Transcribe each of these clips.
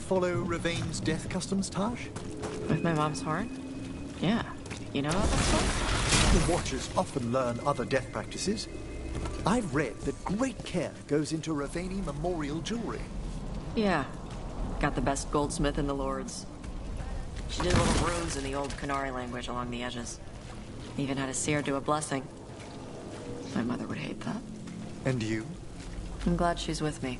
follow Ravain's death customs, Taj? With my mom's horn? Yeah. You know about that stuff? The Watchers often learn other death practices. I've read that great care goes into Ravaini memorial jewelry. Yeah. Got the best goldsmith in the Lords. She did little runes in the old Qunari language along the edges. Even had a seer do a blessing. My mother would hate that. And you? I'm glad she's with me.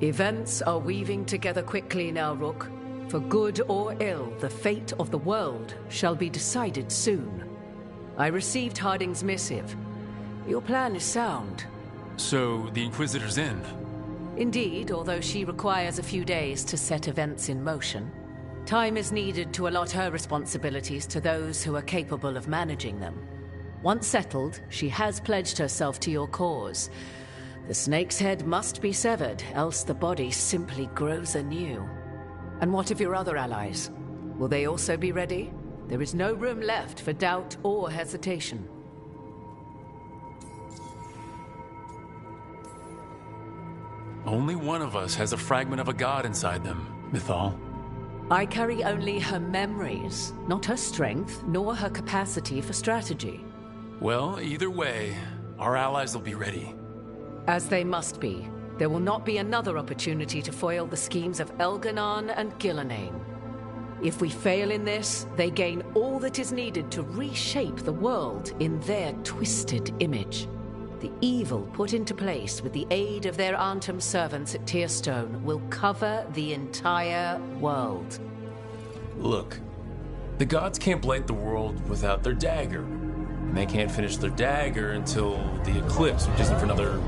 Events are weaving together quickly now, Rook. For good or ill, the fate of the world shall be decided soon. I received Harding's missive. Your plan is sound. So, the Inquisitor's in? Indeed, although she requires a few days to set events in motion. Time is needed to allot her responsibilities to those who are capable of managing them. Once settled, she has pledged herself to your cause. The snake's head must be severed, else the body simply grows anew. And what of your other allies? Will they also be ready? There is no room left for doubt or hesitation. Only one of us has a fragment of a god inside them, Mythal. I carry only her memories, not her strength, nor her capacity for strategy. Well, either way, our allies will be ready. As they must be. There will not be another opportunity to foil the schemes of Elganon and Gillenane. If we fail in this, they gain all that is needed to reshape the world in their twisted image. The evil put into place with the aid of their Arnhem servants at Tearstone will cover the entire world. Look, the gods can't blight the world without their dagger. And they can't finish their dagger until the eclipse, which isn't for another...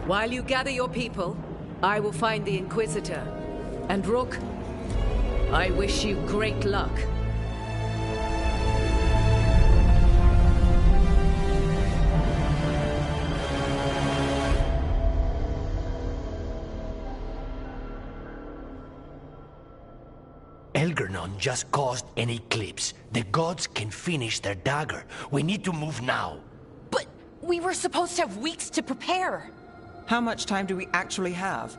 While you gather your people, I will find the Inquisitor. And Rook, I wish you great luck. Elgernon just caused an eclipse. The gods can finish their dagger. We need to move now. But we were supposed to have weeks to prepare. How much time do we actually have?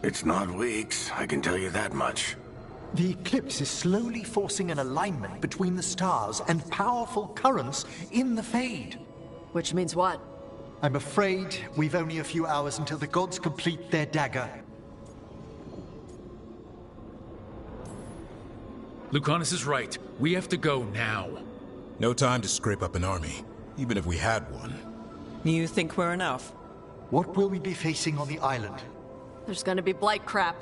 It's not weeks, I can tell you that much. The eclipse is slowly forcing an alignment between the stars and powerful currents in the Fade. Which means what? I'm afraid we've only a few hours until the gods complete their dagger. Lucanus is right. We have to go now. No time to scrape up an army, even if we had one. You think we're enough? What will we be facing on the island? There's gonna be blight crap.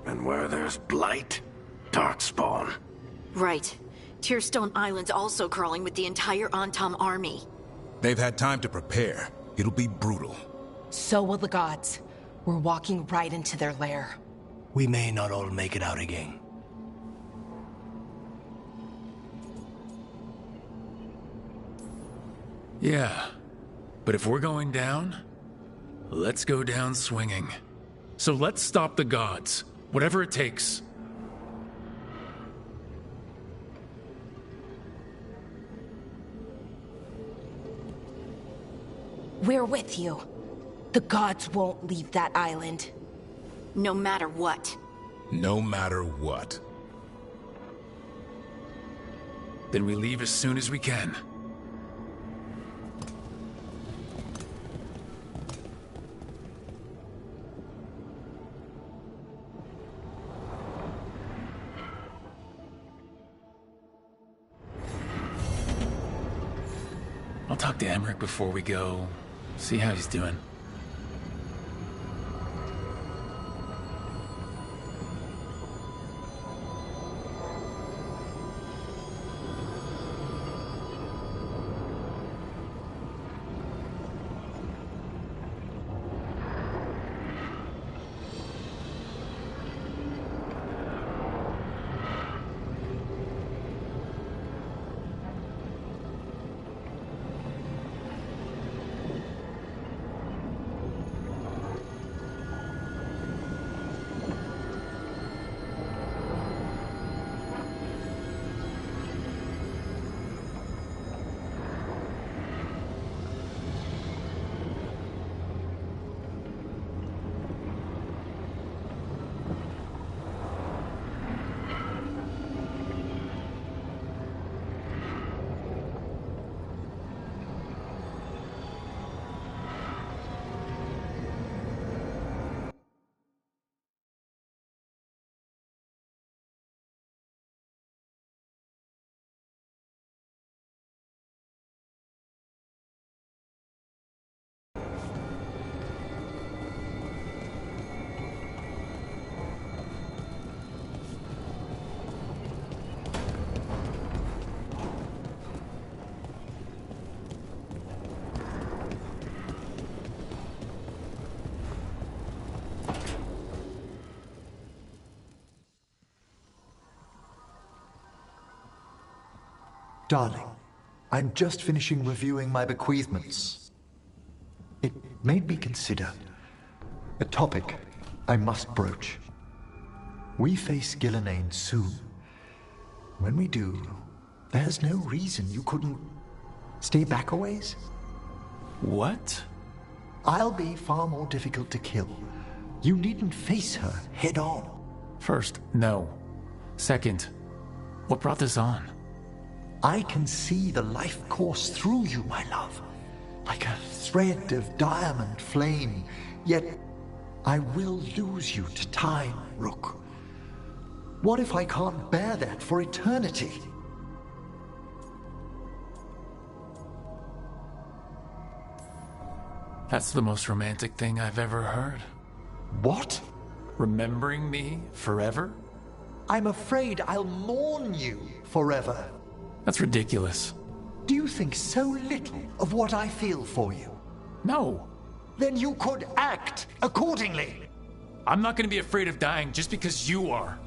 And where there's blight, darkspawn. Right. Tearstone Island's also crawling with the entire Antam army. They've had time to prepare. It'll be brutal. So will the gods. We're walking right into their lair. We may not all make it out again. Yeah, but if we're going down, let's go down swinging. So let's stop the gods, whatever it takes. We're with you. The gods won't leave that island. No matter what. No matter what. Then we leave as soon as we can. I'll talk to Emmerich before we go. See how he's doing. Darling, I'm just finishing reviewing my bequeathments. It made me consider a topic I must broach. We face Gillenane soon. When we do, there's no reason you couldn't stay back a ways. What? I'll be far more difficult to kill. You needn't face her head on. First, no. Second, what brought this on? I can see the life course through you, my love. Like a thread of diamond flame. Yet, I will lose you to time, Rook. What if I can't bear that for eternity? That's the most romantic thing I've ever heard. What? Remembering me forever? I'm afraid I'll mourn you forever. That's ridiculous. Do you think so little of what I feel for you? No. Then you could act accordingly. I'm not going to be afraid of dying just because you are.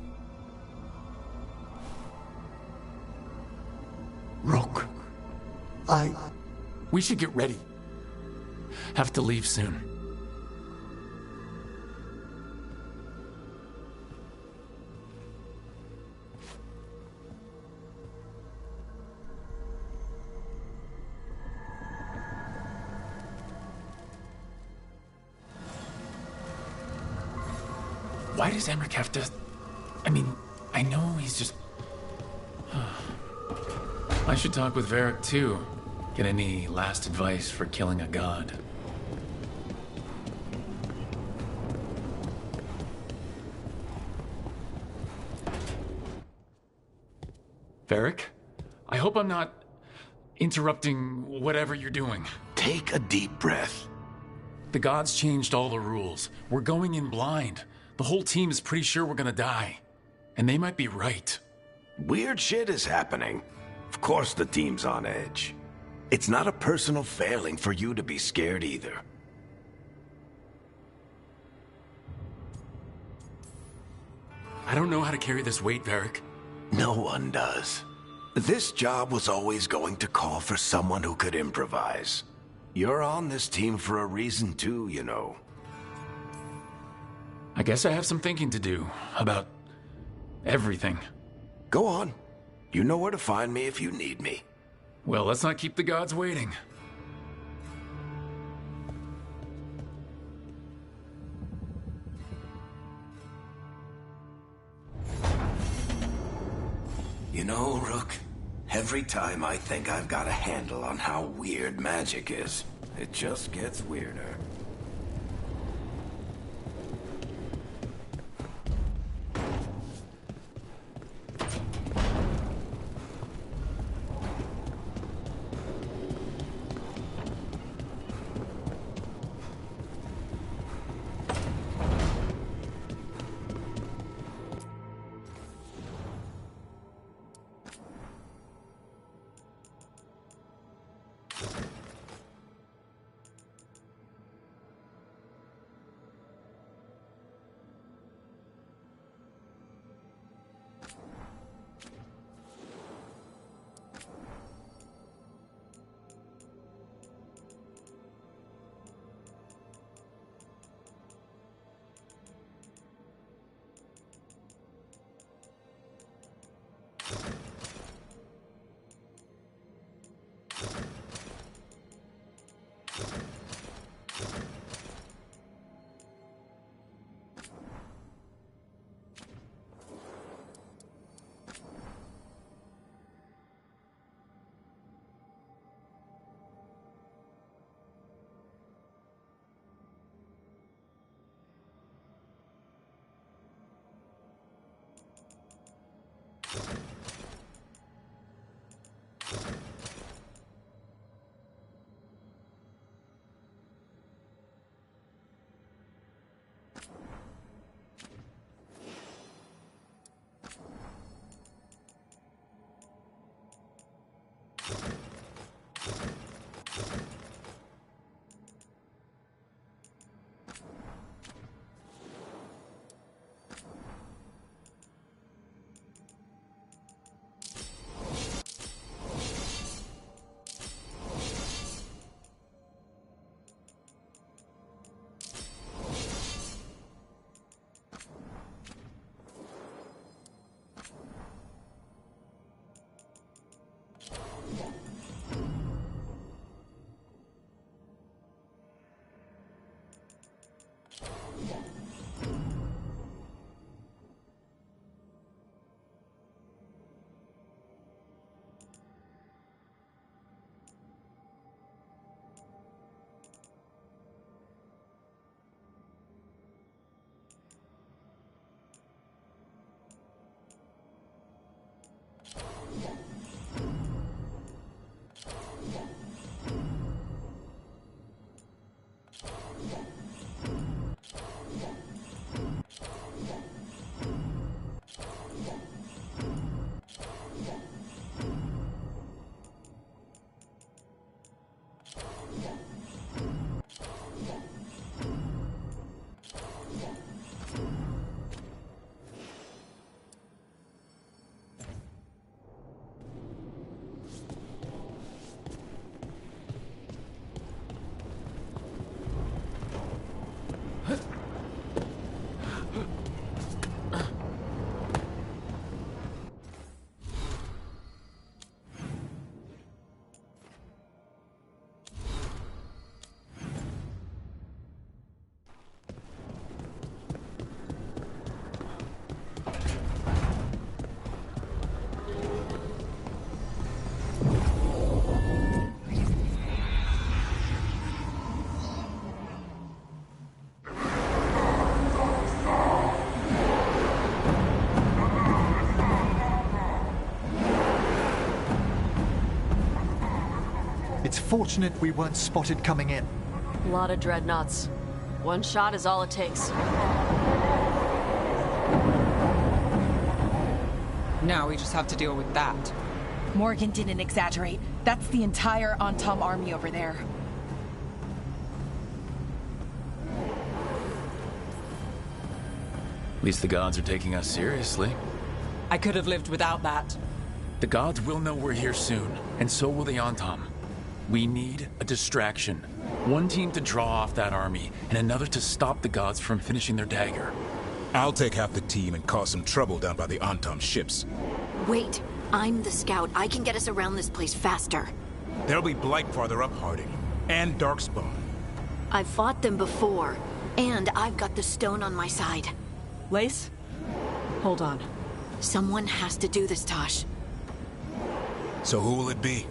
Rook, We should get ready. Have to leave soon. Why does Emmerich have to... I mean, I know he's just... I should talk with Varric too. Get any last advice for killing a god. Varric? I hope I'm not interrupting whatever you're doing. Take a deep breath. The gods changed all the rules. We're going in blind. The whole team is pretty sure we're gonna die. And they might be right. Weird shit is happening. Of course the team's on edge. It's not a personal failing for you to be scared either. I don't know how to carry this weight, Varric. No one does. This job was always going to call for someone who could improvise. You're on this team for a reason too, you know. I guess I have some thinking to do about everything. Go on. You know where to find me if you need me. Well, let's not keep the gods waiting. You know, Rook, every time I think I've got a handle on how weird magic is, it just gets weirder. It's fortunate we weren't spotted coming in. A lot of dreadnoughts. One shot is all it takes. Now we just have to deal with that. Morgan didn't exaggerate. That's the entire Antom army over there. At least the gods are taking us seriously. I could have lived without that. The gods will know we're here soon, and so will the Antom. We need a distraction. One team to draw off that army, and another to stop the gods from finishing their dagger. I'll take half the team and cause some trouble down by the Antom ships. Wait, I'm the scout. I can get us around this place faster. There'll be Blight farther up, Harding. And Darkspawn. I've fought them before, and I've got the stone on my side. Lace? Hold on. Someone has to do this, Tosh. So who will it be?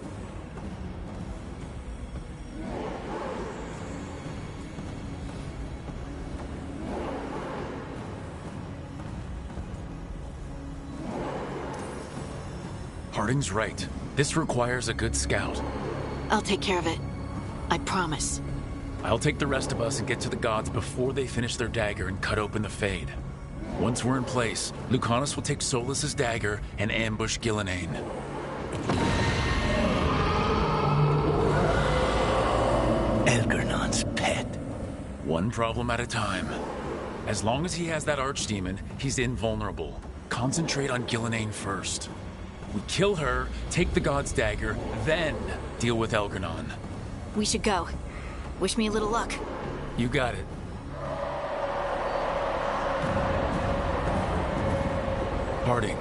Harding's right. This requires a good scout. I'll take care of it. I promise. I'll take the rest of us and get to the gods before they finish their dagger and cut open the Fade. Once we're in place, Lucanus will take Solus's dagger and ambush Gillenane. Elgernon's pet. One problem at a time. As long as he has that archdemon, he's invulnerable. Concentrate on Gillenane first. We kill her, take the god's dagger, then deal with Elgernon. We should go. Wish me a little luck. You got it. Harding.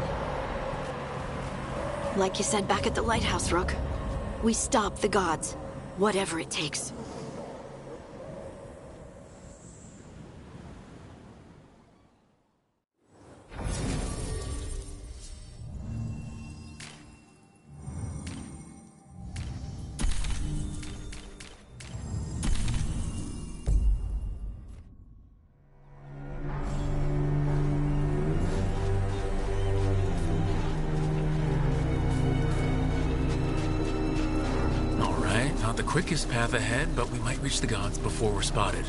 Like you said back at the lighthouse, Rook. We stop the gods. Whatever it takes. Quickest path ahead, but we might reach the gods before we're spotted.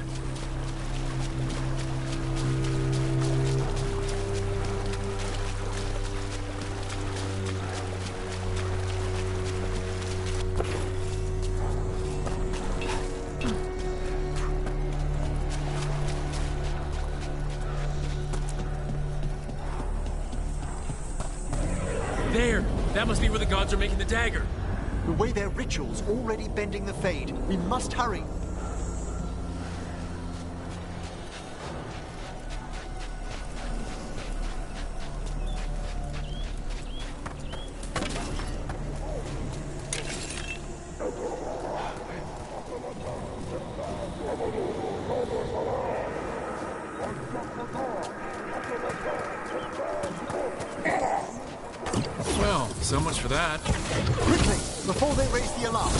There! That must be where the gods are making the dagger. The way their ritual's already bending the Fade. We must hurry. Well, so much for that. Quickly, before they raise the alarm.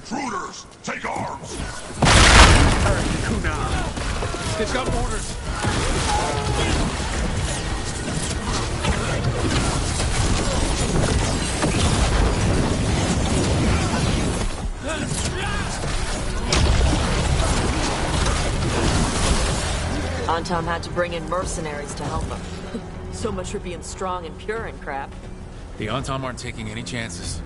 Intruders, take arms! They've got mortars. Antom had to bring in mercenaries to help him. So much for being strong and pure and crap. The Antom aren't taking any chances.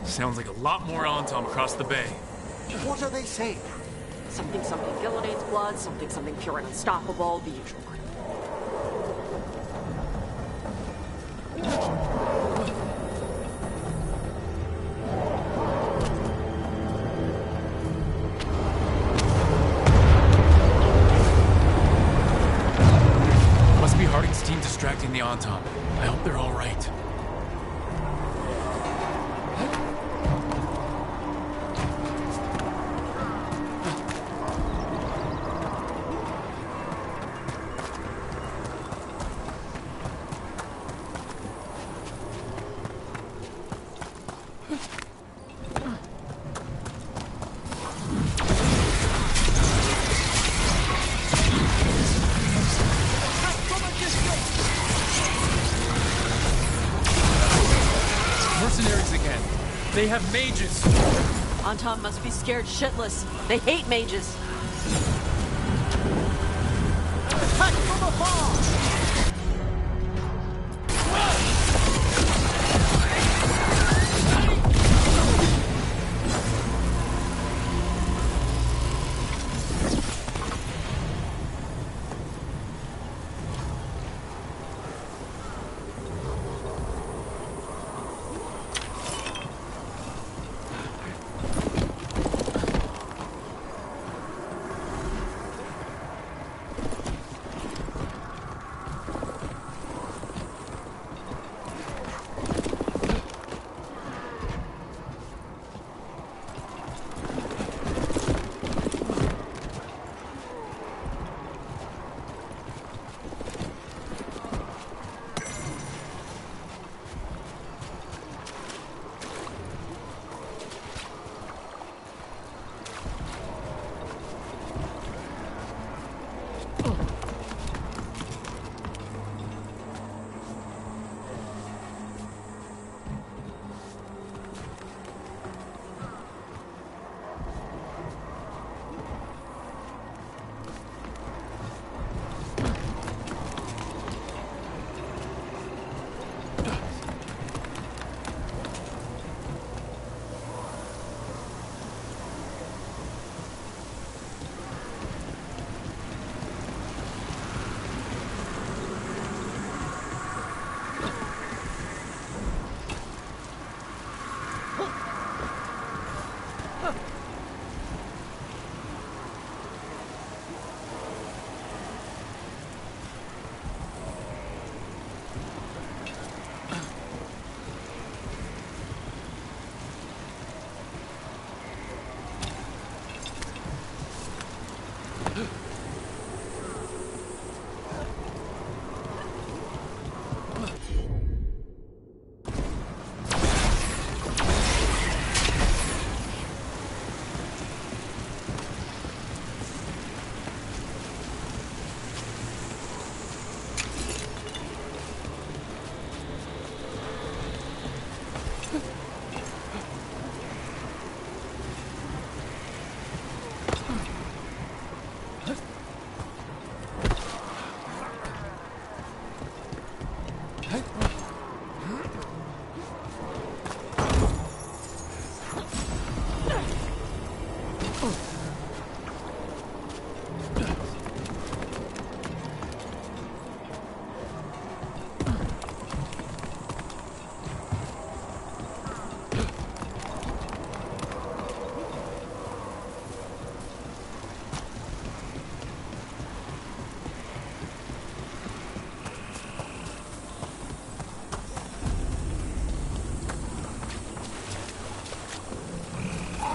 Sounds like a lot more Antom across the bay. What are they saying? Something Gillidane's blood, something pure and unstoppable, the usual. Guardian's team distracting the Anton. I hope they're all right. Mercenaries again. They have mages. Anton must be scared shitless. They hate mages. Attack from afar!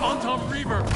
Anton Reaver!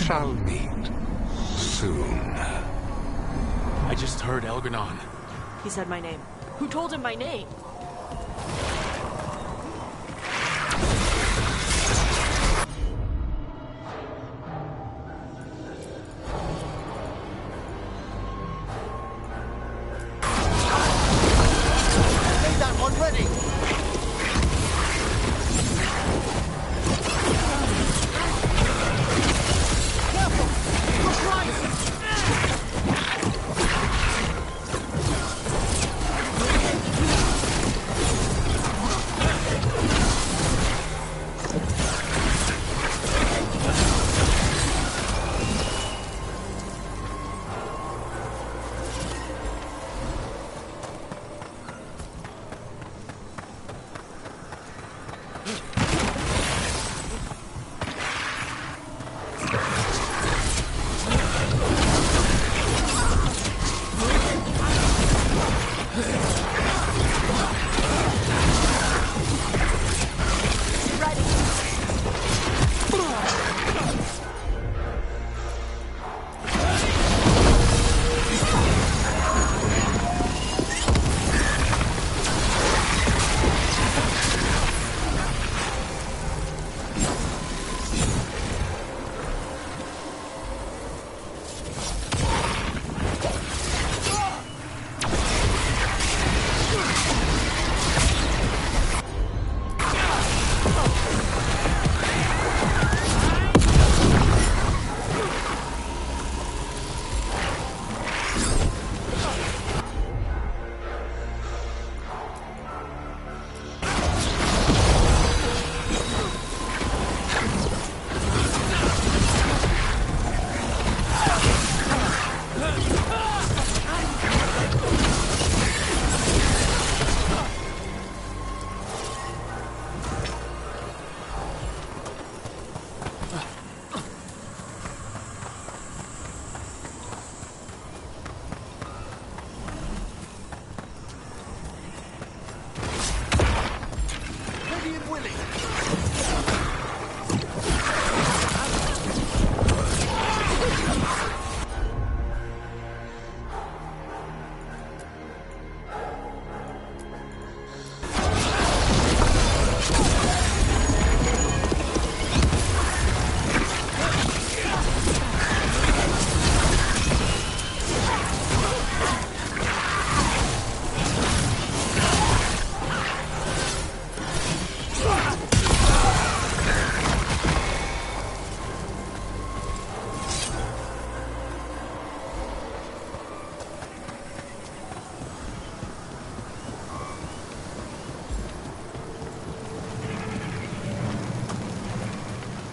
shall meet soon. I just heard Elgranon. He said my name. Who told him my name? Made that one ready! Careful! Look right!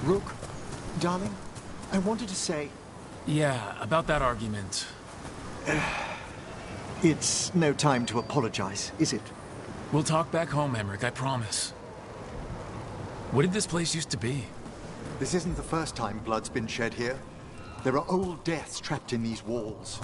Rook, darling, I wanted to say... Yeah, about that argument. It's no time to apologize, is it? We'll talk back home, Emmerich, I promise. What did this place used to be? This isn't the first time blood's been shed here. There are old deaths trapped in these walls.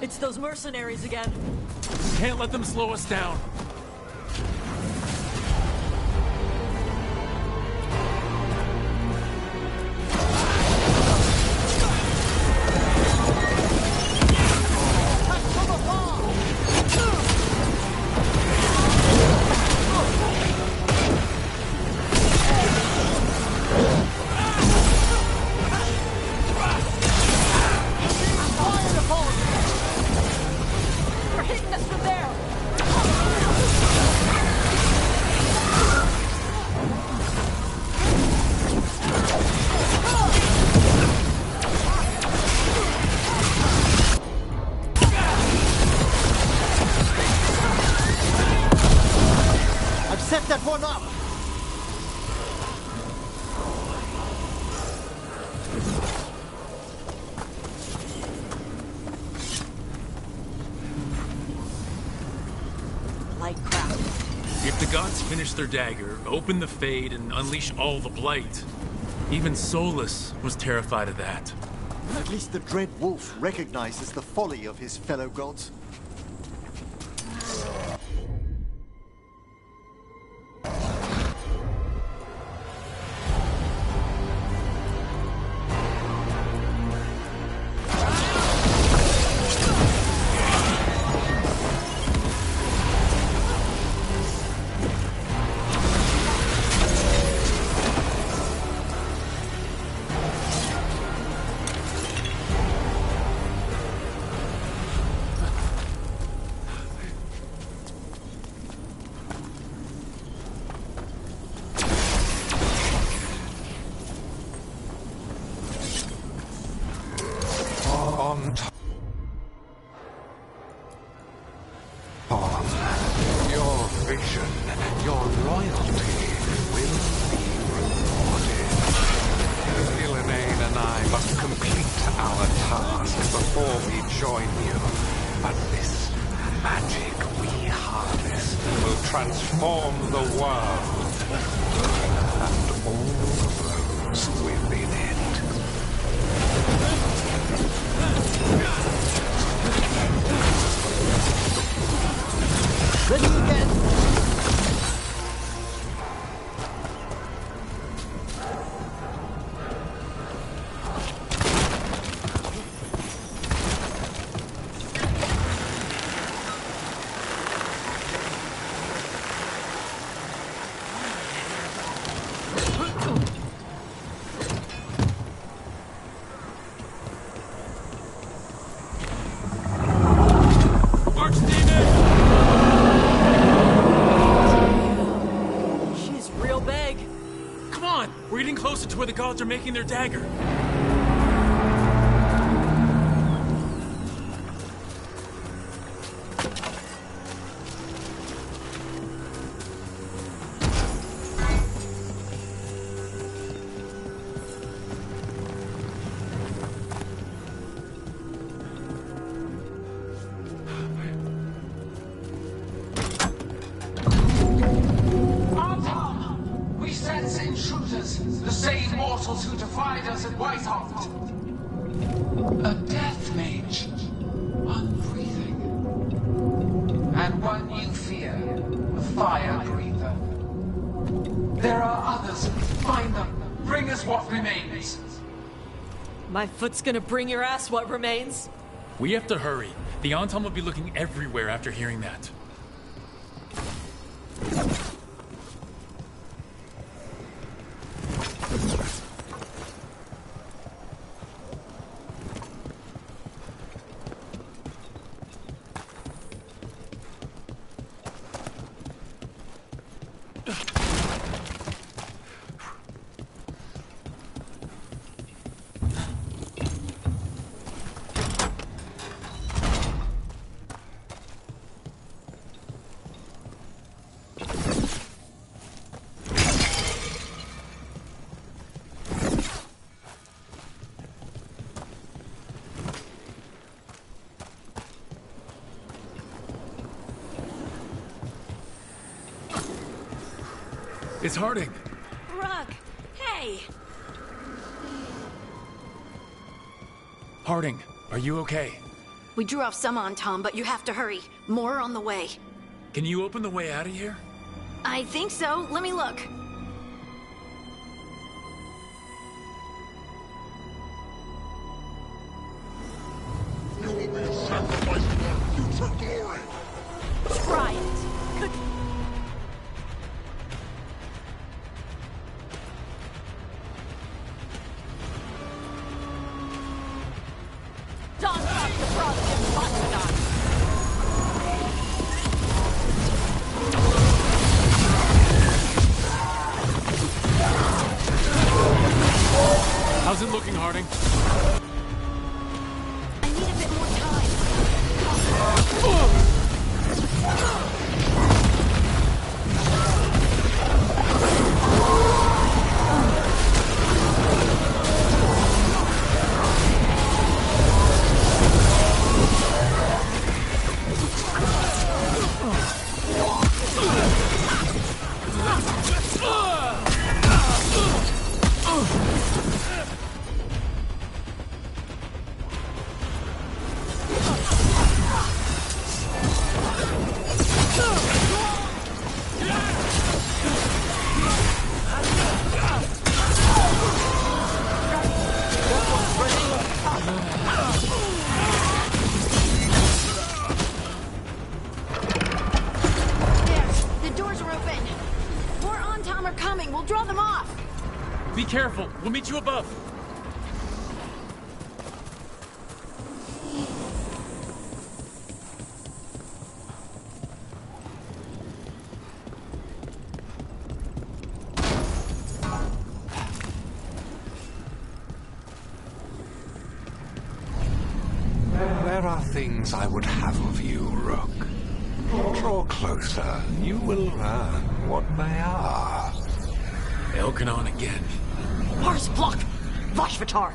It's those mercenaries again. Can't let them slow us down. They're hitting us from there. I've set that one up! The gods finish their dagger, open the Fade, and unleash all the blight. Even Solus was terrified of that. At least the Dread Wolf recognizes the folly of his fellow gods. Your vision, your loyalty will be rewarded. Gillenane and I must complete our task before we join you. But this magic we harness will transform the world and all those within it. Ready again! To where the gods are making their dagger. The same mortals who defied us at Whitehall. A death mage. Unbreathing. And one you fear. A fire breather. There are others. Find them. Bring us what remains. My foot's gonna bring your ass what remains. We have to hurry. The Anton will be looking everywhere after hearing that. It's Harding. Rock, hey! Harding, are you okay? We drew off some on Tom, but you have to hurry. More on the way. Can you open the way out of here? I think so. Let me look. You will be sacrificing our future glory. Try it. Good. Don't stop the Protestant Mastodon! How's it looking, Harding? I need a bit more time. careful. We'll meet you above. There are things I would have of you, Rook. Draw closer. You will learn what they are. Elkanon again. Mars block! Vashvatar!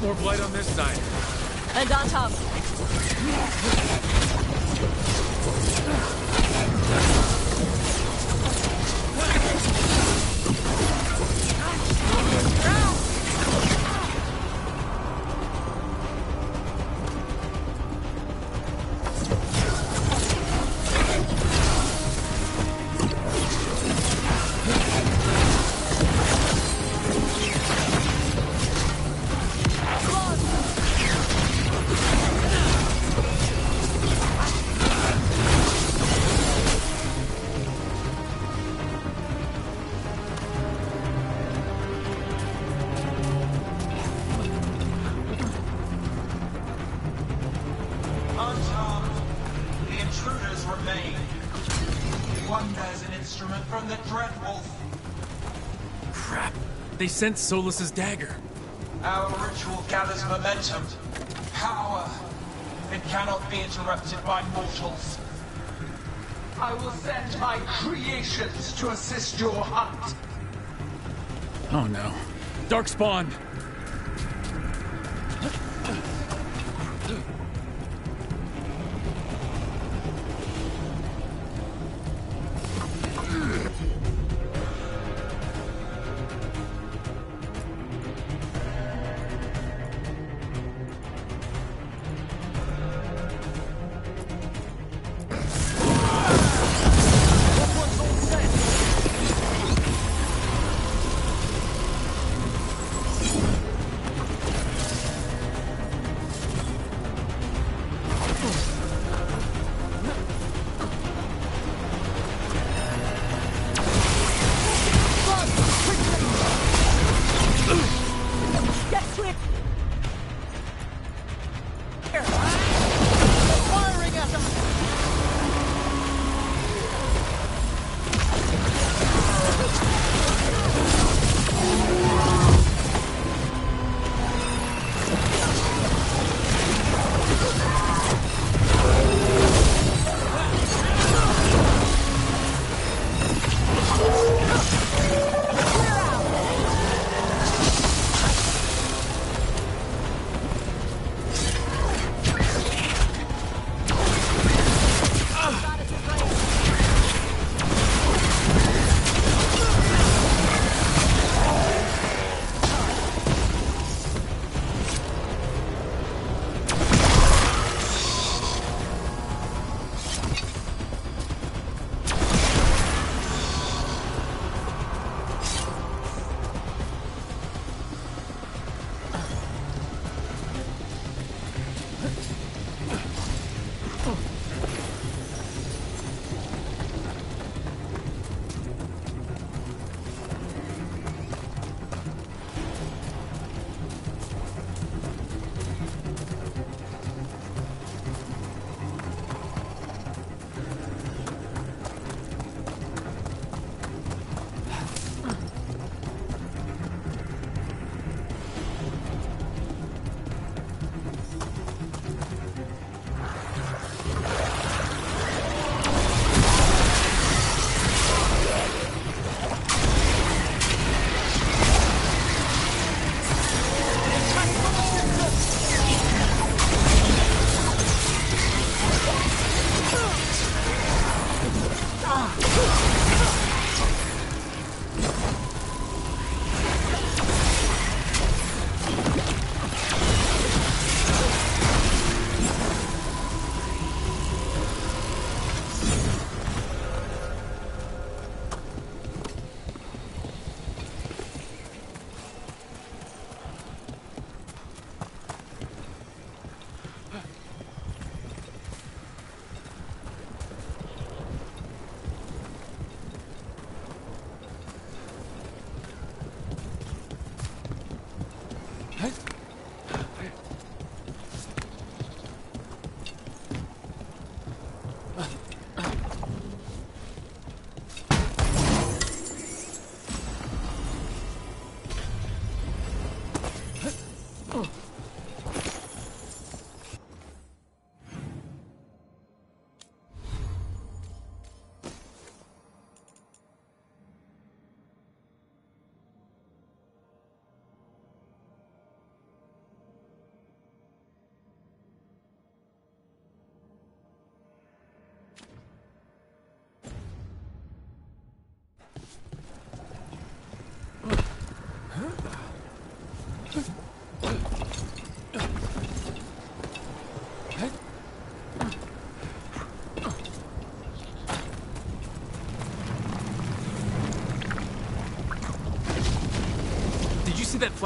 More blight on this side. And on top. They sent Solus's dagger. Our ritual gathers momentum. Power. It cannot be interrupted by mortals. I will send my creations to assist your hunt. Oh no. Darkspawn!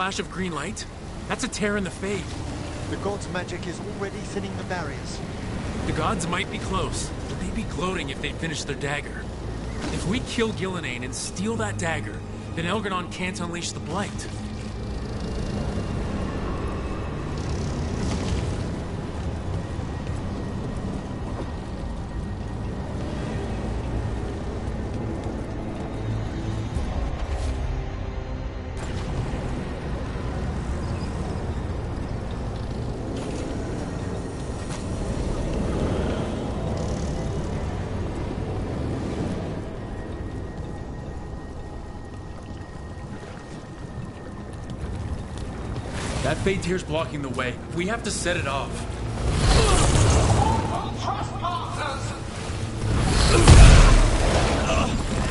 flash of green light? That's a tear in the fade. The god's magic is already thinning the barriers. The gods might be close, but they'd be gloating if they'd finished their dagger. If we kill Gillenane and steal that dagger, then Elgar'non can't unleash the Blight. That fade tear's blocking the way. We have to set it off.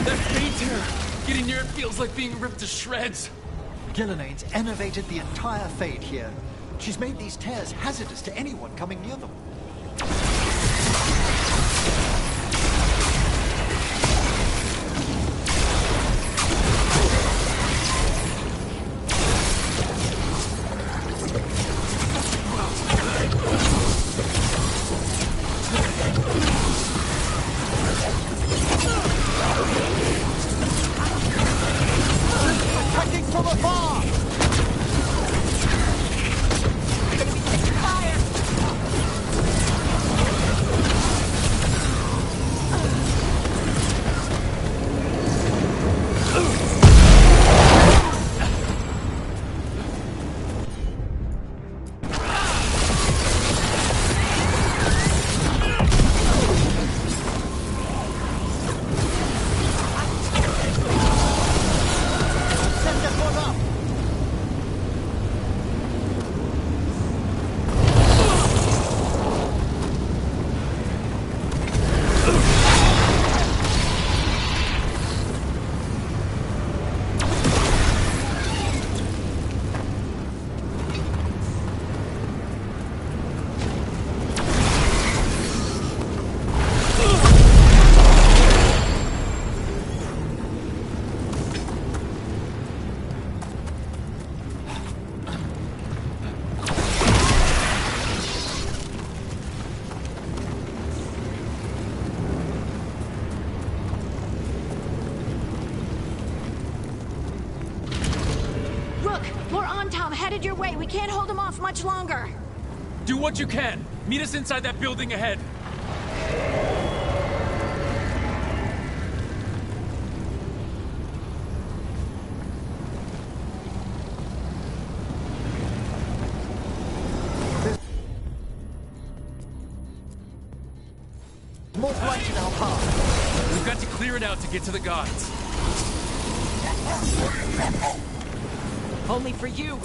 That fade tear! Getting near it feels like being ripped to shreds. Gillenane's enervated the entire fade here. She's made these tears hazardous to anyone coming near them. Headed your way. We can't hold him off much longer. Do what you can. Meet us inside that building ahead. More blight in our path. We've got to clear it out to get to the gods. Only for you.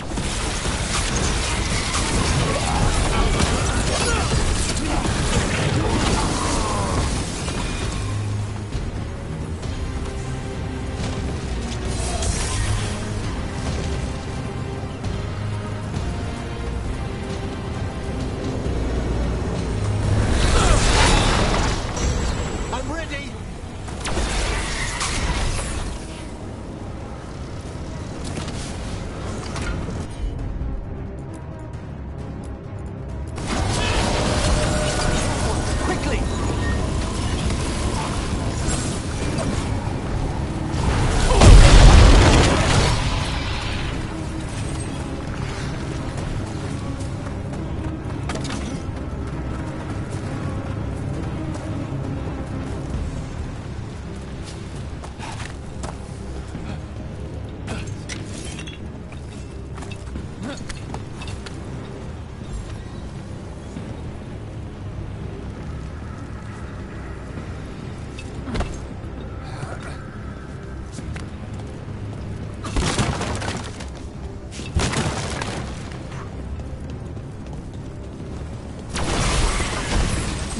I'm ready.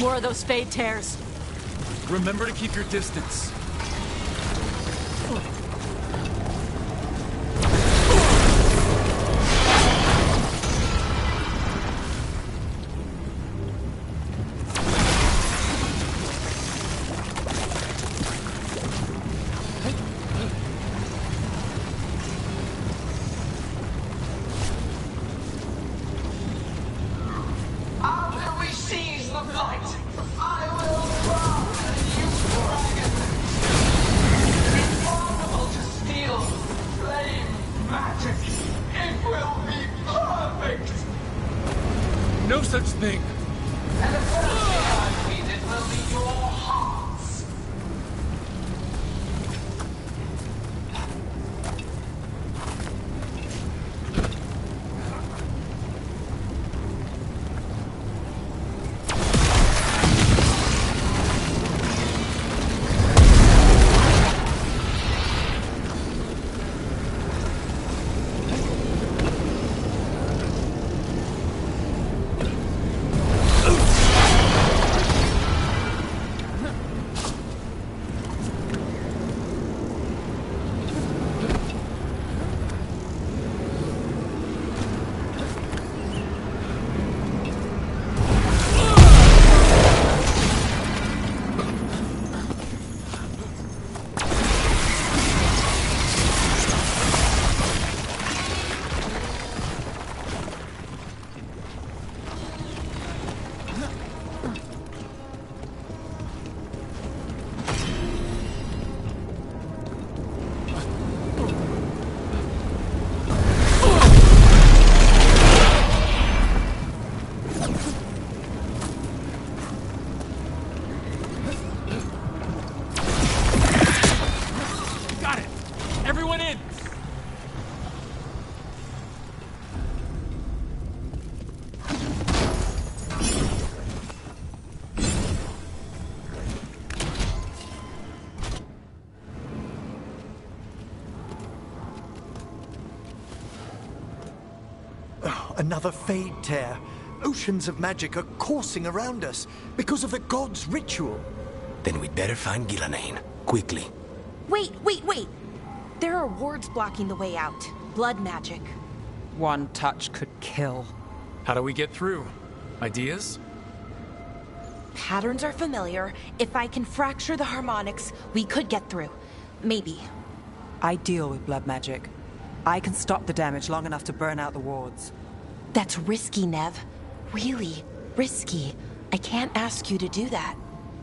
More of those fade tears. Remember to keep your distance. No such thing! And the first thing I needed will be your hearts. Everyone in! Oh, another Fade tear. Oceans of magic are coursing around us because of the god's ritual. Then we'd better find Gillenane. Quickly. Wait. There are wards blocking the way out. Blood magic. One touch could kill. How do we get through? Ideas? Patterns are familiar. If I can fracture the harmonics, we could get through. Maybe. I deal with blood magic. I can stop the damage long enough to burn out the wards. That's risky, Nev. Really risky. I can't ask you to do that.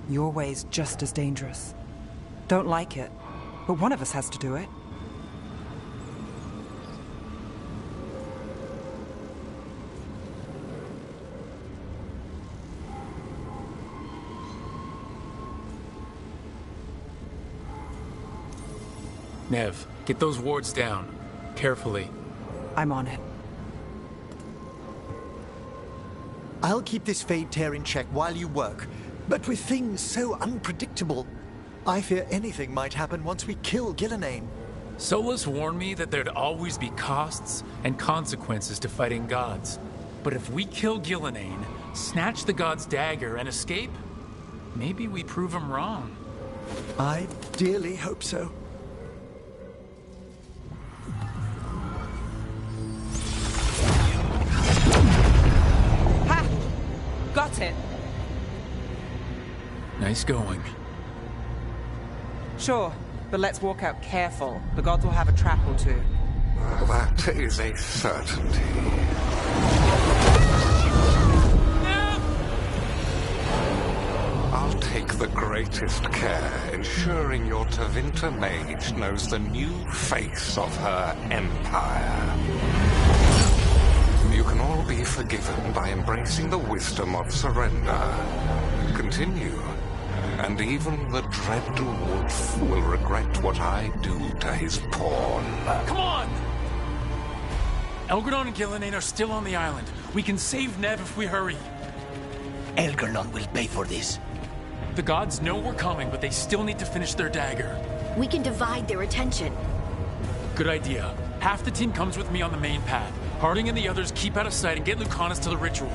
Your way's just as dangerous. Don't like it, but one of us has to do it. Nev, get those wards down. Carefully. I'm on it. I'll keep this Fade tear in check while you work. But with things so unpredictable, I fear anything might happen once we kill Gillenane. Solus warned me that there'd always be costs and consequences to fighting gods. But if we kill Gillenane, snatch the god's dagger, and escape, maybe we prove him wrong. I dearly hope so. Ha! Got it! Nice going. Sure, but let's walk out careful. The gods will have a trap or two. That is a certainty. I'll take the greatest care, ensuring your Tevinter mage knows the new face of her empire. You can all be forgiven by embracing the wisdom of surrender. Continue, and even the dread wolf will regret what I do to his pawn. Come on! Elgradon and Gillenane are still on the island. We can save Nev if we hurry. Elgradon will pay for this. The gods know we're coming, but they still need to finish their dagger. We can divide their attention. Good idea. Half the team comes with me on the main path. Harding and the others keep out of sight and get Lucanus to the ritual.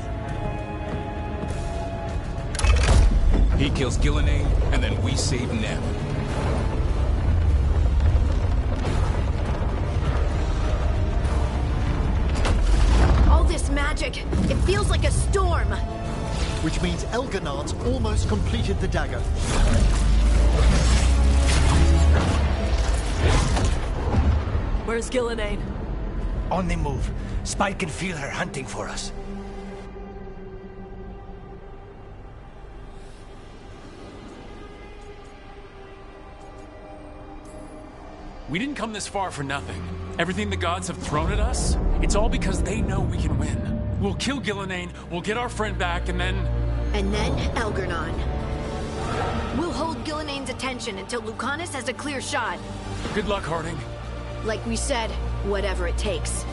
He kills Gillenane, and then we save Nev. All this magic, it feels like a storm. Which means Elganard's almost completed the dagger. Where's Gillenane? On the move. Spike can feel her hunting for us. We didn't come this far for nothing. Everything the gods have thrown at us, it's all because they know we can win. We'll kill Gillenane, we'll get our friend back, and then... And then Elgernon. We'll hold Gillenane's attention until Lucanus has a clear shot. Good luck, Harding. Like we said, whatever it takes.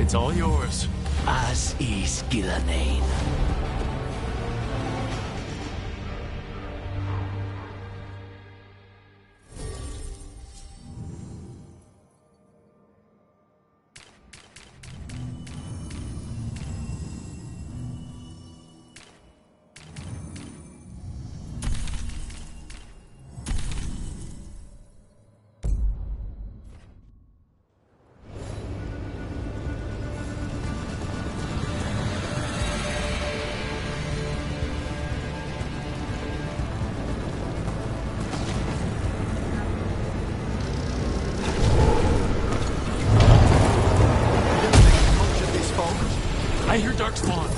It's all yours. As is Gillenane. I hear Darkspawn.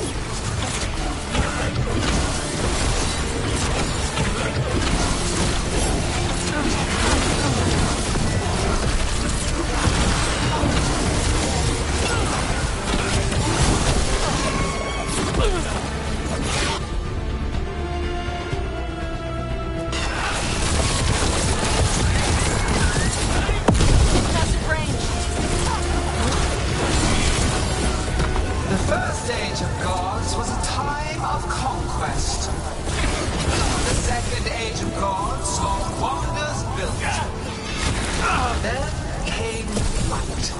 The first age of gods was a time of conquest. The second age of gods saw wonders built. Then came light.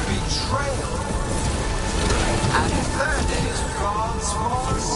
Betrayal. And the third age of gods was...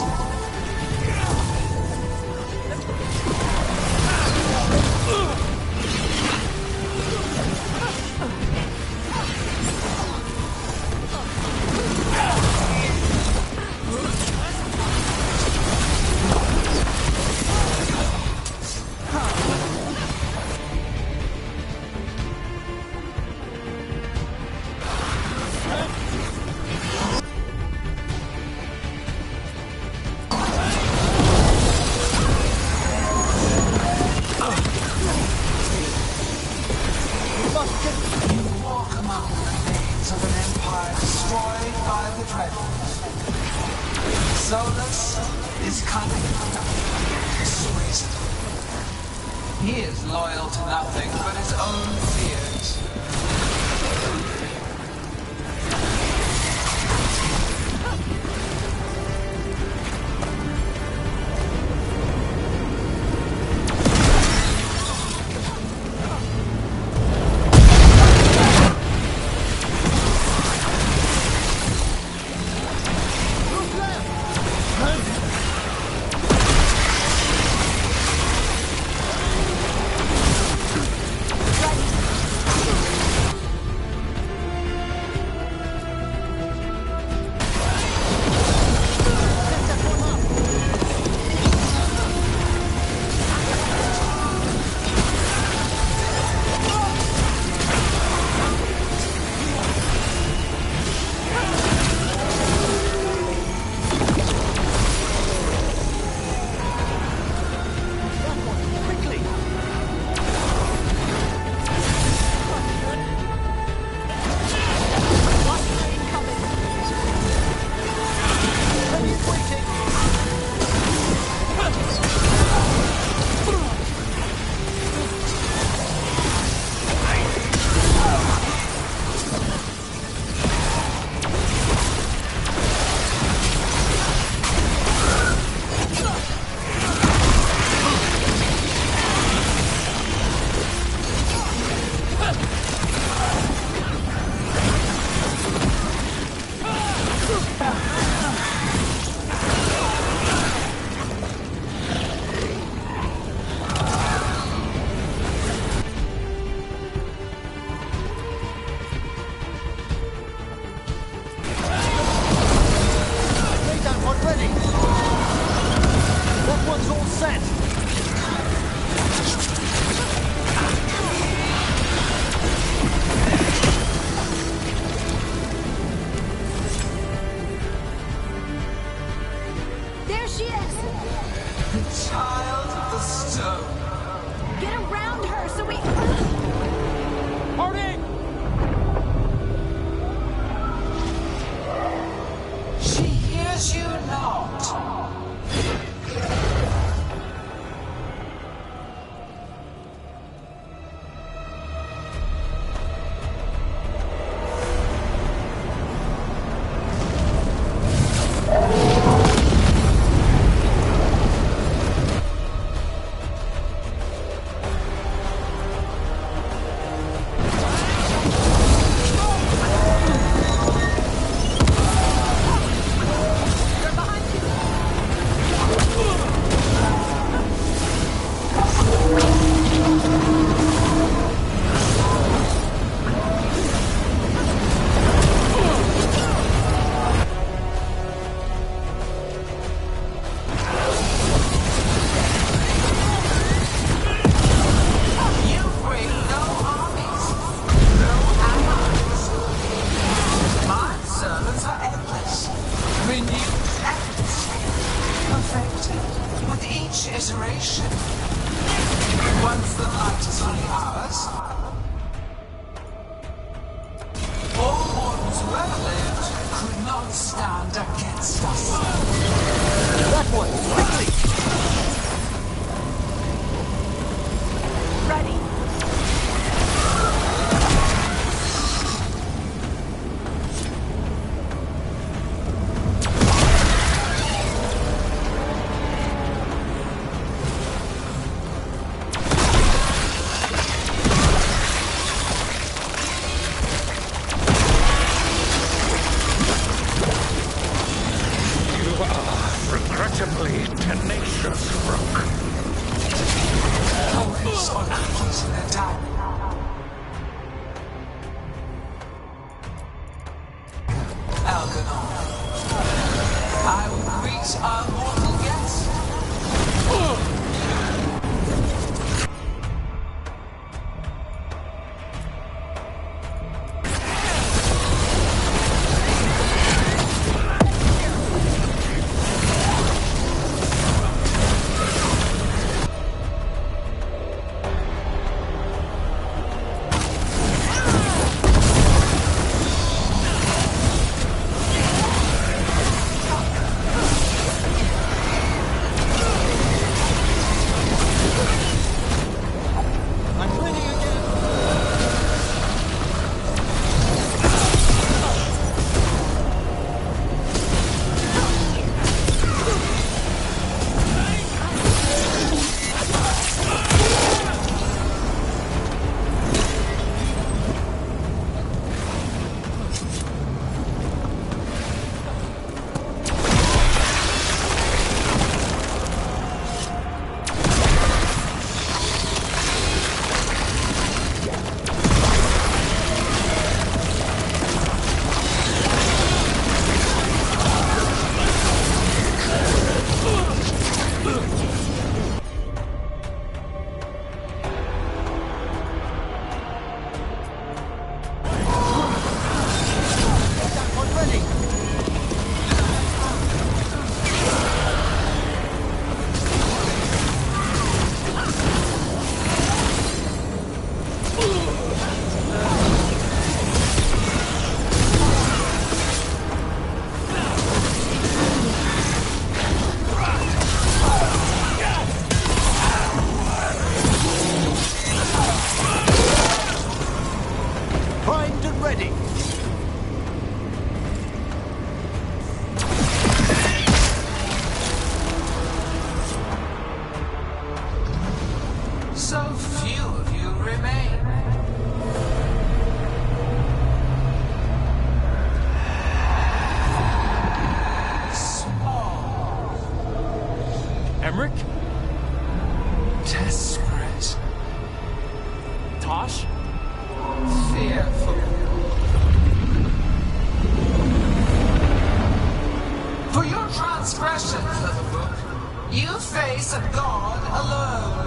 You walk among the remains of an empire destroyed by the Dreadnought. Solus is cunning, persuasive. He is loyal to nothing but his own fears. ours. All mortals who ever lived could not stand against us. That one! Quickly! Ready. Regrettably tenacious, Rook. Focus on closing the down. Algernon, I will greet our mortal guest. Primed and ready. So few of you remain. Small. Emmerich? Desperate. Tosh? Fearful. For your transgression, little book, you face a god alone.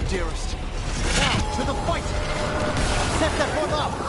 dearest. Now, to the fight! Set that one up!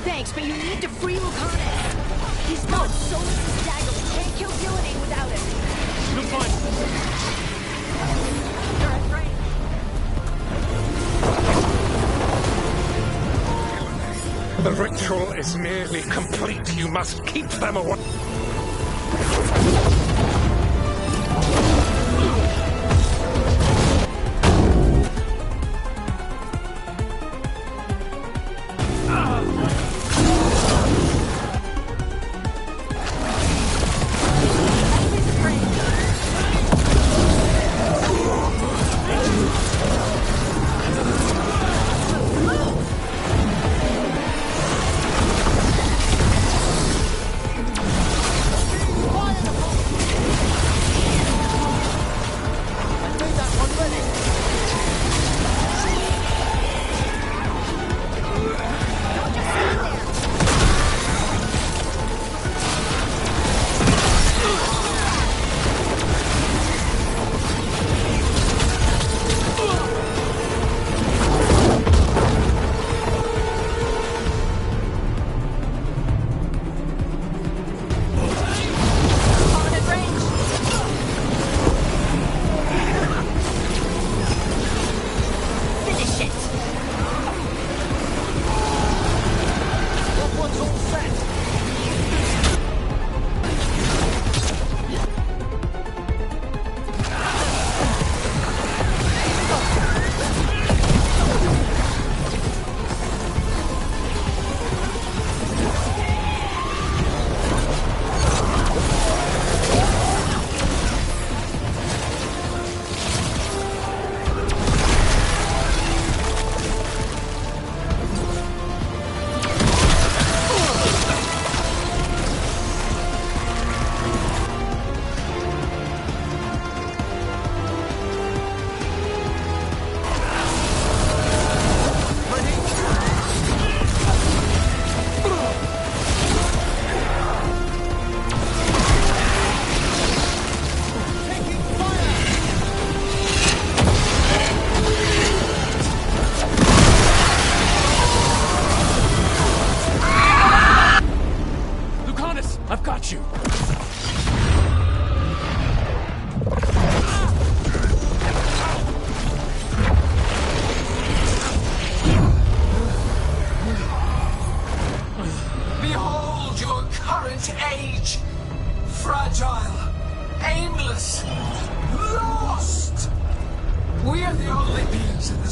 Thanks, but you need to free Lucanus. He's got Solus' dagger. We can't kill Gillidan without him. You'll find The ritual is nearly complete. You must keep them away.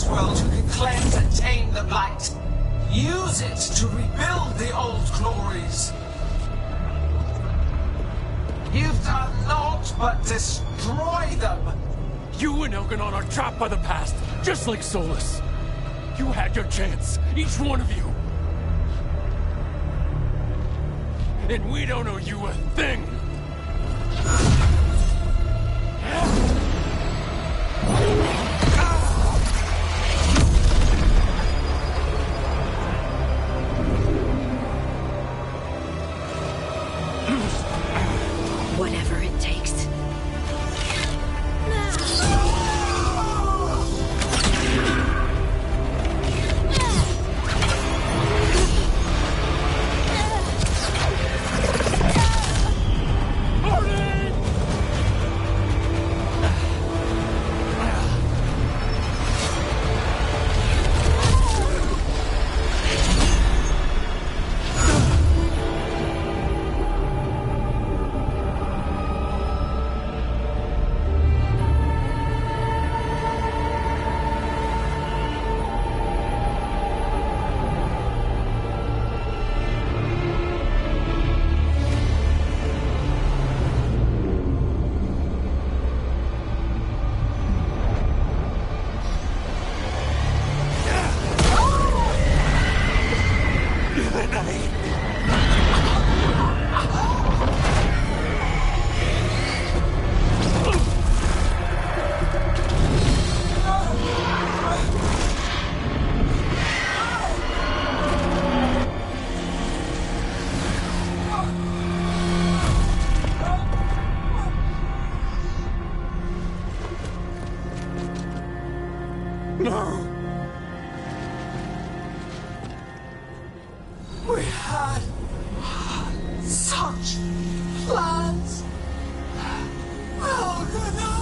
this world who can cleanse and tame the Blight. Use it to rebuild the old glories. You've done naught but destroy them. You and Elganon are trapped by the past, just like Solus. You had your chance, each one of you. And we don't owe you a thing. Whatever it takes. No! We had such plans! Elganon!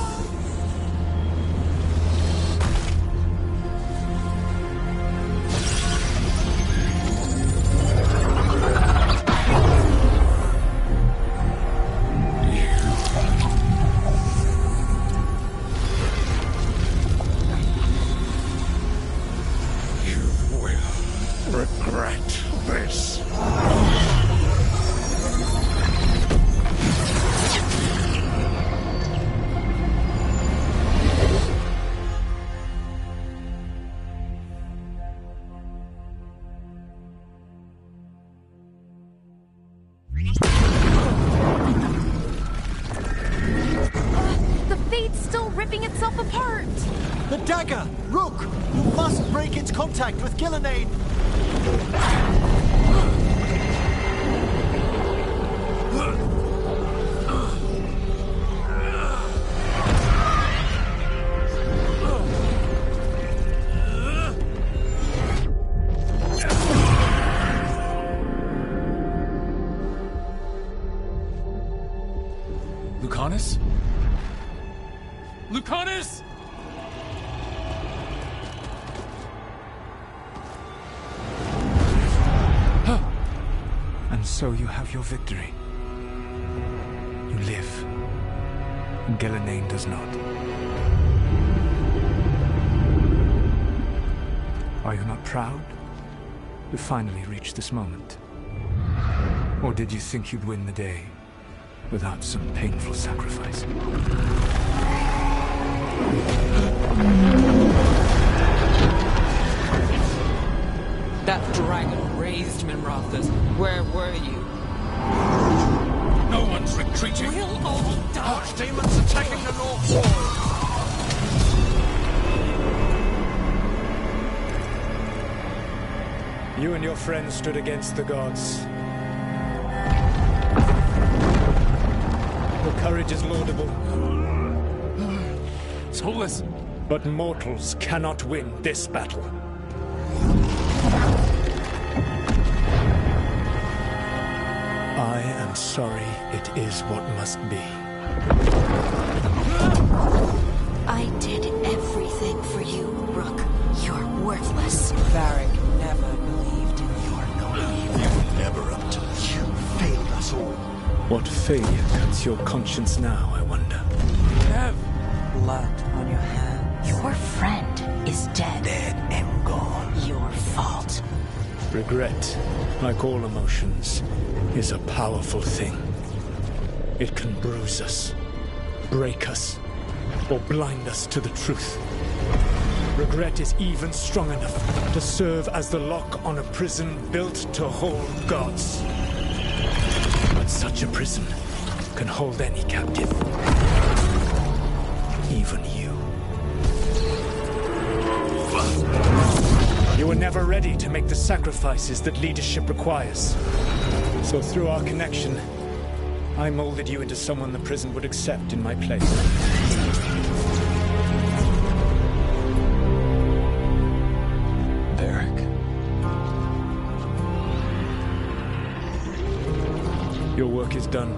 Regret this. The Fate's still ripping itself apart! The dagger! Rook! You must break its contact with Gillenane! Lucanus? Lucanus! And so you have your victory. You live, and Gillenane does not. Are you not proud to finally reach this moment? Or did you think you'd win the day without some painful sacrifice? That dragon raised Minrathas. Where were you? No one's retreating. We'll all die. Archdemons attacking the North Wall. You and your friends stood against the gods. Your courage is laudable. Solus! But mortals cannot win this battle. I am sorry it is what must be. I did everything for you, Rook. You're worthless. Varric never believed in you. You've never up to this. You failed us all. What failure cuts your conscience now, I wonder? Nev! Blood on your hands. Your friend is dead. Regret, like all emotions, is a powerful thing. It can bruise us, break us, or blind us to the truth. Regret is even strong enough to serve as the lock on a prison built to hold gods. But such a prison can hold any captive. Even you. You were never ready to make the sacrifices that leadership requires. So through our connection, I molded you into someone the prison would accept in my place. Varric? Your work is done.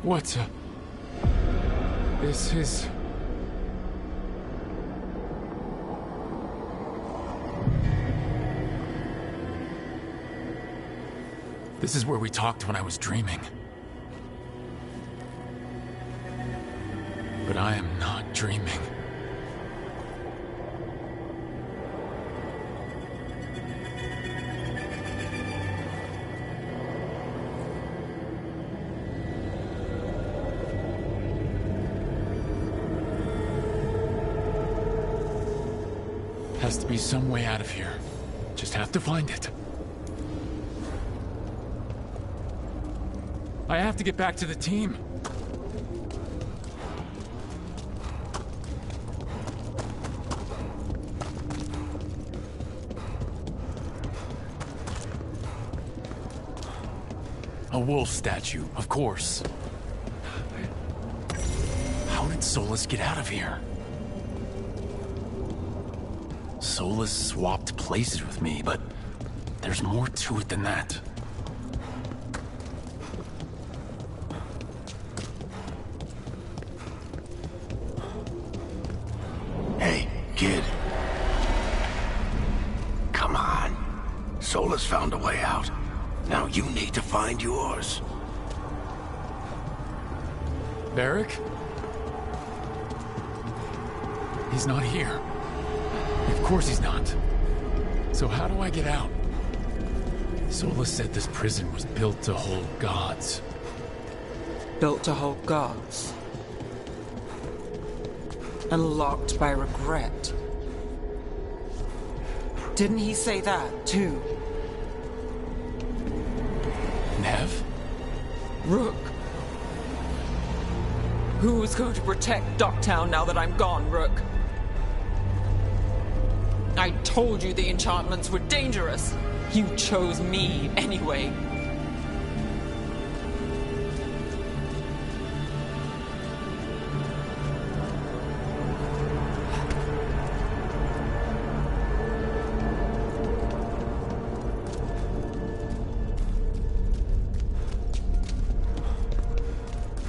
What is his... This is where we talked when I was dreaming. But I am not dreaming. Has to be some way out of here. Just have to find it. I have to get back to the team. A wolf statue, of course. How did Solus get out of here? Solus swapped places with me, but there's more to it than that. Hey, kid. Come on. Solus found a way out. Now you need to find yours. Varric? He's not here. Of course he's not. So how do I get out? Solus said this prison was built to hold gods. Built to hold gods. And locked by regret. Didn't he say that, too? Nev? Rook. Who's going to protect Docktown now that I'm gone, Rook? I told you the enchantments were dangerous. You chose me anyway.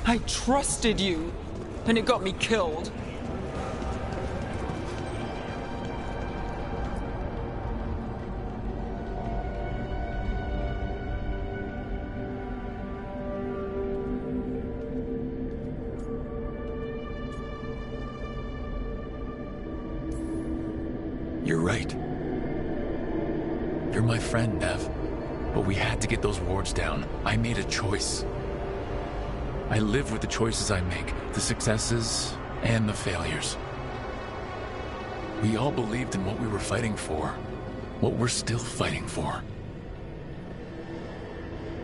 I trusted you, and it got me killed. You're right. You're my friend, Nev. But we had to get those wards down. I made a choice. I live with the choices I make, the successes and the failures. We all believed in what we were fighting for, what we're still fighting for.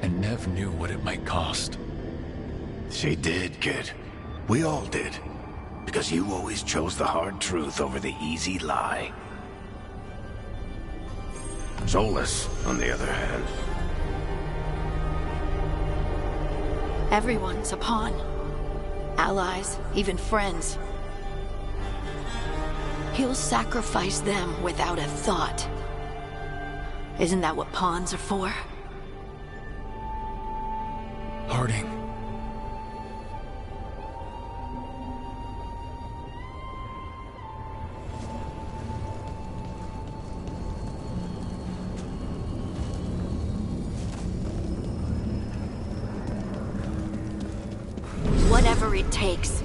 And Nev knew what it might cost. She did, kid. We all did. Because you always chose the hard truth over the easy lie. Solus, on the other hand. Everyone's a pawn. Allies, even friends. He'll sacrifice them without a thought. Isn't that what pawns are for? Harding. whatever it takes.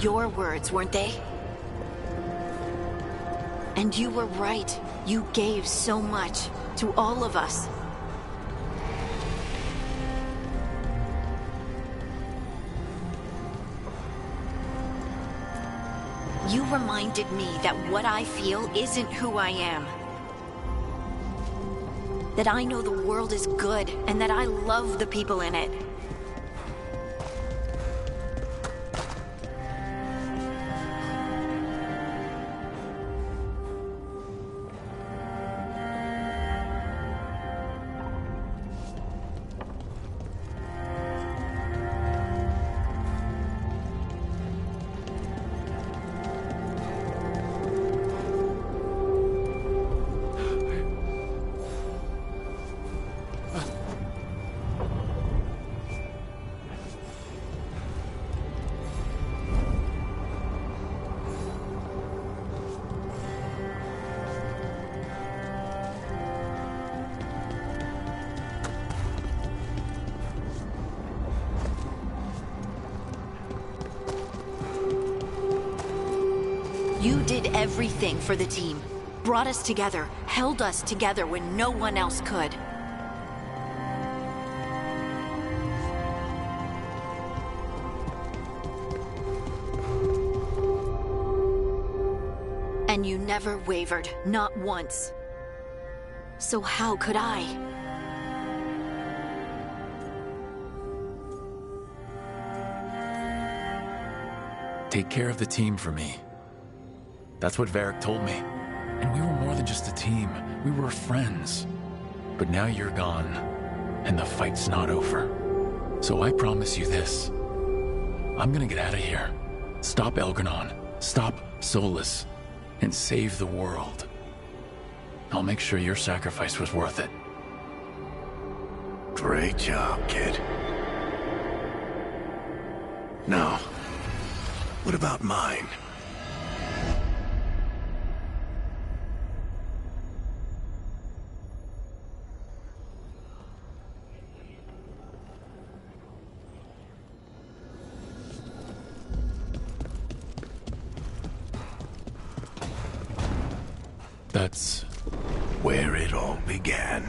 Your words, weren't they? And you were right. You gave so much to all of us. You reminded me that what I feel isn't who I am. That I know the world is good, and that I love the people in it. You did everything for the team. Brought us together, held us together when no one else could. And you never wavered, not once. So how could I? Take care of the team for me. That's what Varric told me. And we were more than just a team. We were friends. But now you're gone, and the fight's not over. So I promise you this. I'm gonna get out of here. Stop Algernon. Stop Solus. And save the world. I'll make sure your sacrifice was worth it. Great job, kid. Now, what about mine? That's where it all began.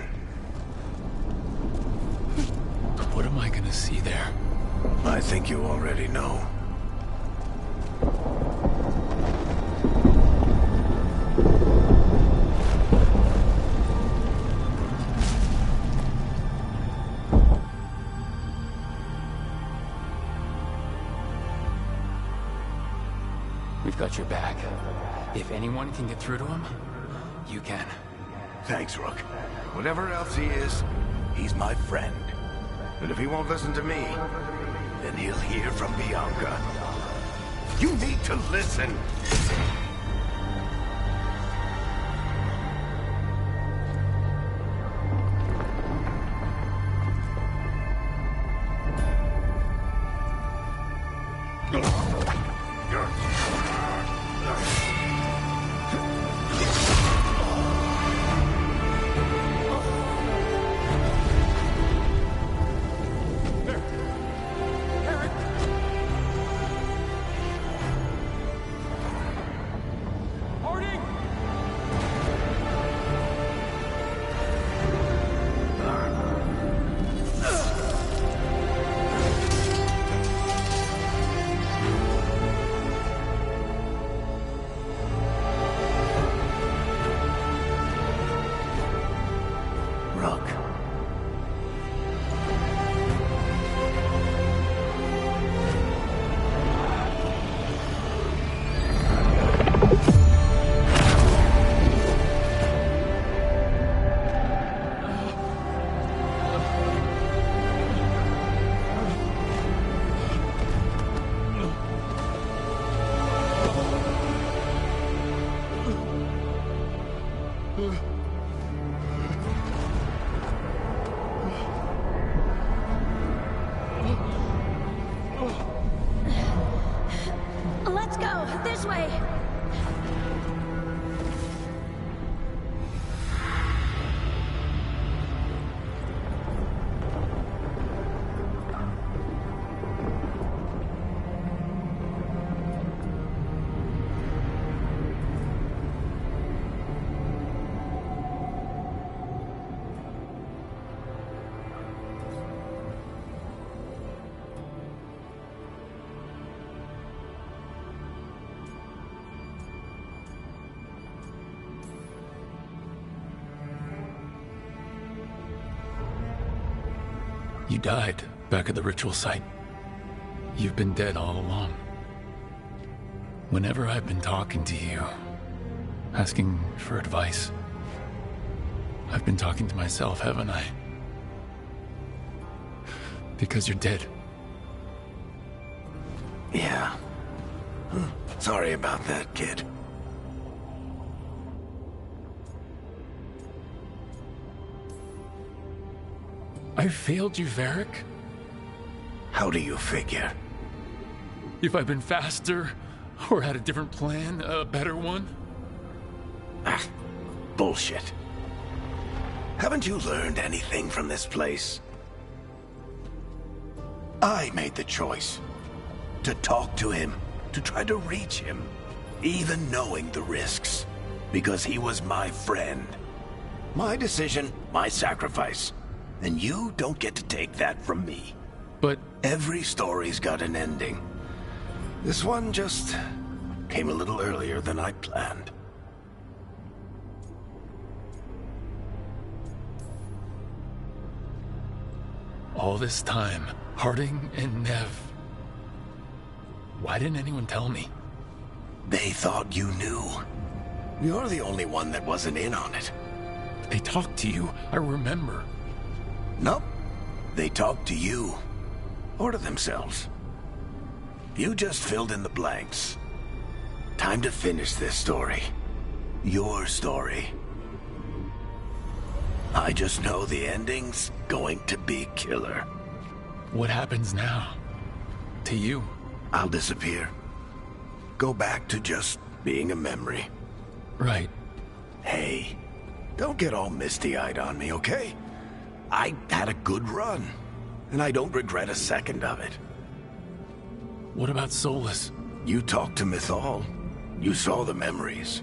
What am I gonna see there? I think you already know. We've got your back. If anyone can get through to him, you can. Thanks, Rook. Whatever else he is, he's my friend. And if he won't listen to me, then he'll hear from Bianca. You need to listen! You died back at the ritual site. You've been dead all along. Whenever I've been talking to you, asking for advice, I've been talking to myself, haven't I? Because you're dead. Yeah. Sorry about that, kid. I failed you, Varric? How do you figure? If I'd been faster, or had a different plan, a better one? Ah, bullshit. Haven't you learned anything from this place? I made the choice to talk to him, to try to reach him, even knowing the risks, because he was my friend. My decision, my sacrifice. And you don't get to take that from me. But every story's got an ending. This one just came a little earlier than I planned. all this time, Harding and Nev. Why didn't anyone tell me? They thought you knew. You're the only one that wasn't in on it. They talked to you, I remember. Nope. They talked to you. Or to themselves. You just filled in the blanks. Time to finish this story. Your story. I just know the ending's going to be killer. What happens now? To you? I'll disappear. Go back to just being a memory. Right. Hey, don't get all misty-eyed on me, okay? I had a good run, and I don't regret a second of it. What about Solus? You talked to Mythal. You saw the memories.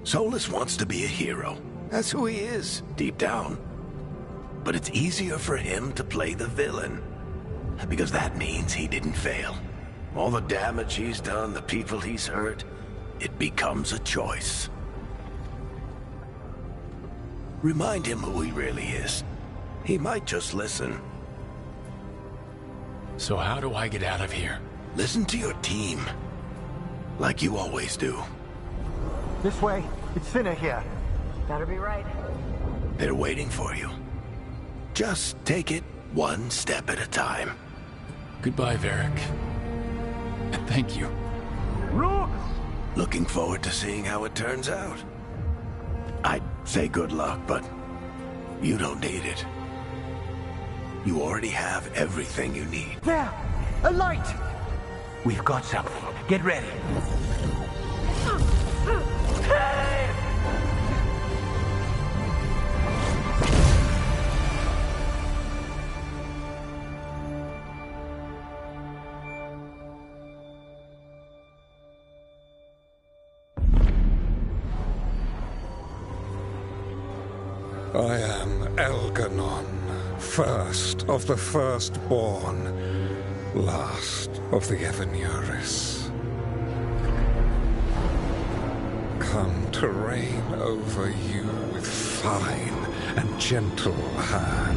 Solus wants to be a hero. That's who he is, deep down. But it's easier for him to play the villain, because that means he didn't fail. All the damage he's done, the people he's hurt, it becomes a choice. Remind him who he really is. He might just listen. So how do I get out of here? Listen to your team. Like you always do. This way. It's thinner here. Better be right. They're waiting for you. Just take it one step at a time. Goodbye, Varric. And thank you. Rook! Looking forward to seeing how it turns out. I'd say good luck, but you don't need it. You already have everything you need. There! A light! We've got something. Get ready. I am Elganon, first of the firstborn, last of the Evanuris. Come to reign over you with fine and gentle hand.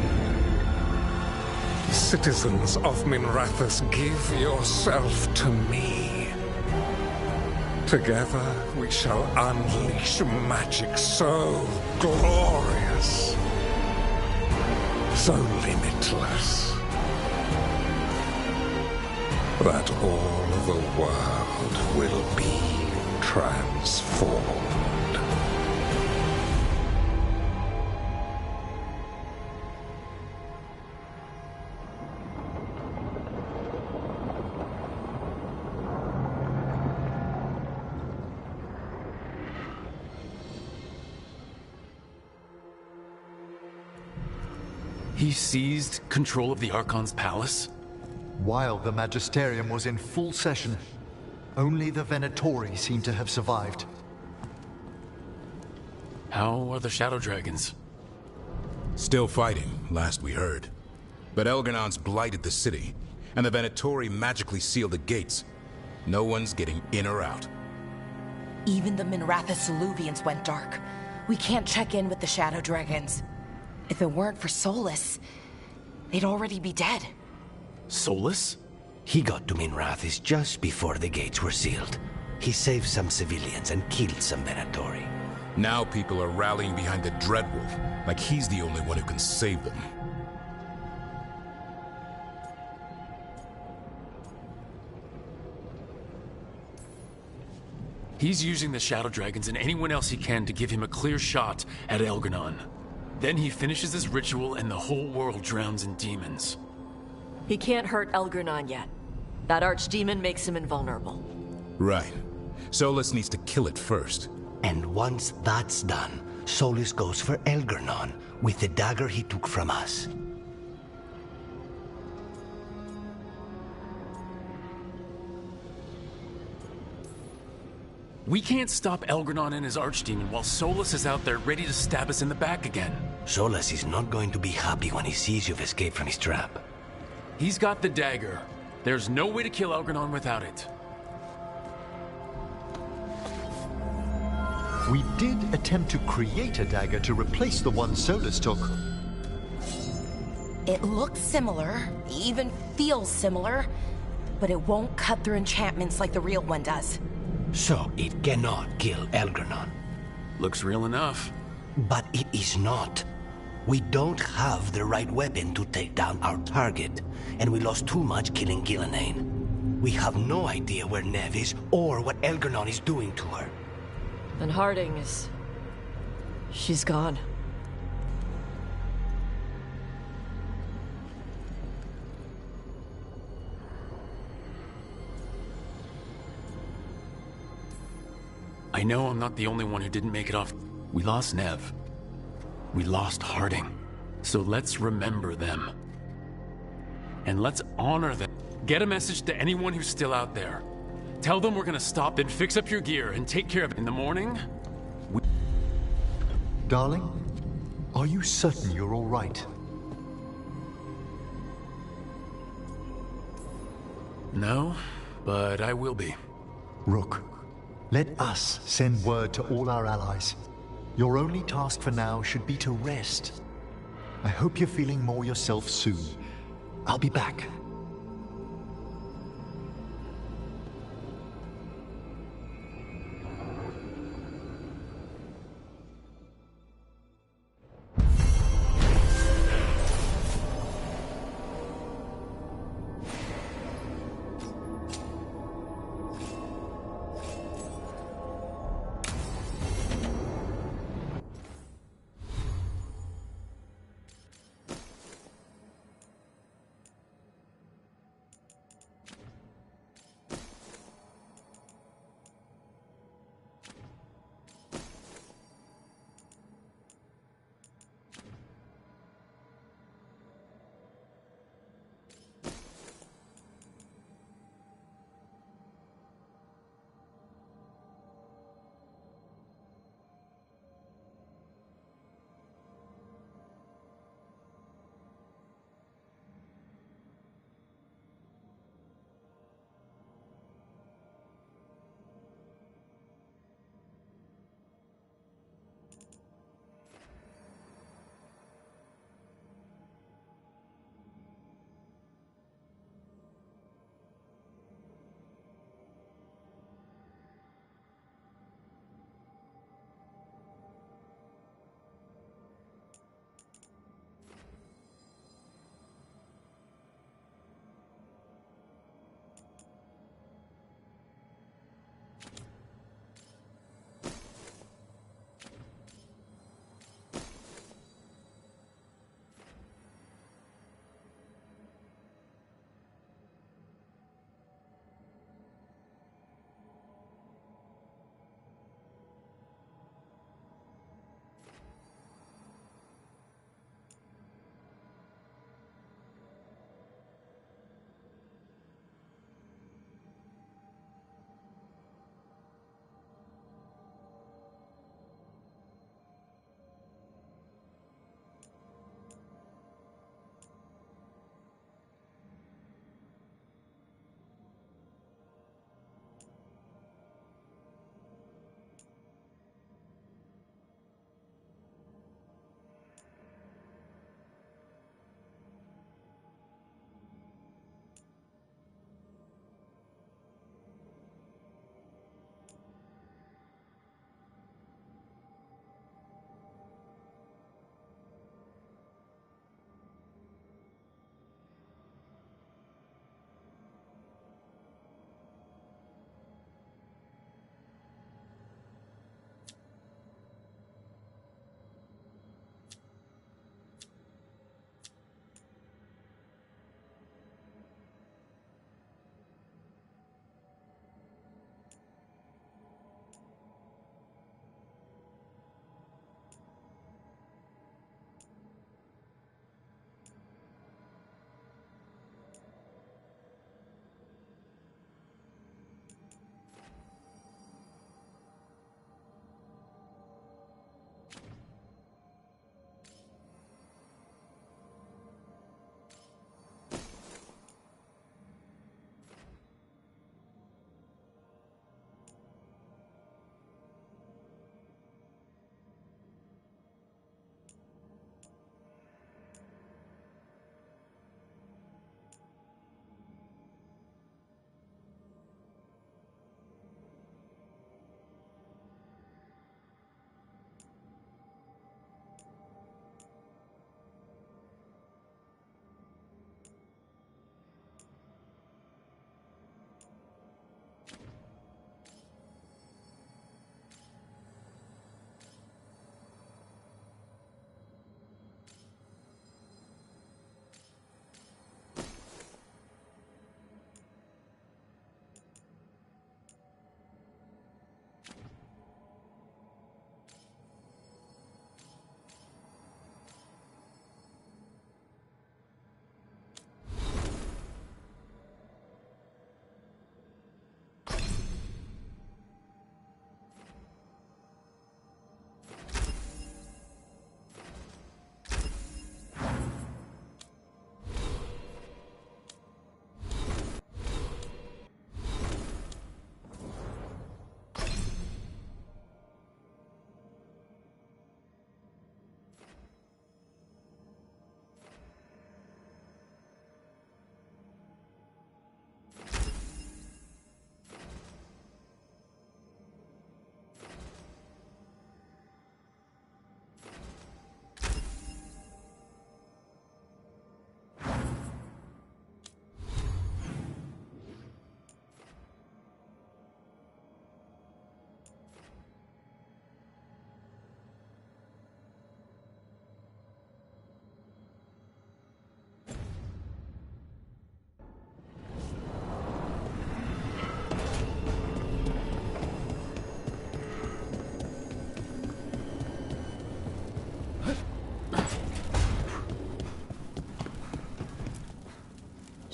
Citizens of Minrathous, give yourself to me. Together we shall unleash magic so glorious, so limitless, that all the world will be transformed. He seized control of the Archon's palace? While the Magisterium was in full session, only the Venatori seem to have survived. How are the Shadow Dragons? Still fighting, last we heard. But Elganon's blighted the city, and the Venatori magically sealed the gates. No one's getting in or out. Even the Minrathous Soluvians went dark. We can't check in with the Shadow Dragons. If it weren't for Solus, they'd already be dead. Solus? He got to Minrathis just before the gates were sealed. He saved some civilians and killed some Venatori. Now people are rallying behind the Dreadwolf, like he's the only one who can save them. He's using the Shadow Dragons and anyone else he can to give him a clear shot at Elganon. Then he finishes his ritual and the whole world drowns in demons. He can't hurt Elganon yet. That archdemon makes him invulnerable. Right. Solus needs to kill it first. And once that's done, Solus goes for Elganon with the dagger he took from us. We can't stop Elganon and his archdemon while Solus is out there ready to stab us in the back again. Solus is not going to be happy when he sees you've escaped from his trap. He's got the dagger. There's no way to kill Elganon without it. We did attempt to create a dagger to replace the one Solus took. It looks similar, even feels similar, but it won't cut through enchantments like the real one does. So it cannot kill Elganon. Looks real enough. But it is not. We don't have the right weapon to take down our target, and we lost too much killing Gillenane. We have no idea where Neve is or what Elganon is doing to her. And Harding is... she's gone. I know I'm not the only one who didn't make it off. We lost Neve. We lost Harding. So let's remember them. And let's honor them. Get a message to anyone who's still out there. Tell them we're gonna stop and fix up your gear and take care of it in the morning. Darling, are you certain you're all right? No, but I will be. Rook, let us send word to all our allies. Your only task for now should be to rest. I hope you're feeling more yourself soon. I'll be back.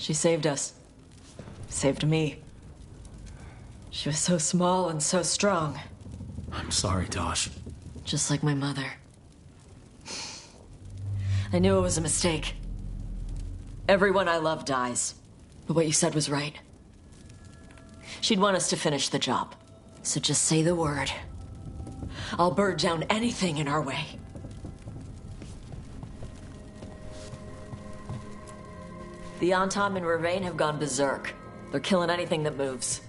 She saved us. Saved me. She was so small and so strong. I'm sorry, Tosh. Just like my mother. I knew it was a mistake. Everyone I love dies. But what you said was right. She'd want us to finish the job. So just say the word. I'll burn down anything in our way. The Antam and Ravain have gone berserk. They're killing anything that moves.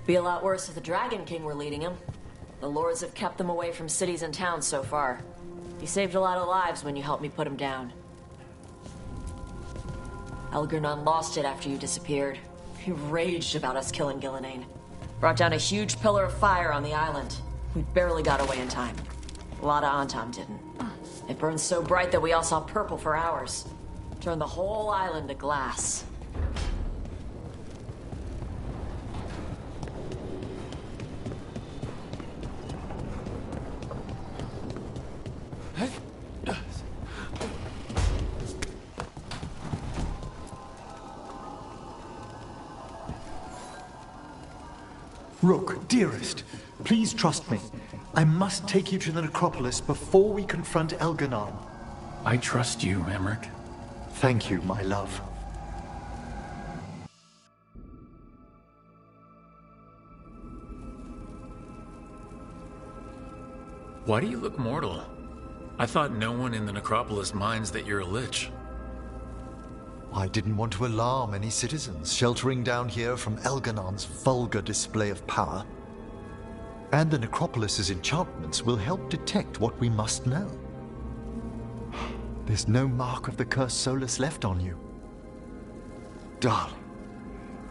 Be a lot worse if the Dragon King were leading them. The Lords have kept them away from cities and towns so far. You saved a lot of lives when you helped me put him down. Elgernon lost it after you disappeared. He raged about us killing Gillenane. Brought down a huge pillar of fire on the island. We barely got away in time. A lot of Antam didn't. It burned so bright that we all saw purple for hours. Turned the whole island to glass. Rook, dearest, please trust me. I must take you to the necropolis before we confront Elgernon. I trust you, Emmerich. Thank you, my love. Why do you look mortal? I thought no one in the necropolis minds that you're a lich. I didn't want to alarm any citizens sheltering down here from Elgernon's vulgar display of power. And the necropolis's enchantments will help detect what we must know. There's no mark of the cursed Solus left on you. Darling,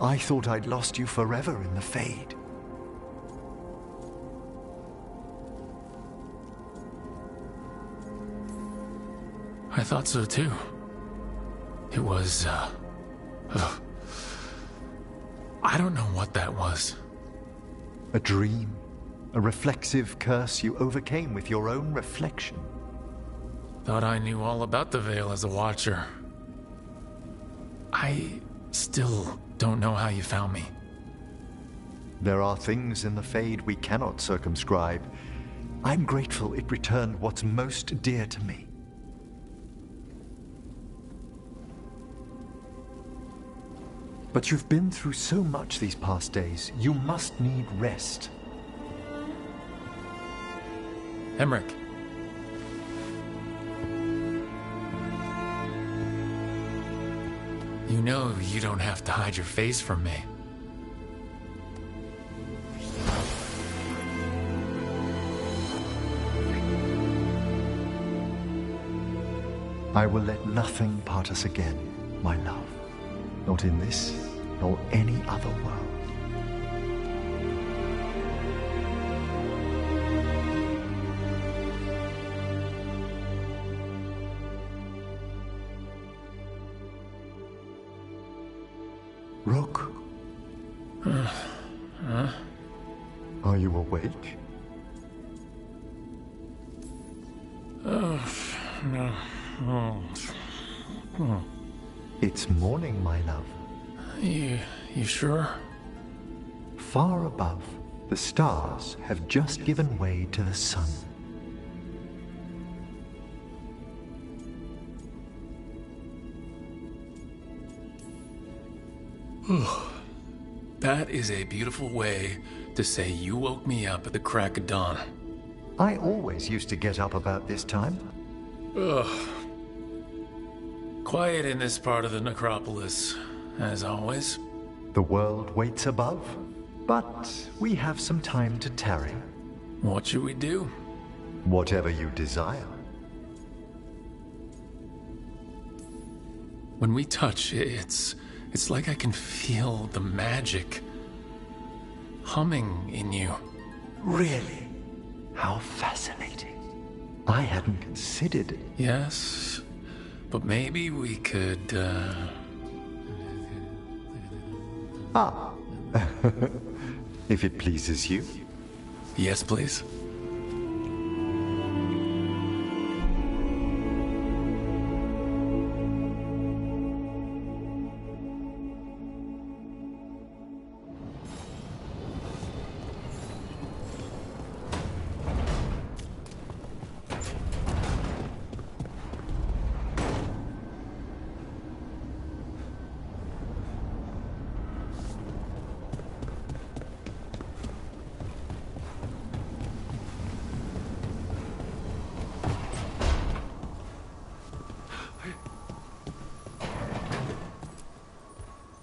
I thought I'd lost you forever in the Fade. I thought so too. It was, I don't know what that was. A dream. A reflexive curse you overcame with your own reflection. Thought I knew all about the Veil as a Watcher. I still don't know how you found me. There are things in the Fade we cannot circumscribe. I'm grateful it returned what's most dear to me. But you've been through so much these past days, you must need rest. Emmerich. You know you don't have to hide your face from me. I will let nothing part us again, my love. Not in this, nor any other world. Rook? Are you awake? No. It's morning, my love. You sure? Far above, the stars have just given way to the sun. That is a beautiful way to say you woke me up at the crack of dawn. I always used to get up about this time. Ugh. Quiet in this part of the necropolis, as always. The world waits above, but we have some time to tarry. What should we do? Whatever you desire. When we touch, it's like I can feel the magic humming in you. Really? How fascinating. I hadn't considered it. Yes, but maybe we could, Ah. If it pleases you. Yes, please.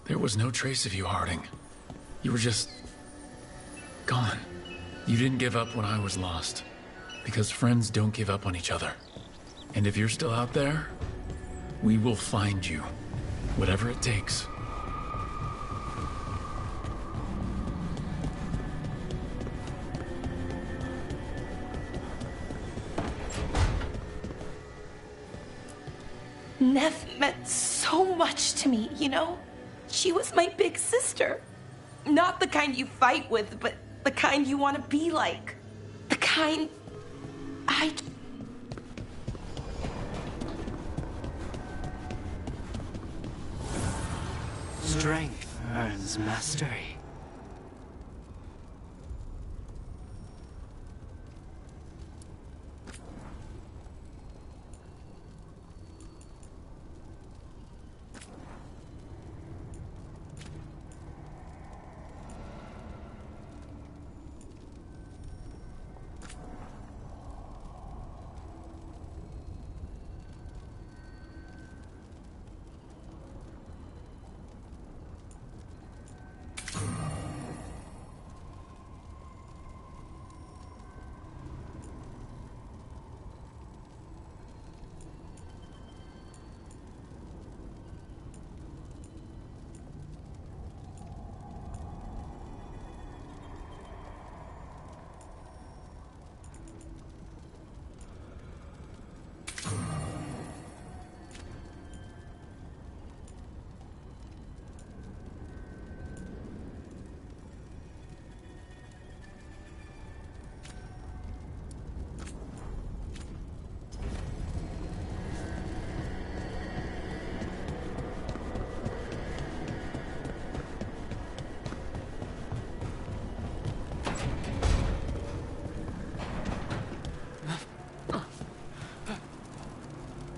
There was no trace of you, Harding. You were just... gone. You didn't give up when I was lost. Because friends don't give up on each other. And if you're still out there, we will find you. Whatever it takes. Nev meant so much to me, you know? She was my big sister. Not the kind you fight with, but the kind you want to be like. The kind I... Strength earns mastery.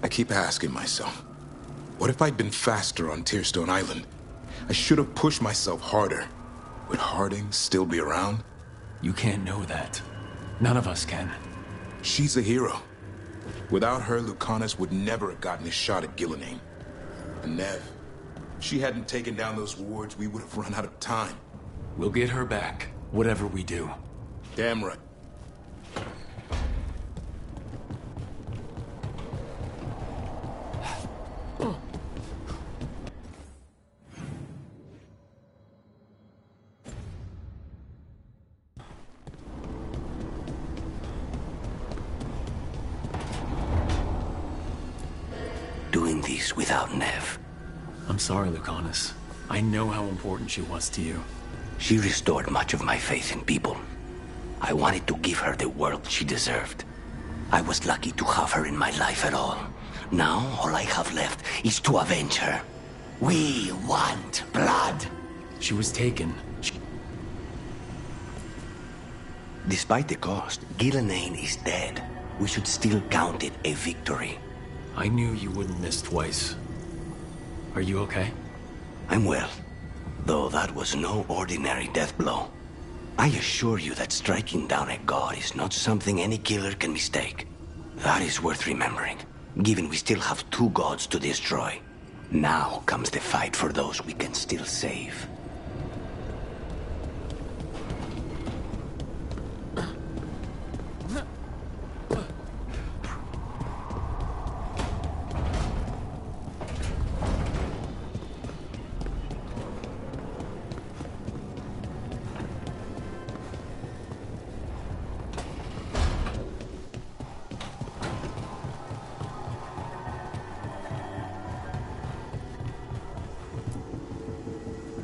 I keep asking myself, what if I'd been faster on Tearstone Island? I should have pushed myself harder. Would Harding still be around? You can't know that. None of us can. She's a hero. Without her, Lucanus would never have gotten his shot at Gillenane. And Nev, if she hadn't taken down those wards, we would have run out of time. We'll get her back, whatever we do. Damn right. Doing this without Nev. I'm sorry, Lucanus. I know how important she was to you. She restored much of my faith in people. I wanted to give her the world she deserved. I was lucky to have her in my life at all. Now, all I have left is to avenge her. We want blood. She was taken. Despite the cost, Gillenane is dead. We should still count it a victory. I knew you wouldn't miss twice. Are you okay? I'm well, though that was no ordinary death blow. I assure you that striking down a god is not something any killer can mistake. That is worth remembering, given we still have 2 gods to destroy. Now comes the fight for those we can still save.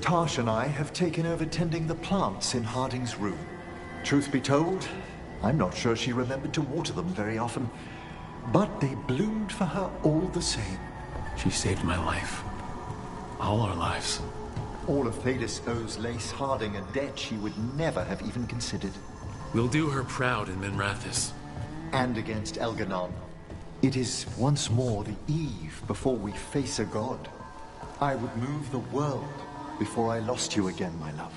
Tash and I have taken over tending the plants in Harding's room. Truth be told, I'm not sure she remembered to water them very often, but they bloomed for her all the same. She saved my life. All our lives. All of Thedas owes Lace Harding a debt she would never have even considered. We'll do her proud in Minrathis. And against Elganon. It is once more the eve before we face a god. I would move the world before I lost you again, my love.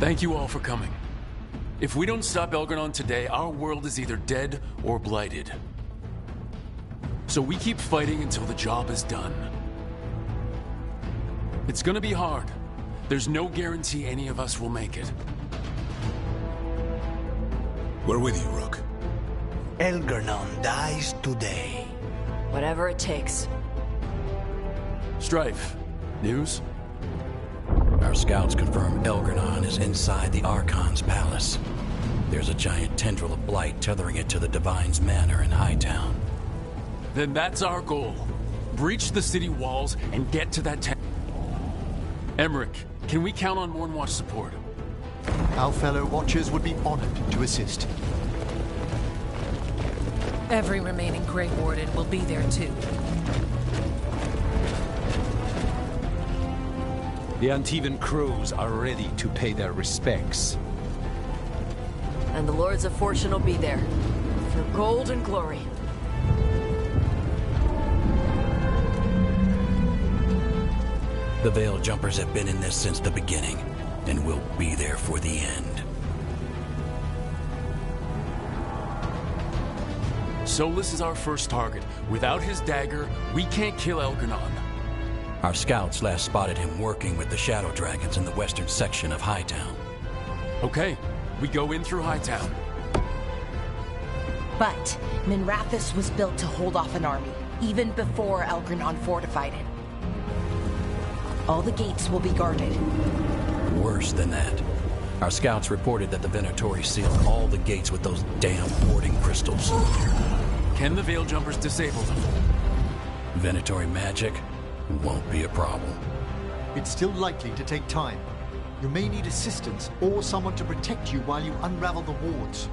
Thank you all for coming. If we don't stop Elgarnon today, our world is either dead or blighted. So we keep fighting until the job is done. It's gonna be hard. There's no guarantee any of us will make it. We're with you, Rook. Elgarnon dies today. Whatever it takes. Strife, news? Our scouts confirm Elgarnon is inside the Archon's palace. There's a giant tendril of blight tethering it to the Divine's manor in Hightown. Then that's our goal. Breach the city walls and get to that Emmerich, can we count on Mornwatch support? Our fellow Watchers would be honored to assist. Every remaining Grey Warden will be there too. The Antivan Crows are ready to pay their respects. And the Lords of Fortune will be there. For gold and glory. The Veil Jumpers have been in this since the beginning, and will be there for the end. Solus is our first target. Without his dagger, we can't kill Elgarnon. Our scouts last spotted him working with the Shadow Dragons in the western section of Hightown. Okay, we go in through Hightown. But Minrathous was built to hold off an army, even before Elgarnon fortified it. All the gates will be guarded. Worse than that. Our scouts reported that the Venatori sealed all the gates with those damn warding crystals. Can the Veil Jumpers disable them? Venatori magic won't be a problem. It's still likely to take time. You may need assistance or someone to protect you while you unravel the wards.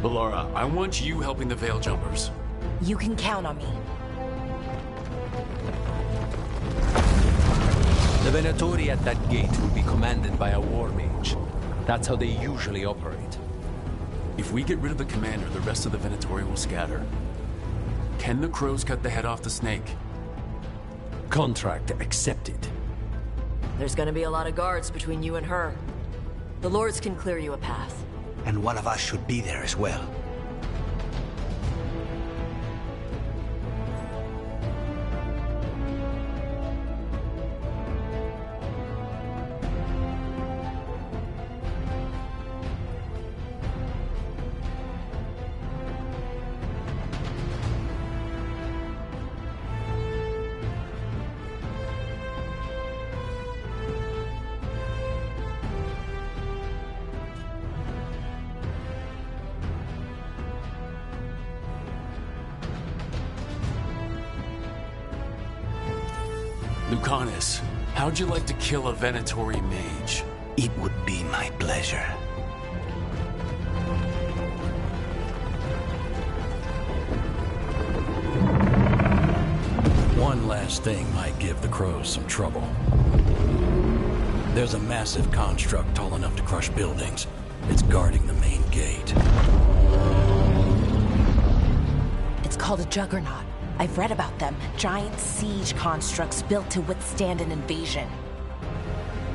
Laura, I want you helping the Veil Jumpers. You can count on me. The Venatori at that gate will be commanded by a war mage. That's how they usually operate. If we get rid of the commander, the rest of the Venatori will scatter. Can the Crows cut the head off the snake? Contract accepted. There's gonna be a lot of guards between you and her. The Lords can clear you a path. And one of us should be there as well. Lucanus, how'd you like to kill a Venatori mage? It would be my pleasure. One last thing might give the Crows some trouble. There's a massive construct tall enough to crush buildings. It's guarding the main gate. It's called a Juggernaut. I've read about them. Giant siege constructs built to withstand an invasion.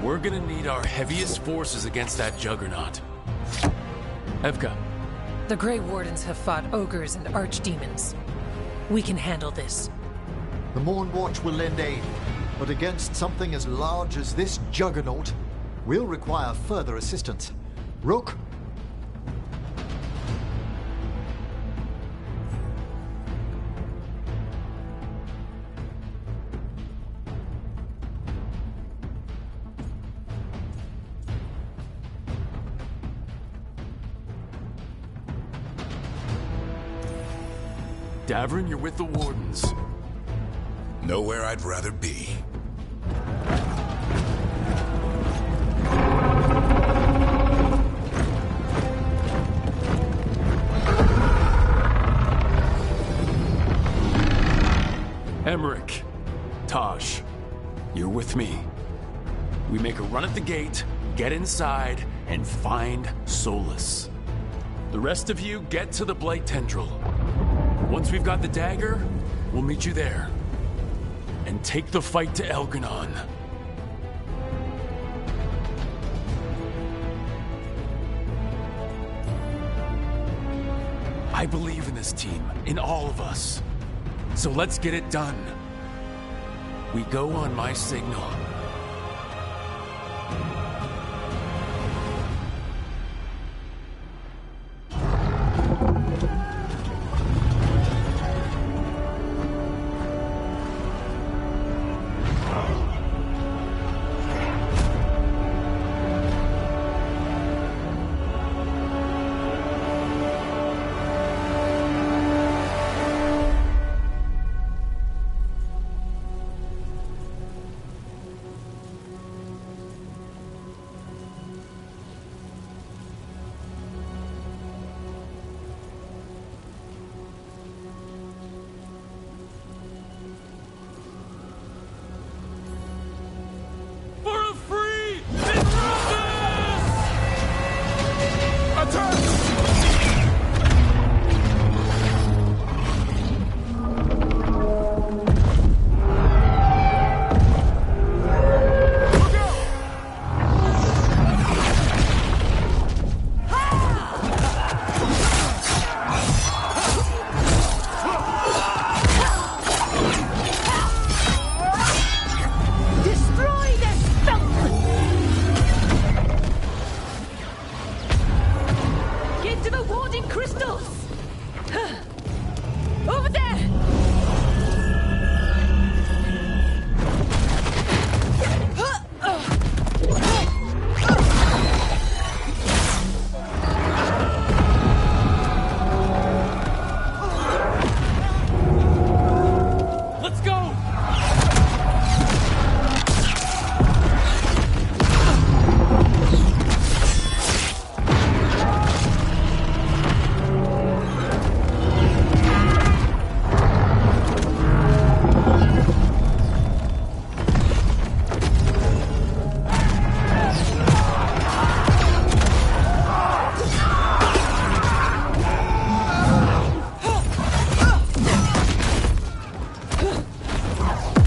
We're gonna need our heaviest forces against that Juggernaut. Evka. The Grey Wardens have fought ogres and archdemons. We can handle this. The Mornwatch will lend aid, but against something as large as this Juggernaut, we'll require further assistance. Rook? Davrin, you're with the Wardens. Nowhere I'd rather be. Emmerich, Taj, you're with me. We make a run at the gate, get inside, and find Solus. The rest of you get to the Blight Tendril. Once we've got the dagger, we'll meet you there. And take the fight to Elganon. I believe in this team, in all of us. So let's get it done. We go on my signal.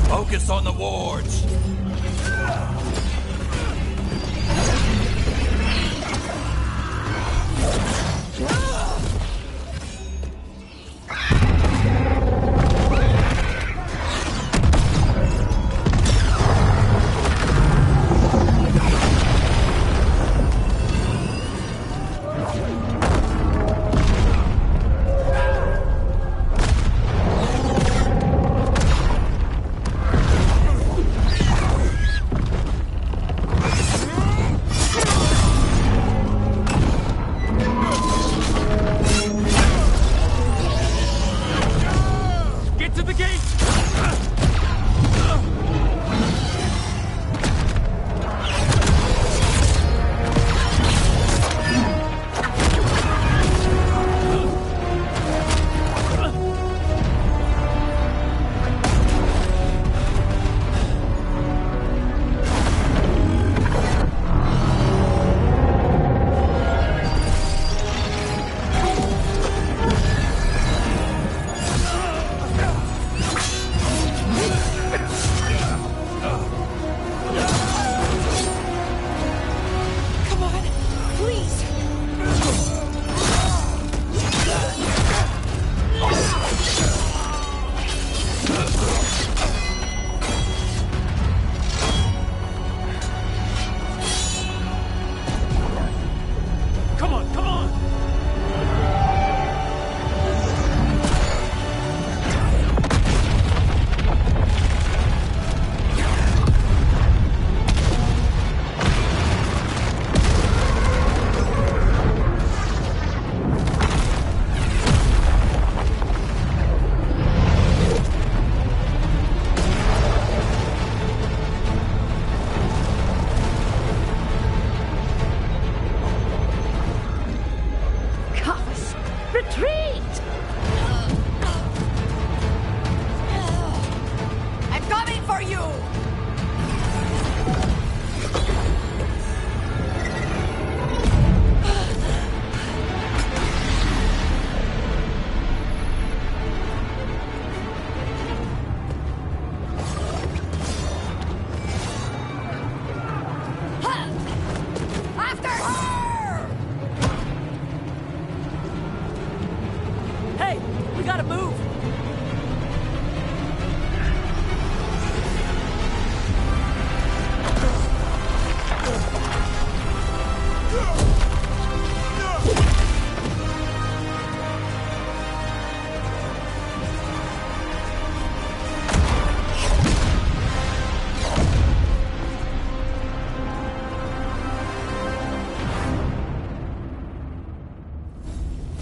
Focus on the wards.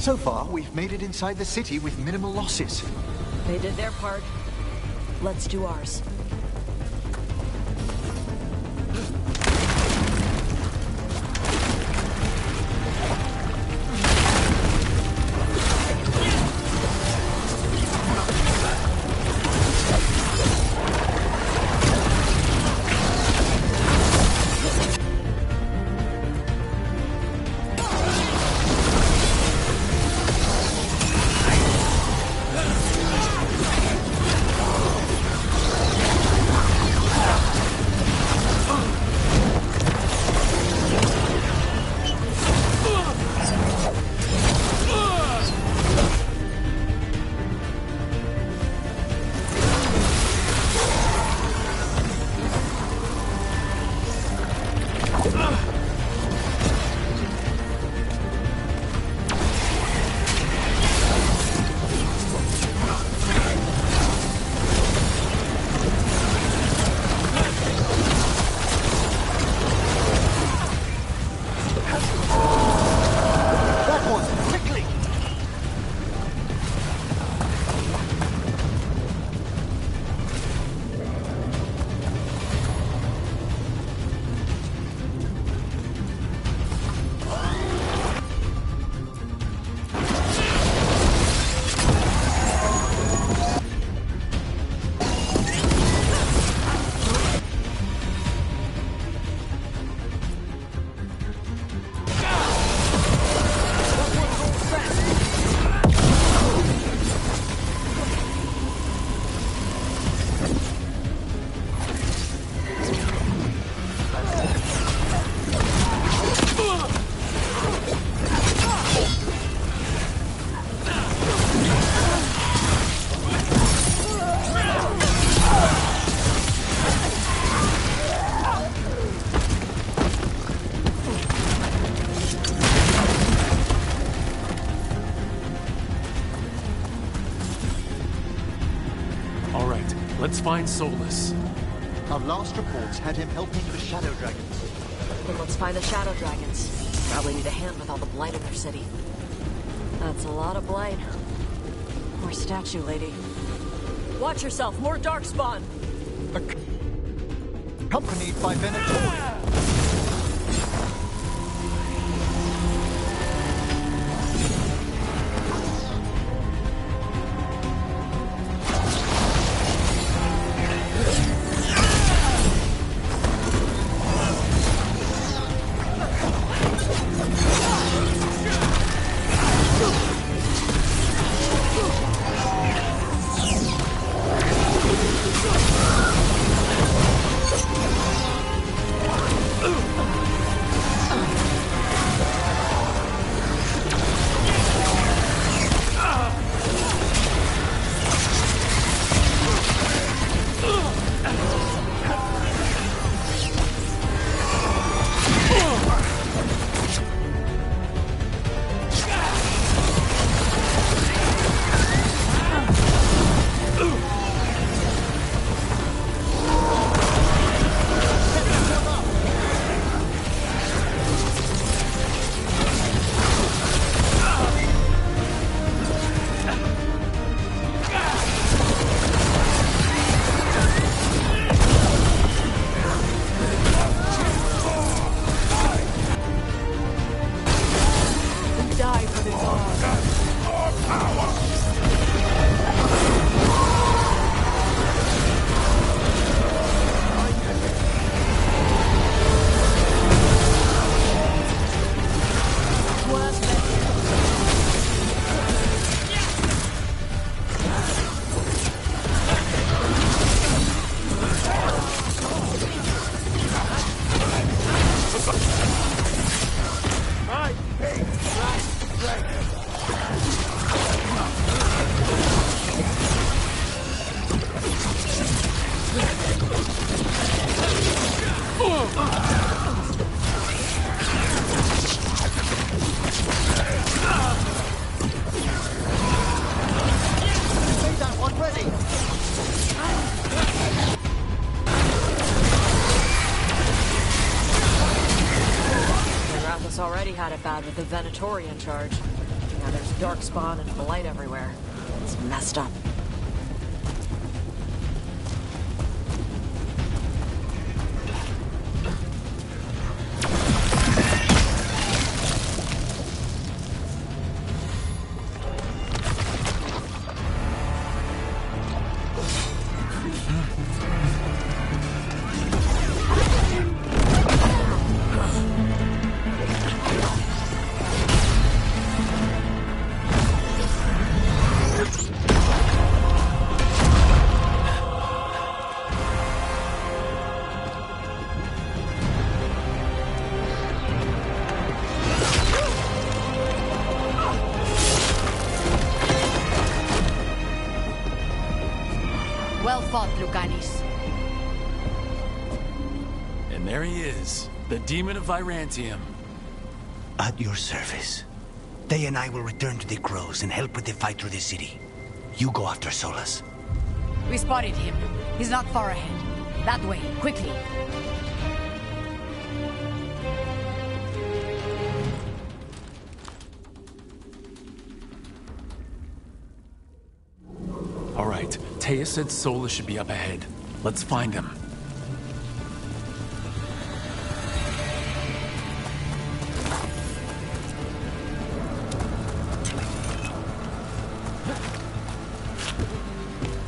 So far, we've made it inside the city with minimal losses. They did their part. Let's do ours. Let's find Solus. Our last reports had him helping the Shadow Dragons. Then let's find the Shadow Dragons. Probably need a hand with all the blight in their city. That's a lot of blight. More statue, lady. Watch yourself, more darkspawn! Accompanied by Venatorian. Already had it bad with the Venatorian charge. Now there's darkspawn and blight everywhere. It's messed up. Well fought, Lucanis. And there he is, the Demon of Virantium. At your service. They and I will return to the Crows and help with the fight through the city. You go after Solus. We spotted him. He's not far ahead. That way, quickly. All right, Taya said Solus should be up ahead. Let's find him.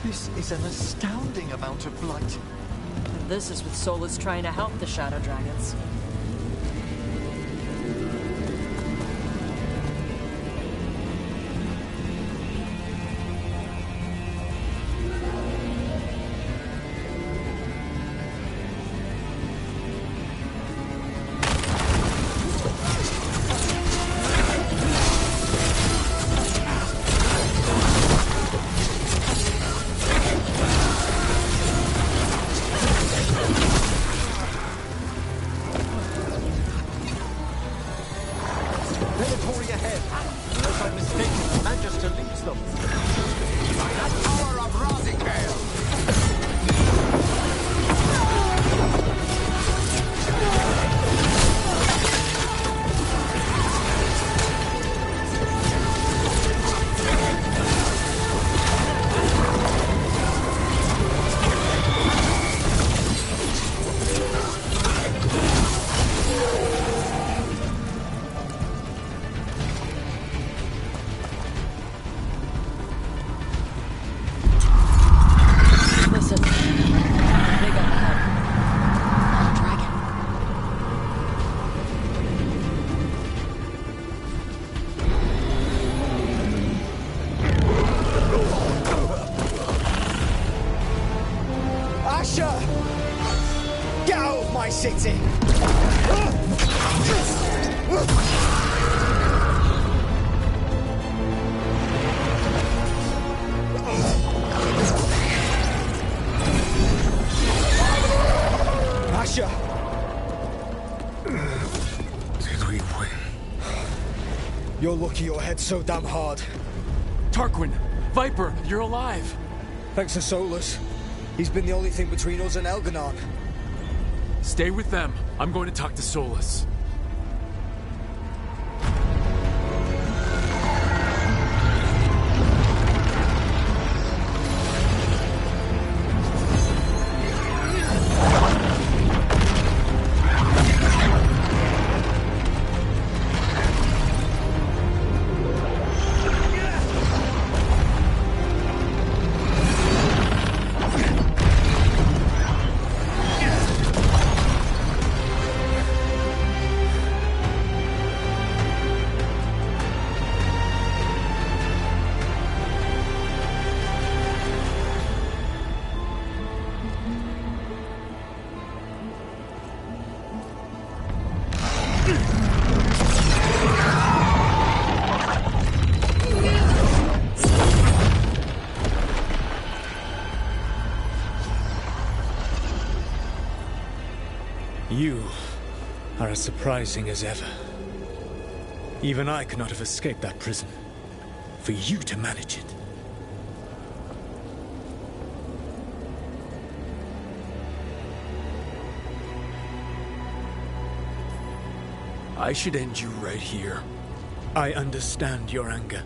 This is an astounding amount of blight. And this is with Solus trying to help the Shadow Dragons. city. Asher! Did we win? You're lucky your head's so damn hard. Tarquin! Viper, you're alive! Thanks to Solus. He's been the only thing between us and Elganon. Stay with them. I'm going to talk to Solus. You are as surprising as ever. Even I could not have escaped that prison. For you to manage it. I should end you right here. I understand your anger.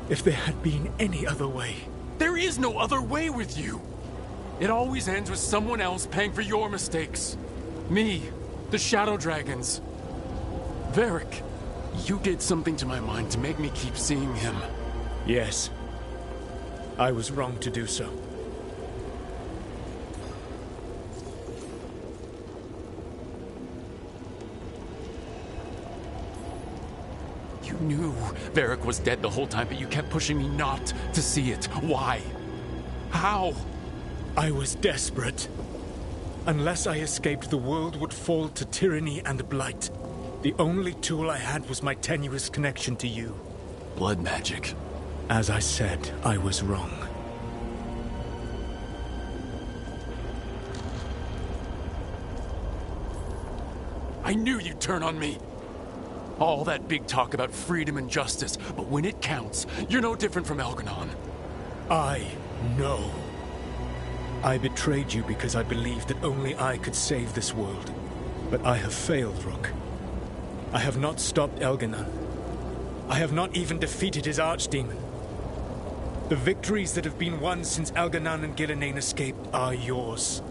If there had been any other way... There is no other way with you! It always ends with someone else paying for your mistakes. Me, the Shadow Dragons. Varric, you did something to my mind to make me keep seeing him. Yes. I was wrong to do so. You knew Varric was dead the whole time, but you kept pushing me not to see it. Why? How? I was desperate. Unless I escaped, the world would fall to tyranny and blight. The only tool I had was my tenuous connection to you. Blood magic. As I said, I was wrong. I knew you'd turn on me. All that big talk about freedom and justice, but when it counts, you're no different from Algernon. I know. I betrayed you because I believed that only I could save this world. But I have failed, Rook. I have not stopped Algernon. I have not even defeated his archdemon. The victories that have been won since Algernon and Gillenane escaped are yours,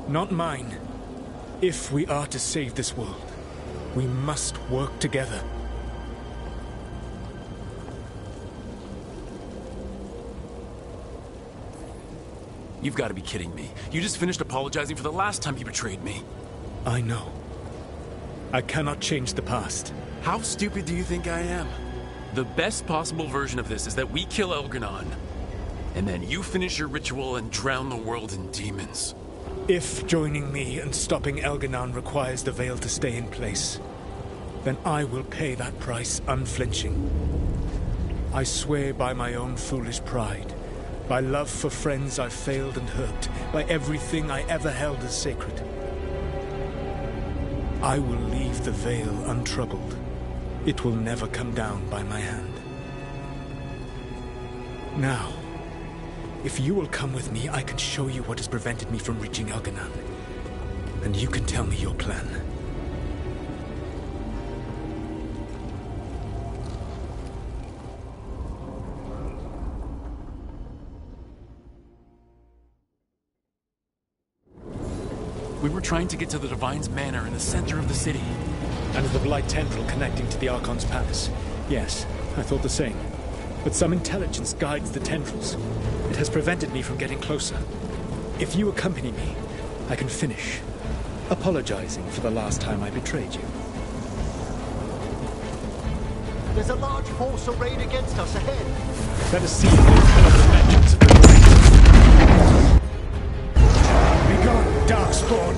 not mine. If we are to save this world, we must work together. You've got to be kidding me. You just finished apologizing for the last time you betrayed me. I know. I cannot change the past. How stupid do you think I am? The best possible version of this is that we kill Algernon, and then you finish your ritual and drown the world in demons. If joining me and stopping Algernon requires the veil to stay in place, then I will pay that price unflinching. I swear by my own foolish pride, by love for friends I've failed and hurt, by everything I ever held as sacred. I will leave the veil untroubled. It will never come down by my hand. Now, if you will come with me, I can show you what has prevented me from reaching Algernon. And you can tell me your plan. We were trying to get to the Divine's Manor in the center of the city. And the Blight Tendril connecting to the Archon's palace. Yes, I thought the same. But some intelligence guides the tendrils. It has prevented me from getting closer. If you accompany me, I can finish, apologizing for the last time I betrayed you. There's a large force arrayed against us ahead. Let us see if they fill up the vengeance of the Blight. Begone, Darkspawn!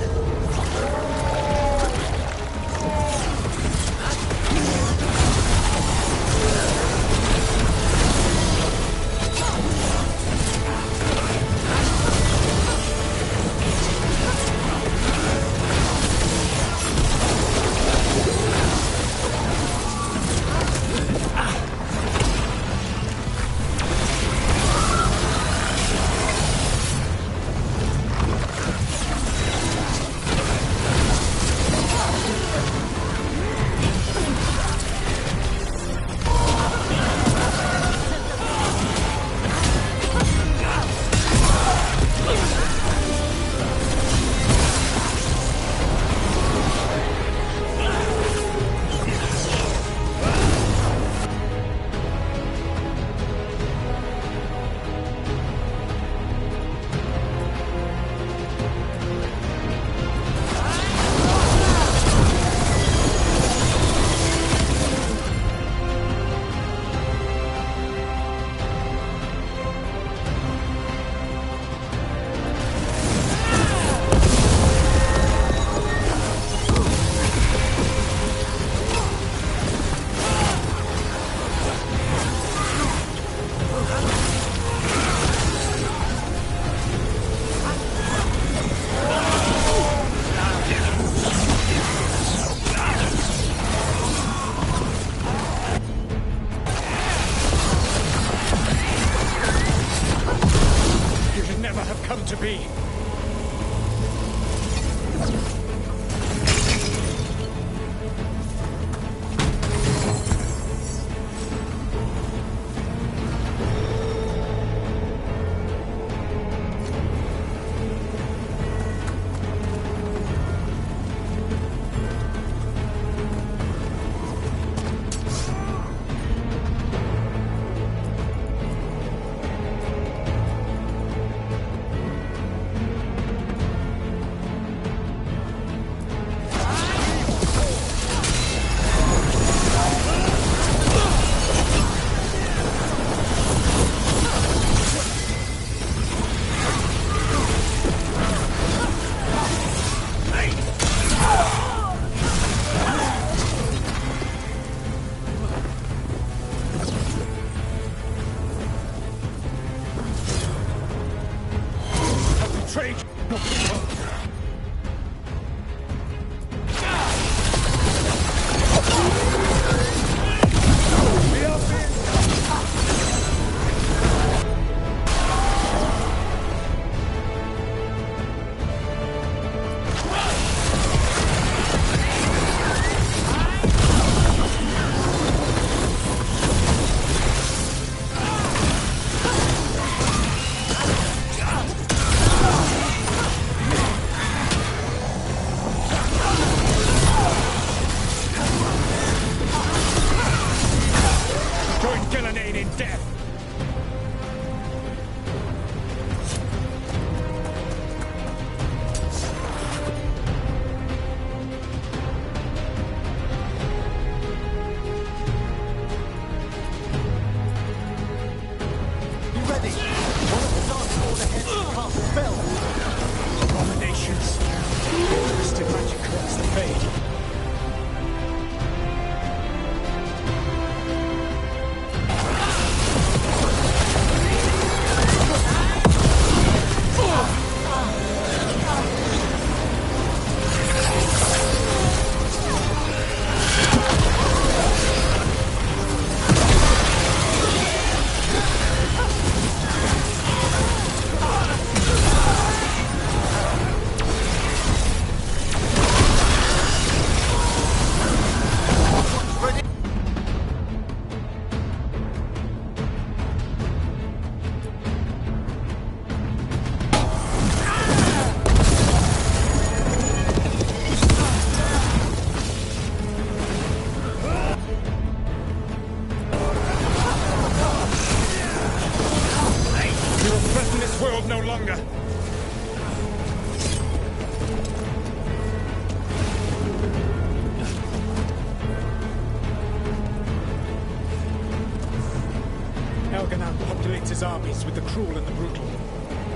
fights his armies with the cruel and the brutal.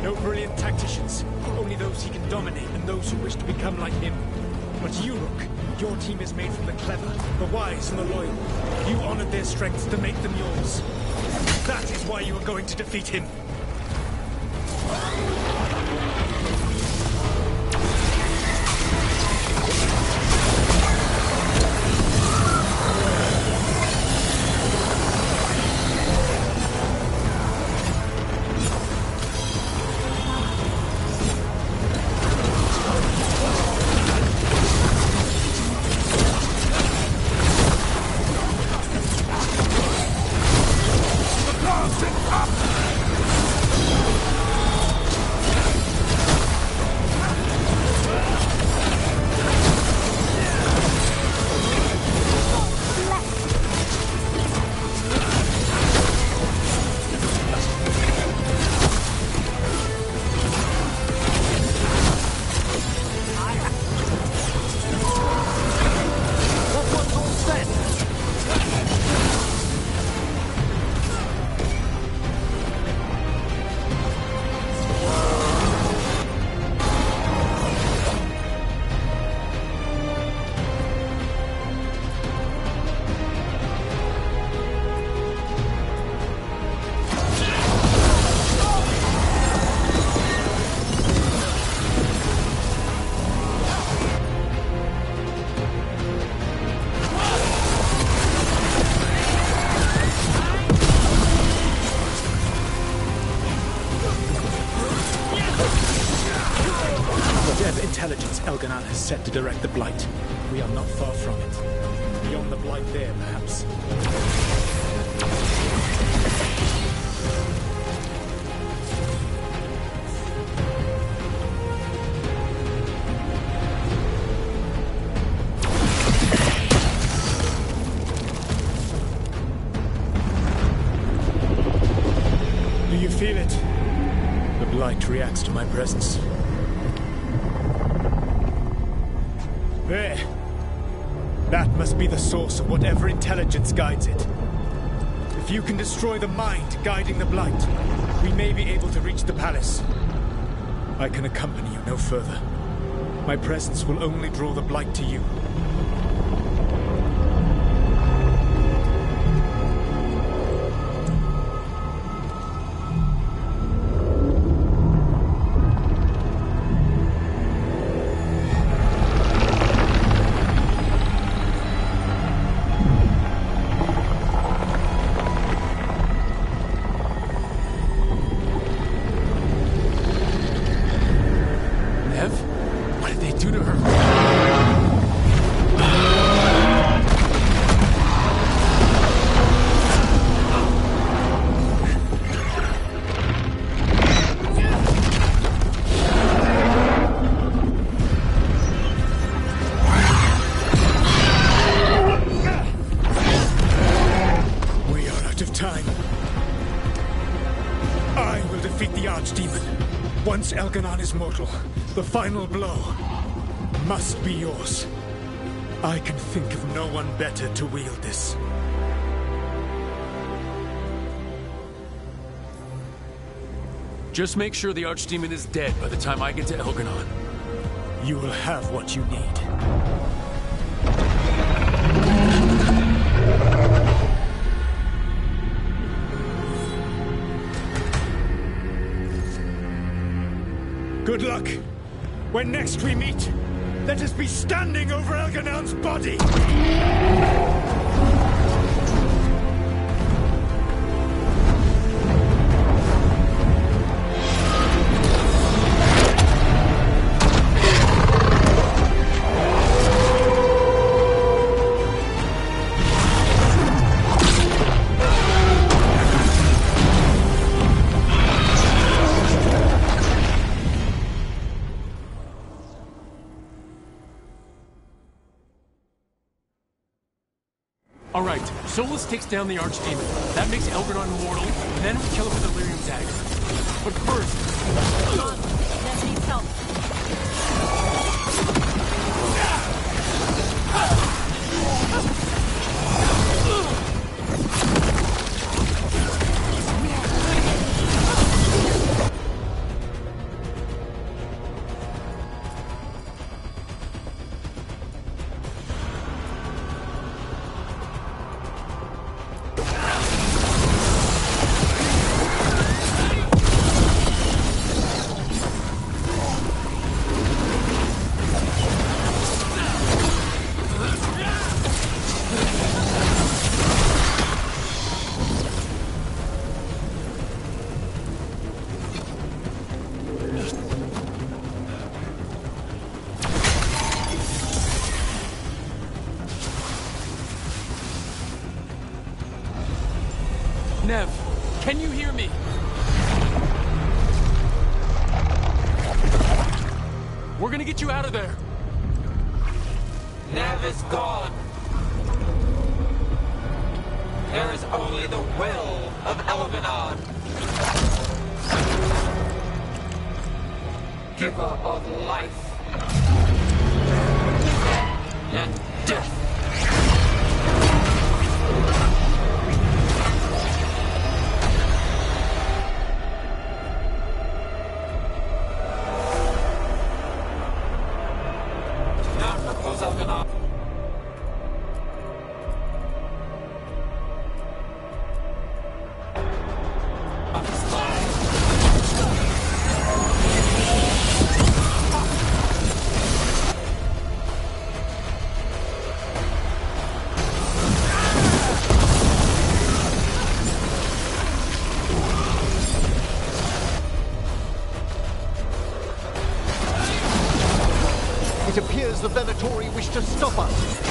No brilliant tacticians, only those he can dominate and those who wish to become like him. But you, Rook, your team is made from the clever, the wise, and the loyal. You honored their strengths to make them yours. That is why you are going to defeat him. Elganon has set to direct the Blight. We are not far from it. Beyond the Blight there, perhaps. Do you feel it? The Blight reacts to my presence. There. That must be the source of whatever intelligence guides it. If you can destroy the mind guiding the Blight, we may be able to reach the palace. I can accompany you no further. My presence will only draw the Blight to you. Elganon is mortal. The final blow must be yours. I can think of no one better to wield this. Just make sure the Archdemon is dead by the time I get to Elganon. You will have what you need. Good luck. When next we meet, let us be standing over Elganon's body! Alright, Solus takes down the Archdemon. That makes Elganon immortal, and then we kill him with a Lyrium dagger. But first... Come on, Nev needs help. Nev, can you hear me? We're gonna get you out of there. Nev is gone. There is only the will of Elganon. Giver of life and death. It appears the Venatori wish to stop us.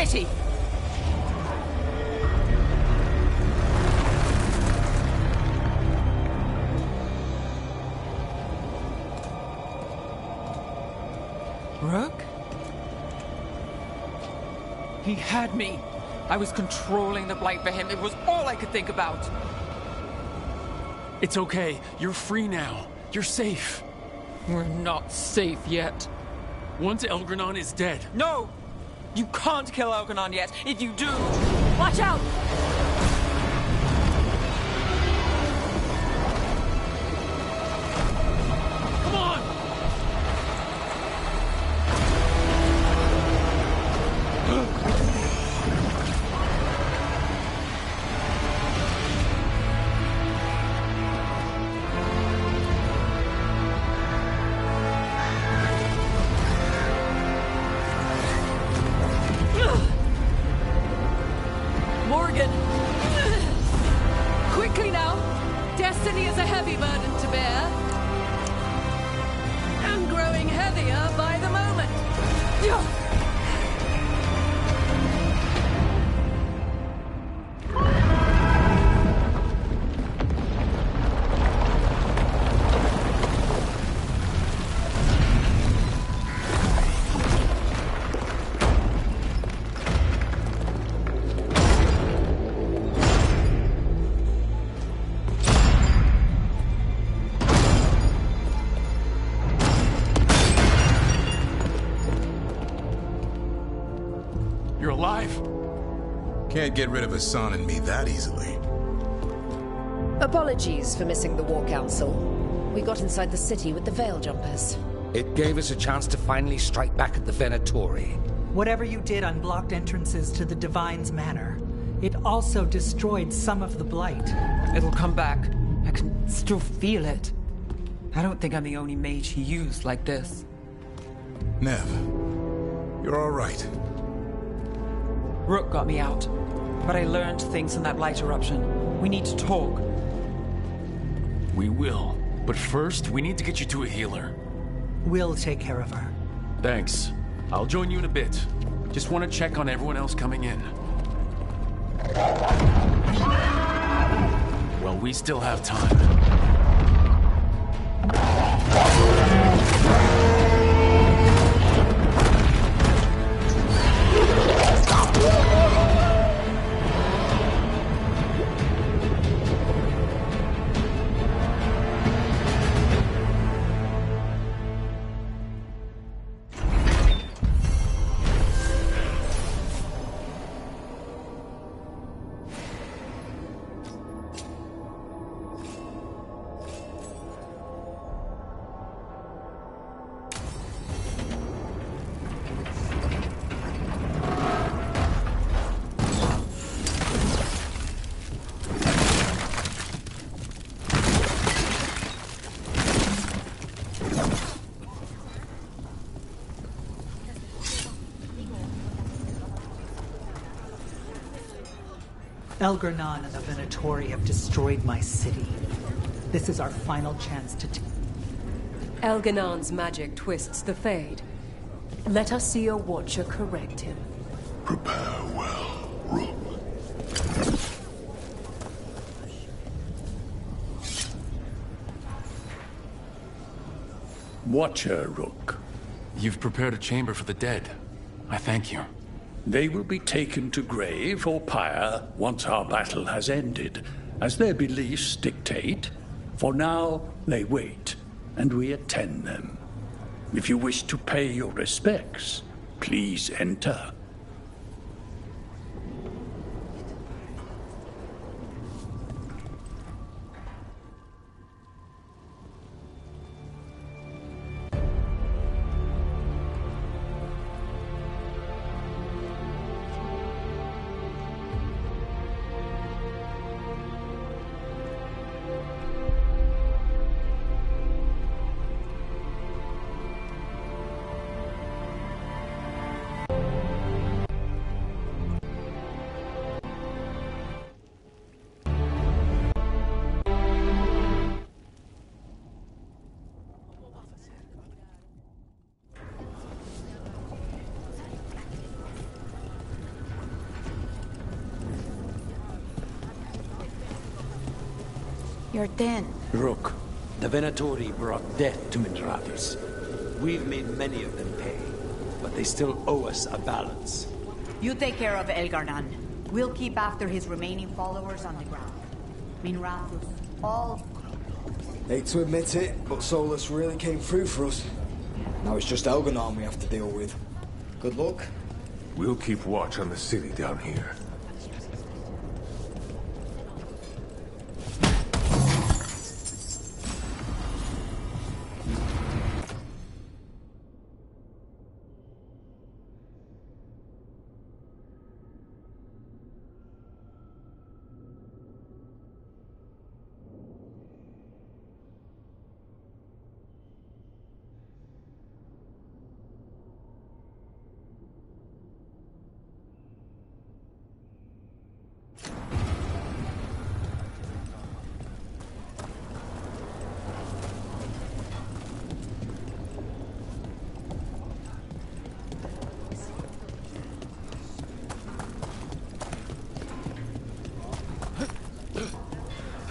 city! Rook? He had me. I was controlling the Blight for him. It was all I could think about. It's okay. You're free now. You're safe. We're not safe yet. Once Elgranon is dead. No! You can't kill Elgranon yet. If you do... Watch out! Come on! Morgan! Quickly now! Destiny is a heavy burden to bear. And growing heavier by the moment. You're alive. Can't get rid of Hassan and me that easily. Apologies for missing the War Council. We got inside the city with the Veil Jumpers. It gave us a chance to finally strike back at the Venatori. Whatever you did unblocked entrances to the Divine's Manor. It also destroyed some of the Blight. It'll come back. I can still feel it. I don't think I'm the only mage he used like this. Nev, you're all right. Rook got me out, but I learned things in that Blight eruption. We need to talk. We will. But first, we need to get you to a healer. We'll take care of her. Thanks. I'll join you in a bit. Just want to check on everyone else coming in. Well, we still have time. Elgranon and the Venatori have destroyed my city. This is our final chance to Elganon's magic twists the Fade. Let us see a Watcher correct him. Prepare well, Rook. Watcher, Rook. You've prepared a chamber for the dead. I thank you. They will be taken to grave or pyre once our battle has ended, as their beliefs dictate. For now, they wait, and we attend them. If you wish to pay your respects, please enter. You're thin. Rook, the Venatori brought death to Minrathous. We've made many of them pay, but they still owe us a balance. You take care of Elgar'nan. We'll keep after his remaining followers on the ground. Minrathous, all... Hate to admit it, but Solus really came through for us. Now it's just Elgar'nan we have to deal with. Good luck. We'll keep watch on the city down here.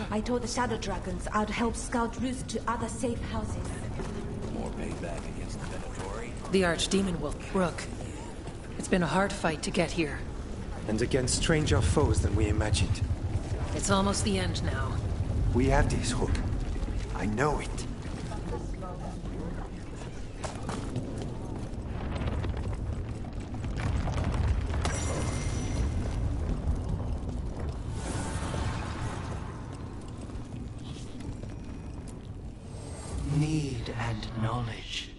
I told the Shadow Dragons I'd help scout routes to other safe houses. More payback against the Venatori? The Archdemon will. Rook, it's been a hard fight to get here. And against stranger foes than we imagined. It's almost the end now. We have this, Rook. I know it. Need and knowledge.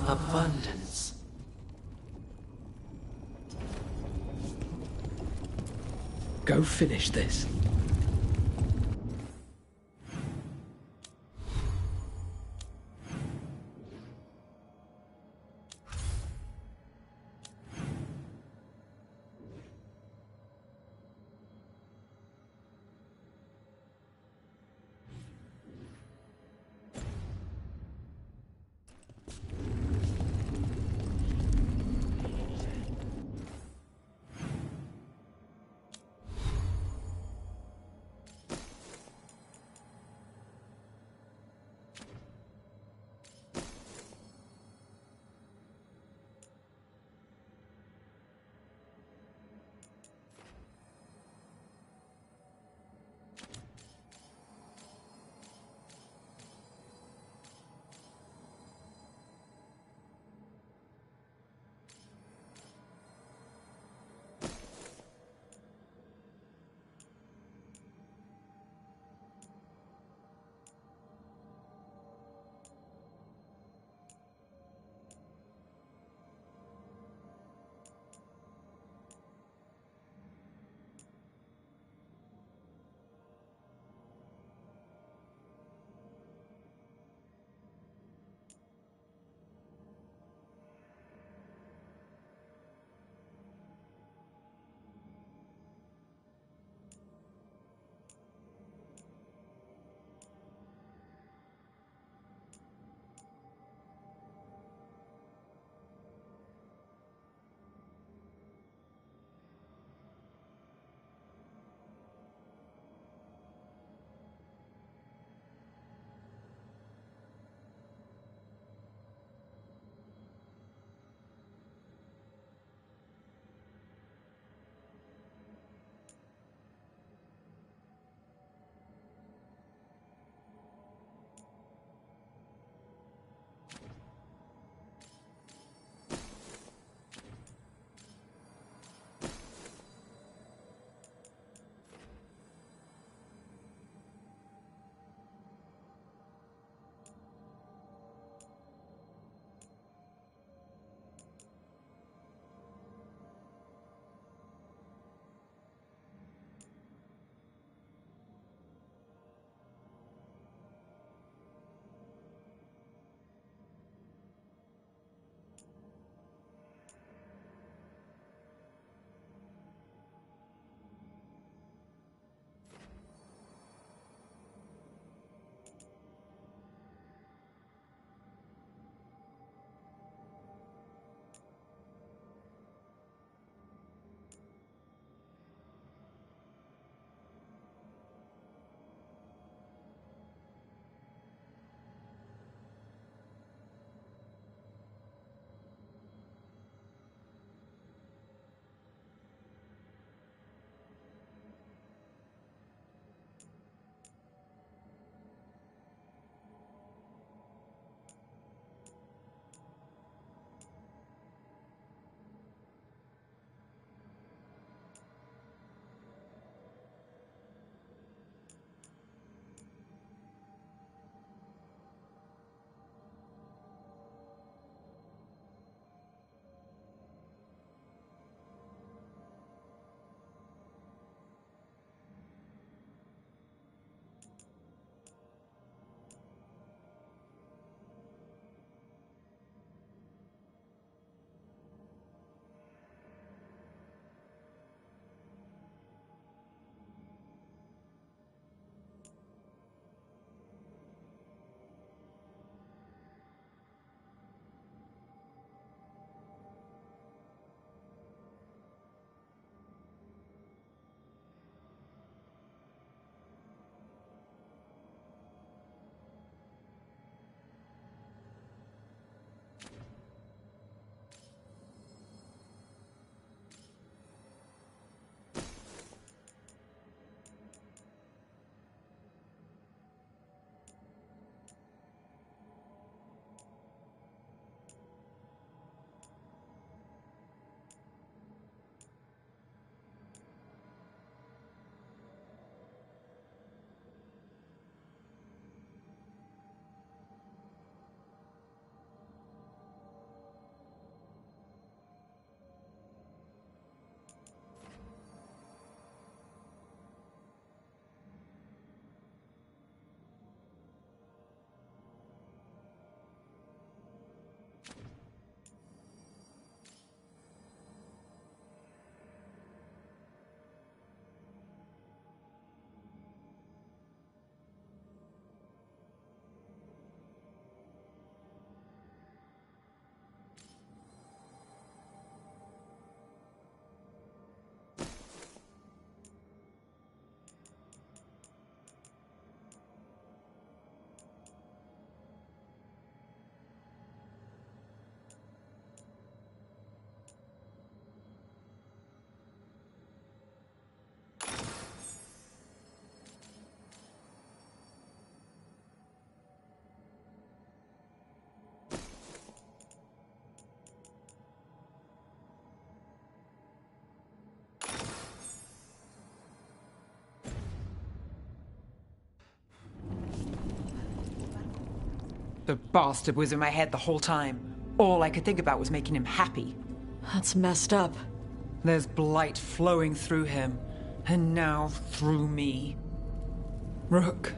Abundance. Go finish this. The bastard was in my head the whole time. All I could think about was making him happy. That's messed up. There's blight flowing through him, and now through me. Rook.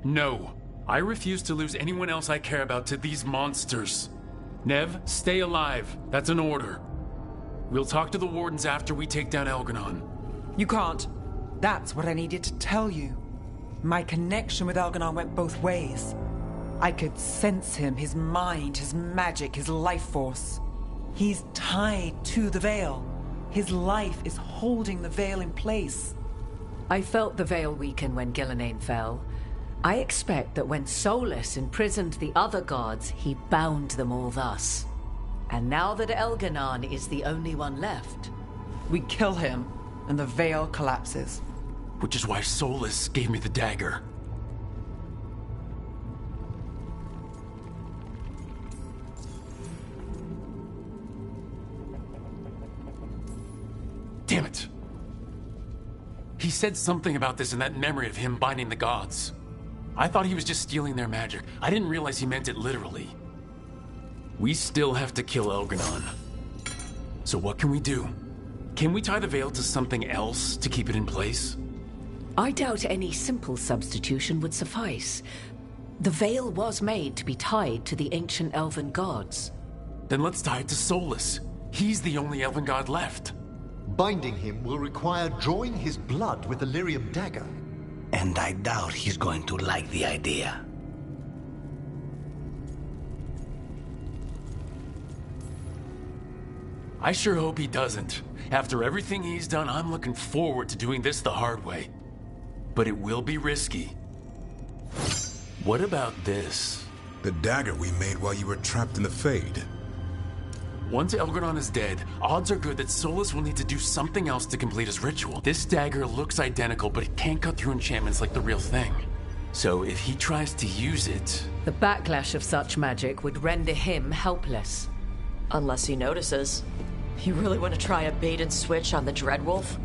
No. I refuse to lose anyone else I care about to these monsters. Nev, stay alive. That's an order. We'll talk to the Wardens after we take down Elgar'nan. You can't. That's what I needed to tell you. My connection with Elgar'nan went both ways. I could sense him, his mind, his magic, his life force. He's tied to the Veil. His life is holding the Veil in place. I felt the Veil weaken when Gillenane fell. I expect that when Solus imprisoned the other gods, he bound them all thus. And now that Elgar'nan is the only one left... We kill him, and the Veil collapses. Which is why Solus gave me the dagger. Damn it! He said something about this in that memory of him binding the gods. I thought he was just stealing their magic. I didn't realize he meant it literally. We still have to kill Elgar'nan. So what can we do? Can we tie the Veil to something else to keep it in place? I doubt any simple substitution would suffice. The Veil was made to be tied to the ancient elven gods. Then let's tie it to Solus. He's the only elven god left. Binding him will require drawing his blood with the lyrium dagger. And I doubt he's going to like the idea. I sure hope he doesn't. After everything he's done, I'm looking forward to doing this the hard way. But it will be risky. What about this? The dagger we made while you were trapped in the Fade. Once Elgar'nan is dead, odds are good that Solus will need to do something else to complete his ritual. This dagger looks identical, but it can't cut through enchantments like the real thing. So if he tries to use it... The backlash of such magic would render him helpless. Unless he notices. You really want to try a bait and switch on the Dreadwolf?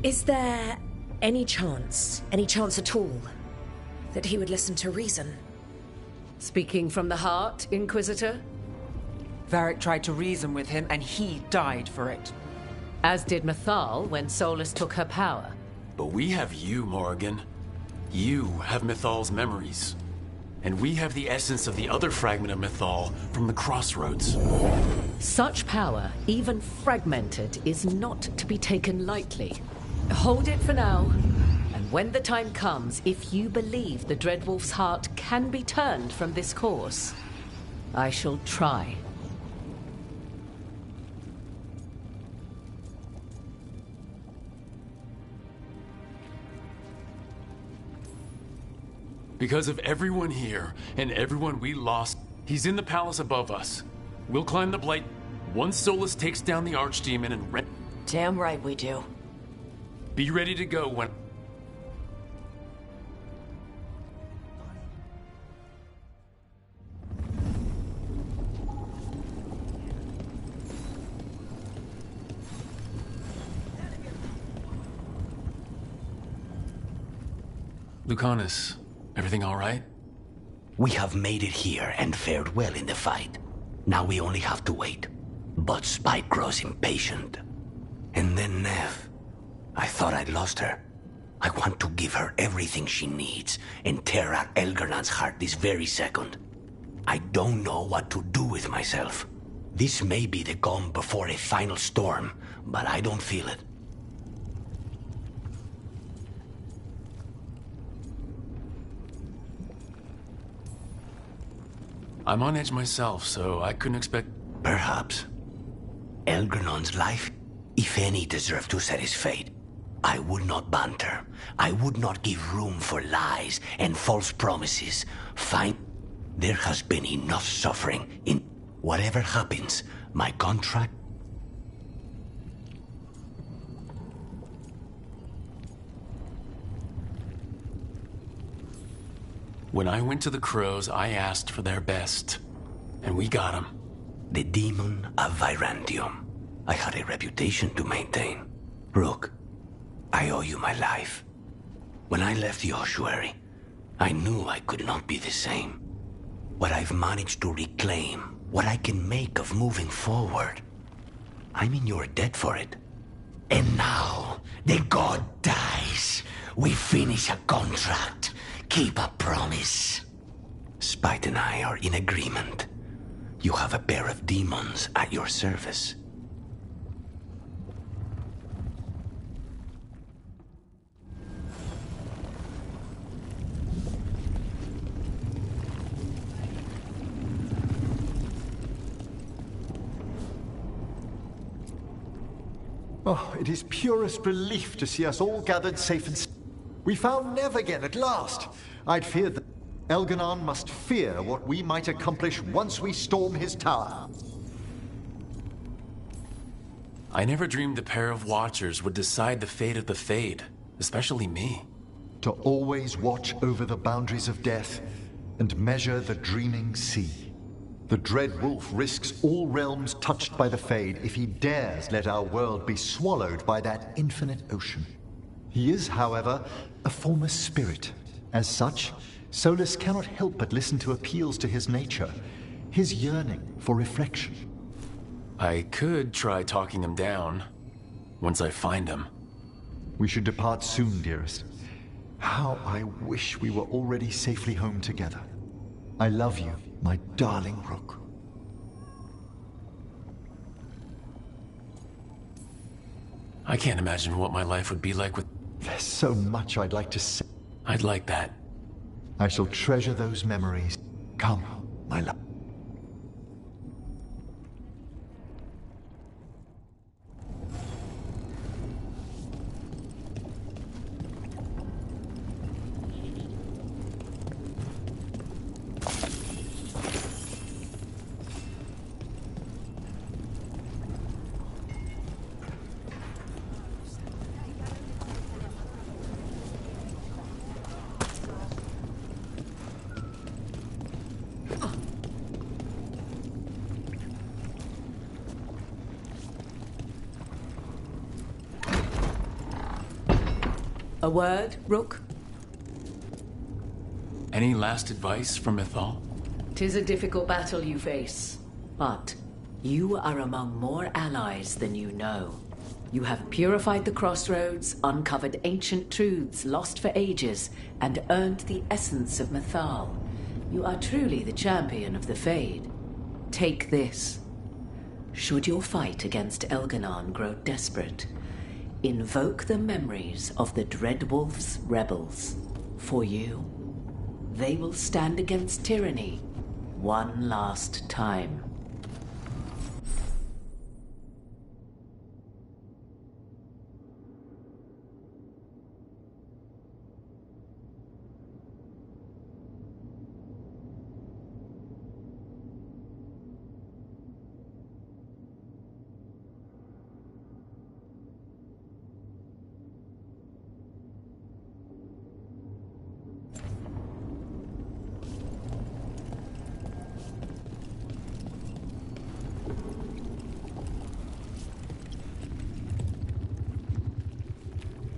Is there any chance at all, that he would listen to reason? Speaking from the heart, Inquisitor? Varric tried to reason with him, and he died for it. As did Mythal when Solus took her power. But we have you, Morrigan. You have Mythal's memories. And we have the essence of the other fragment of Mythal from the Crossroads. Such power, even fragmented, is not to be taken lightly. Hold it for now. And when the time comes, if you believe the Dreadwolf's heart can be turned from this course, I shall try. Because of everyone here, and everyone we lost, he's in the palace above us. We'll climb the Blight once Solus takes down the Archdemon and Damn right we do. Be ready to go when... Lucanus, everything all right? We have made it here and fared well in the fight. Now we only have to wait. But Spike grows impatient. And then Nev. I thought I'd lost her. I want to give her everything she needs and tear out Elgar'nan's heart this very second. I don't know what to do with myself. This may be the calm before a final storm, but I don't feel it. I'm on edge myself, so I couldn't expect... Perhaps. Elgar'nan's life, if any, deserved to set his fate. I would not banter. I would not give room for lies and false promises. Fine. There has been enough suffering in... Whatever happens, my contract... When I went to the Crows, I asked for their best. And we got them. The demon of Virantium. I had a reputation to maintain. Rook, I owe you my life. When I left the ossuary, I knew I could not be the same. What I've managed to reclaim, what I can make of moving forward. I'm in your debt for it. And now, the god dies. We finish a contract. Keep a promise. Spite and I are in agreement. You have a pair of demons at your service. Oh, it is purest relief to see us all gathered safe and... We found Nev again at last. I'd feared that Elganon must fear what we might accomplish once we storm his tower. I never dreamed a pair of Watchers would decide the fate of the Fade, especially me. To always watch over the boundaries of death and measure the dreaming sea. The Dread Wolf risks all realms touched by the Fade if he dares let our world be swallowed by that infinite ocean. He is, however, a formless spirit. As such, Solus cannot help but listen to appeals to his nature, his yearning for reflection. I could try talking him down, once I find him. We should depart soon, dearest. How I wish we were already safely home together. I love you, my darling Rook. I can't imagine what my life would be like with... There's so much I'd like to say. I'd like that. I shall treasure those memories. Come, my love. A word, Rook? Any last advice from Mythal? 'Tis a difficult battle you face, but you are among more allies than you know. You have purified the crossroads, uncovered ancient truths lost for ages, and earned the essence of Mythal. You are truly the champion of the Fade. Take this. Should your fight against Elganon grow desperate, invoke the memories of the Dread Wolf's rebels. For you, they will stand against tyranny one last time.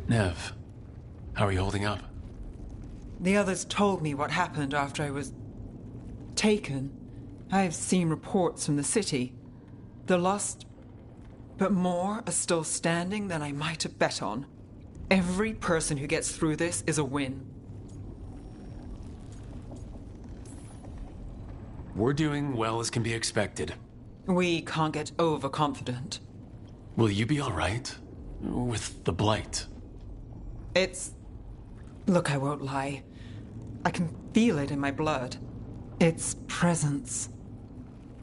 Nev, how are you holding up? The others told me what happened after I was taken. I've seen reports from the city. The lost, but more are still standing than I might have bet on. Every person who gets through this is a win. We're doing well as can be expected. We can't get overconfident. Will you be all right with the Blight? Look, I won't lie. I can feel it in my blood. Its presence.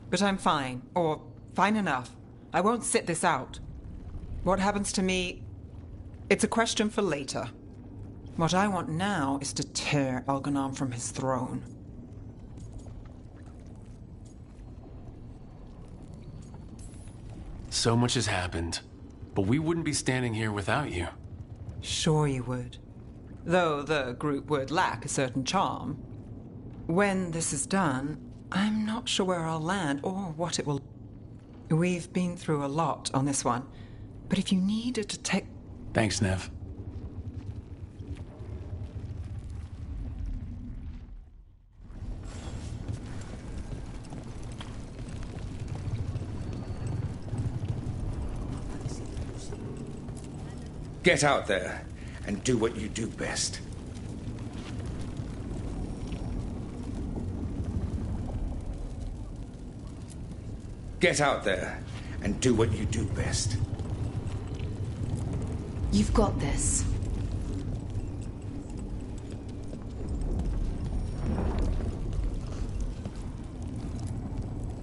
But I'm fine, or fine enough. I won't sit this out. What happens to me, it's a question for later. What I want now is to tear Elganon from his throne. So much has happened, but we wouldn't be standing here without you. Sure you would. Though the group would lack a certain charm. When this is done, I'm not sure where I'll land or what it will... We've been through a lot on this one, but if you needed to take... Thanks, Nev. Get out there and do what you do best. Get out there and do what you do best. You've got this.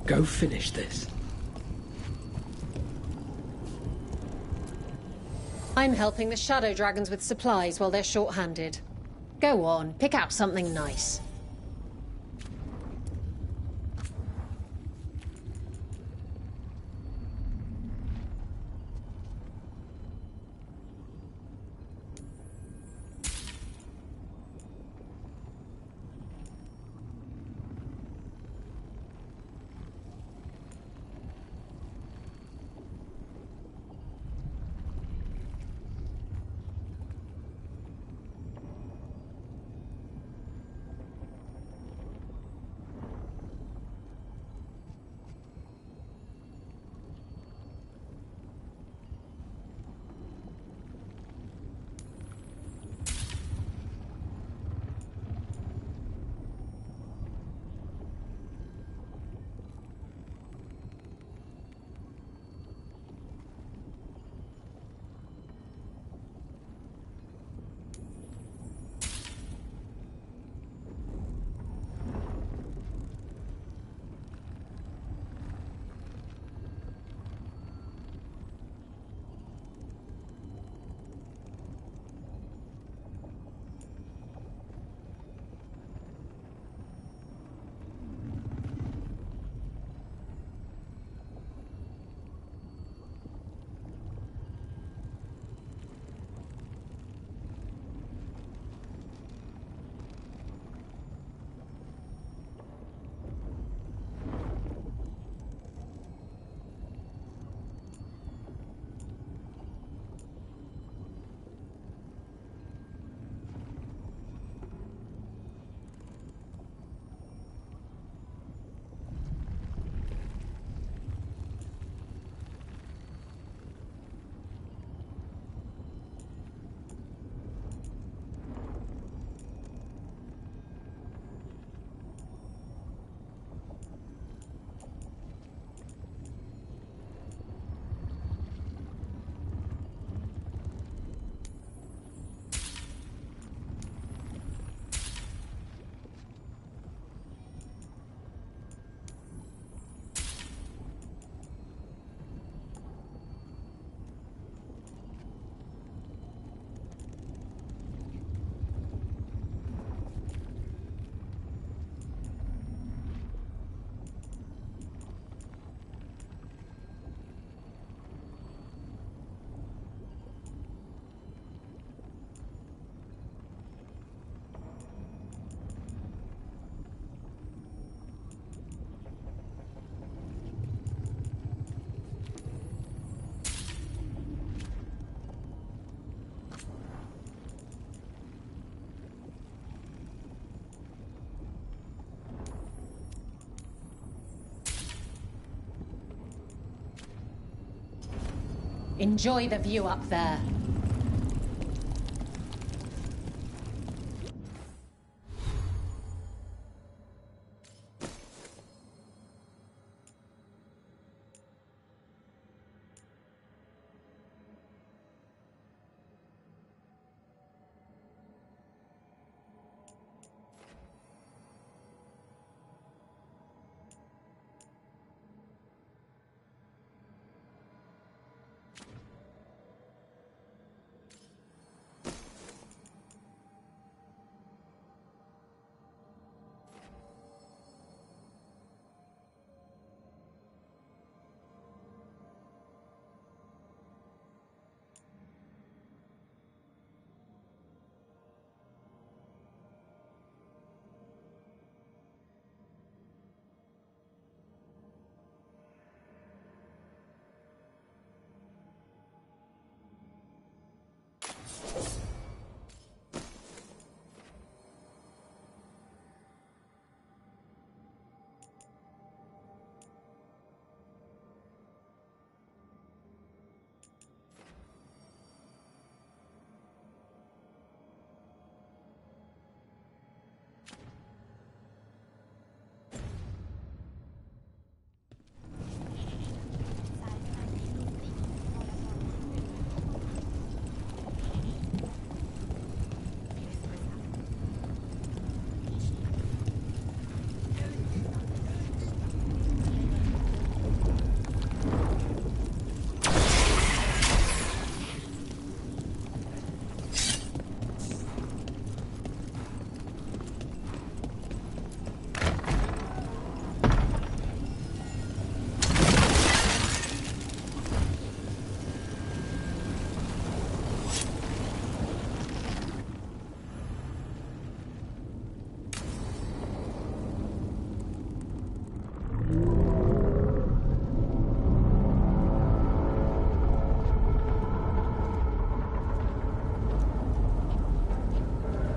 Go finish this. I'm helping the Shadow Dragons with supplies while they're short-handed. Go on, pick out something nice. Enjoy the view up there.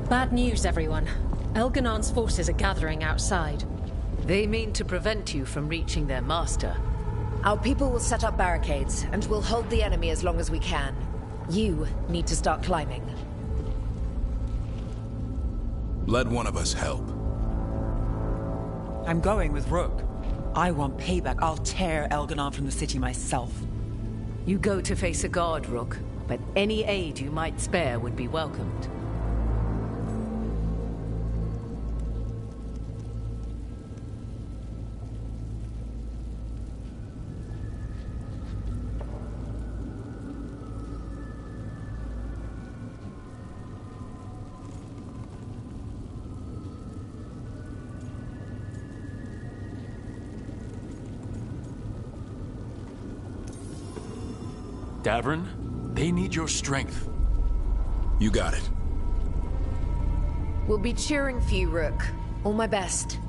Bad news, everyone. Elganon's forces are gathering outside. They mean to prevent you from reaching their master. Our people will set up barricades, and we'll hold the enemy as long as we can. You need to start climbing. Let one of us help. I'm going with Rook. I want payback. I'll tear Elganon from the city myself. You go to face a guard, Rook, but any aid you might spare would be welcomed. Davern, they need your strength. You got it. We'll be cheering for you, Rook. All my best.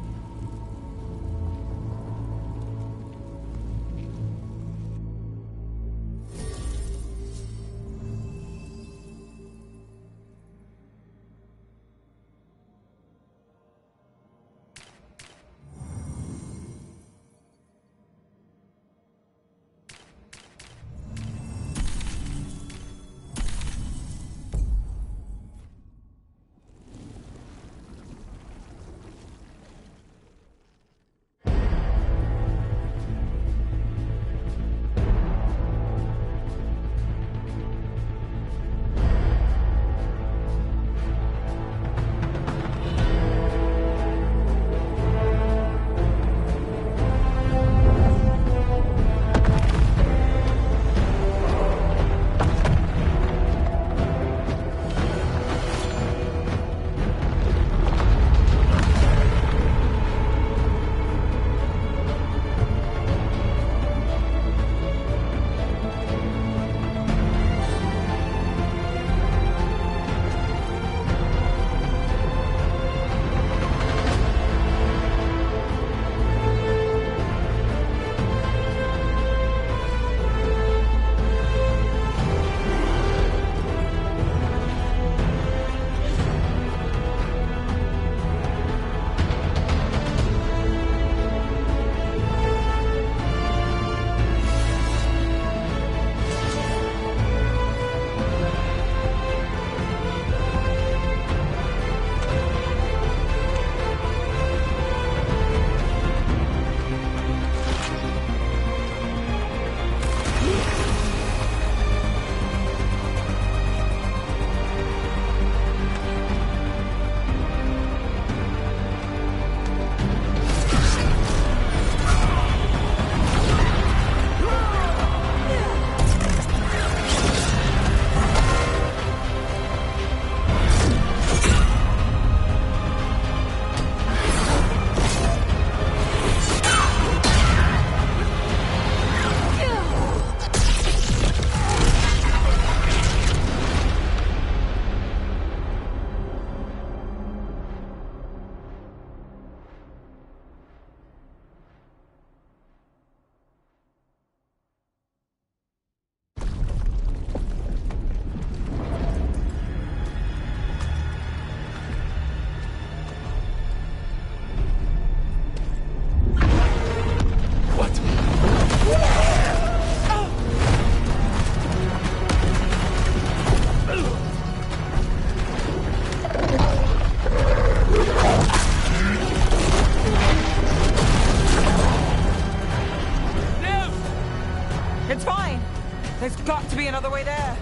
There's got to be another way there.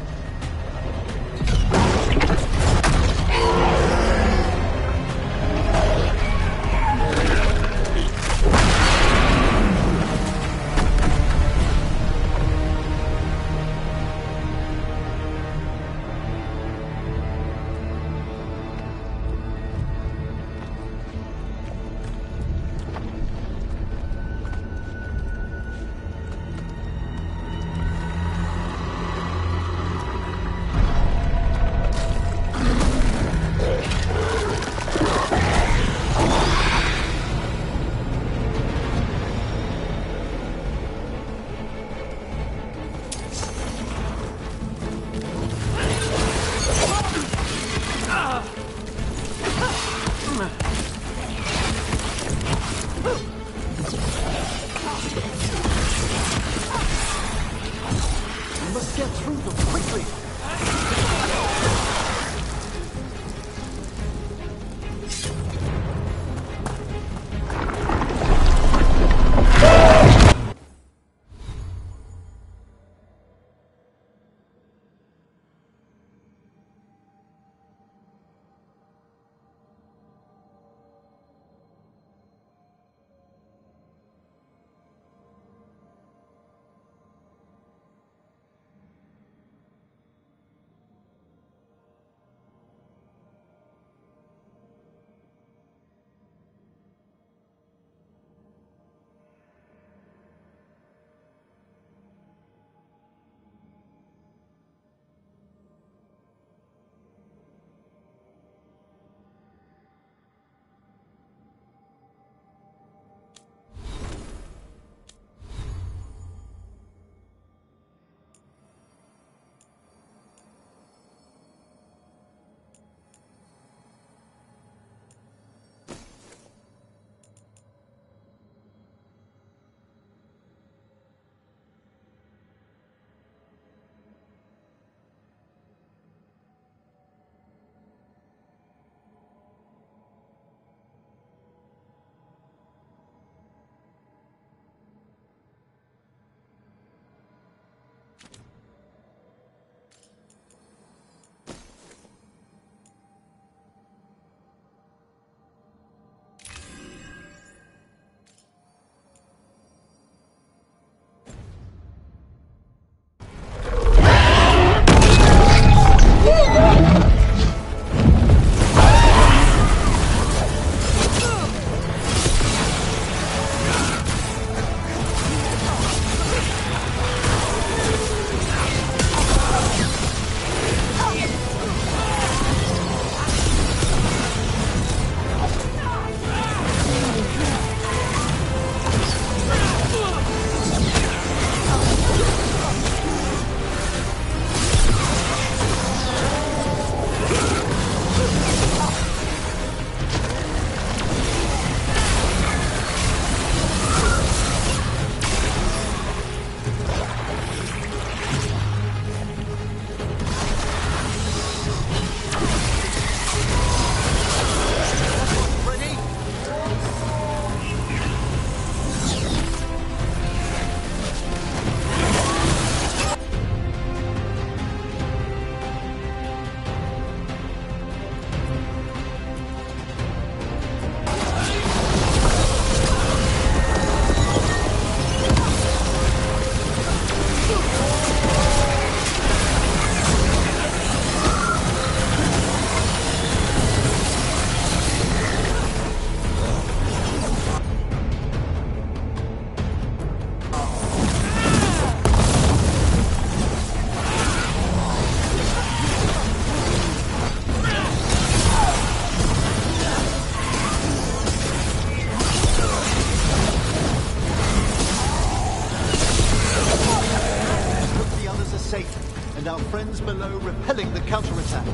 counterattack.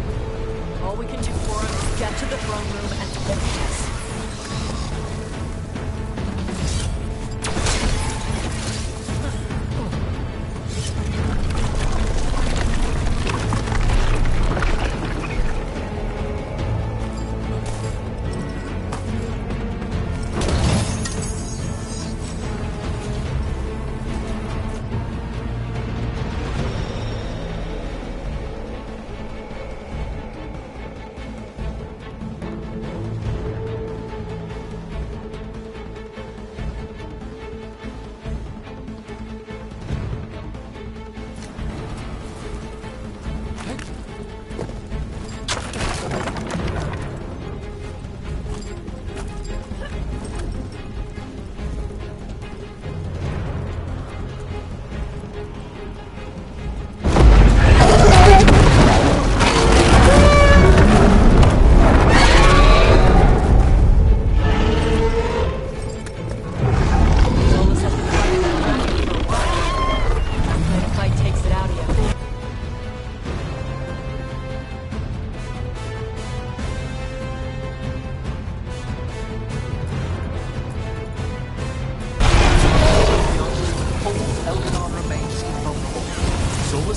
All we can do for him is get to the throne room and finish this.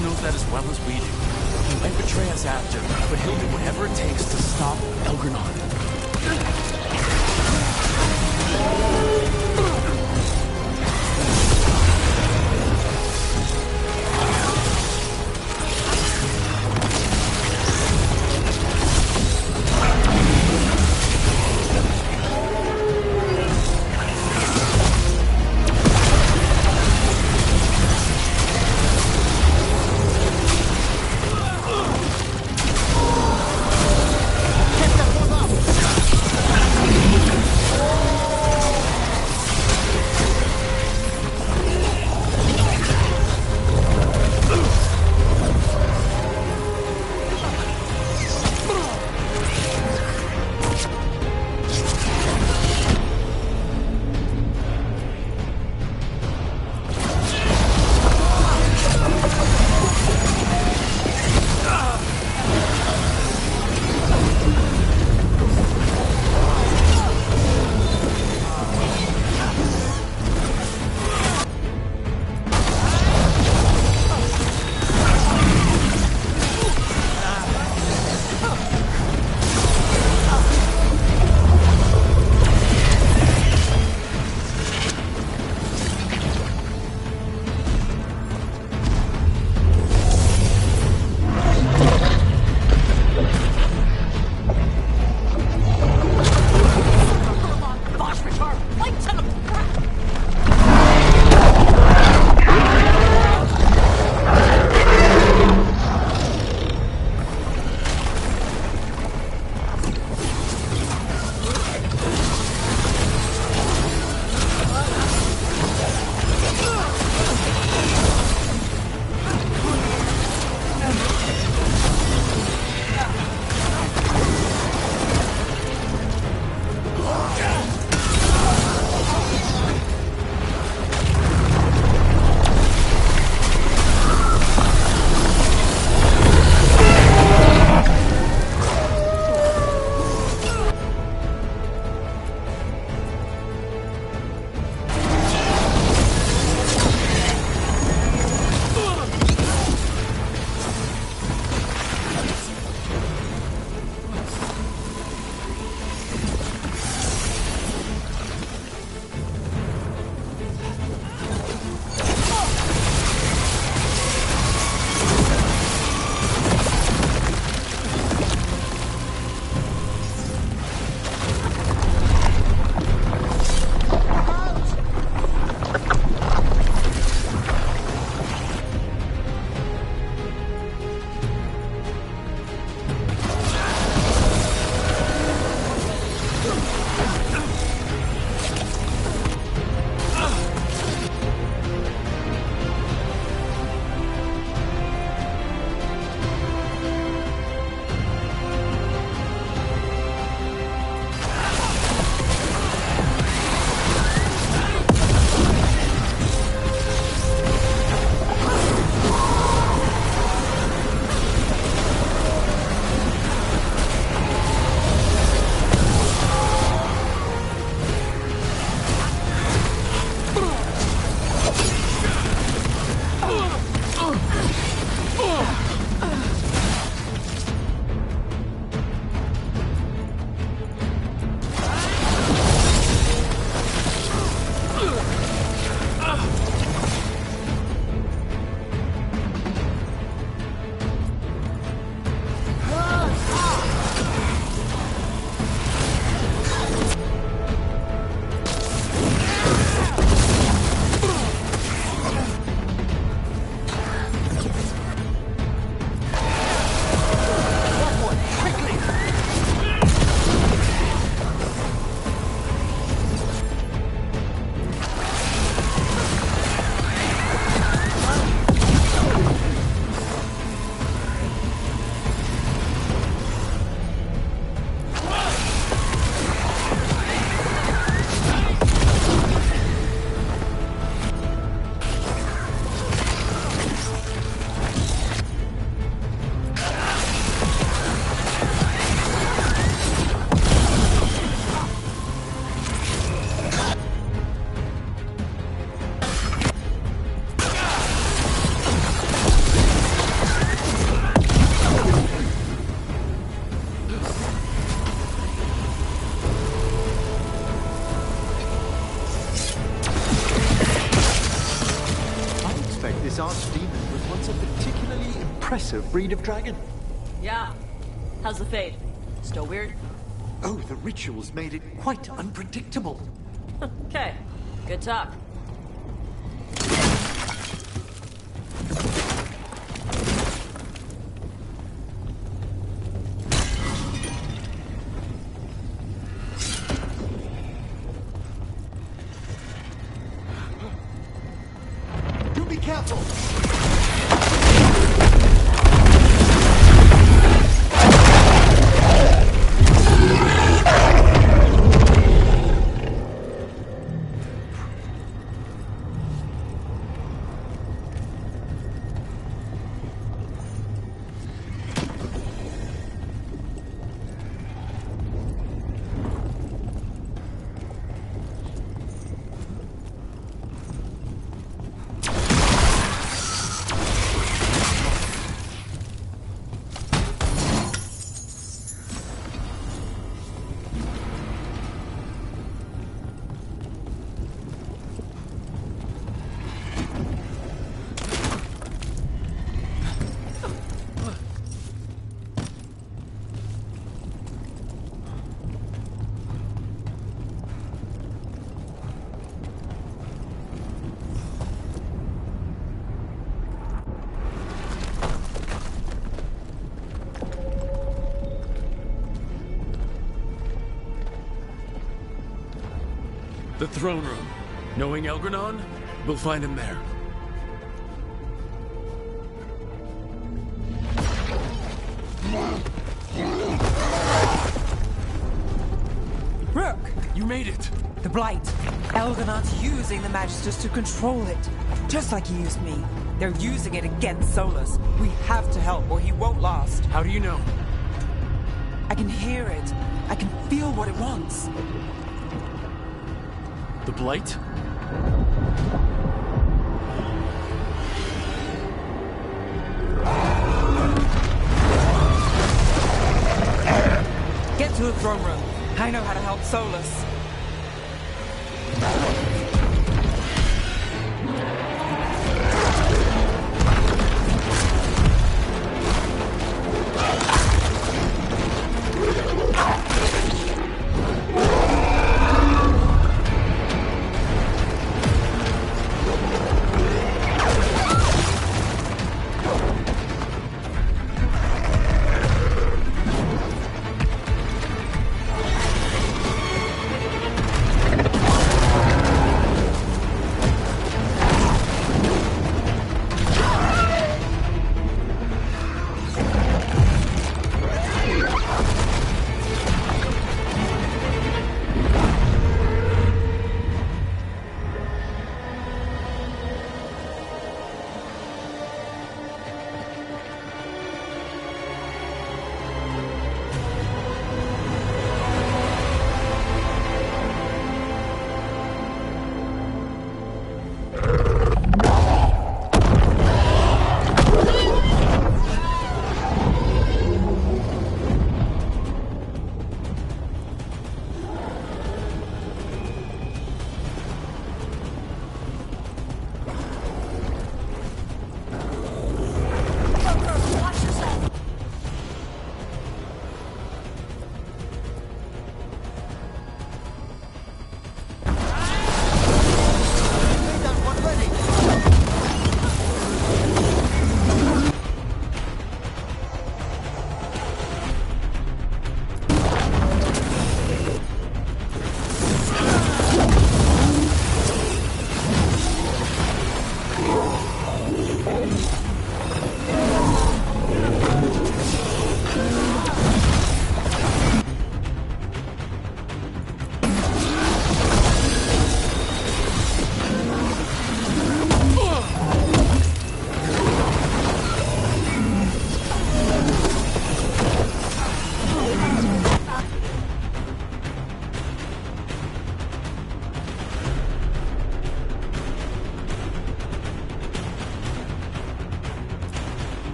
knows that as well as we do. He might betray us after, but he'll do whatever it takes to stop Elgar'nan. This archdemon was once a particularly impressive breed of dragon. Yeah. How's the Fade? Still weird? Oh, the rituals made it quite unpredictable. Okay. Good talk. Do be careful! The throne room. Knowing Elgranon, we'll find him there. Rook! You made it! The Blight. Elganon's using the Magisters to control it. Just like he used me. They're using it against Solus. We have to help or he won't last. How do you know? I can hear it. I can feel what it wants. The Blight? Get to the throne room. I know how to help Solus.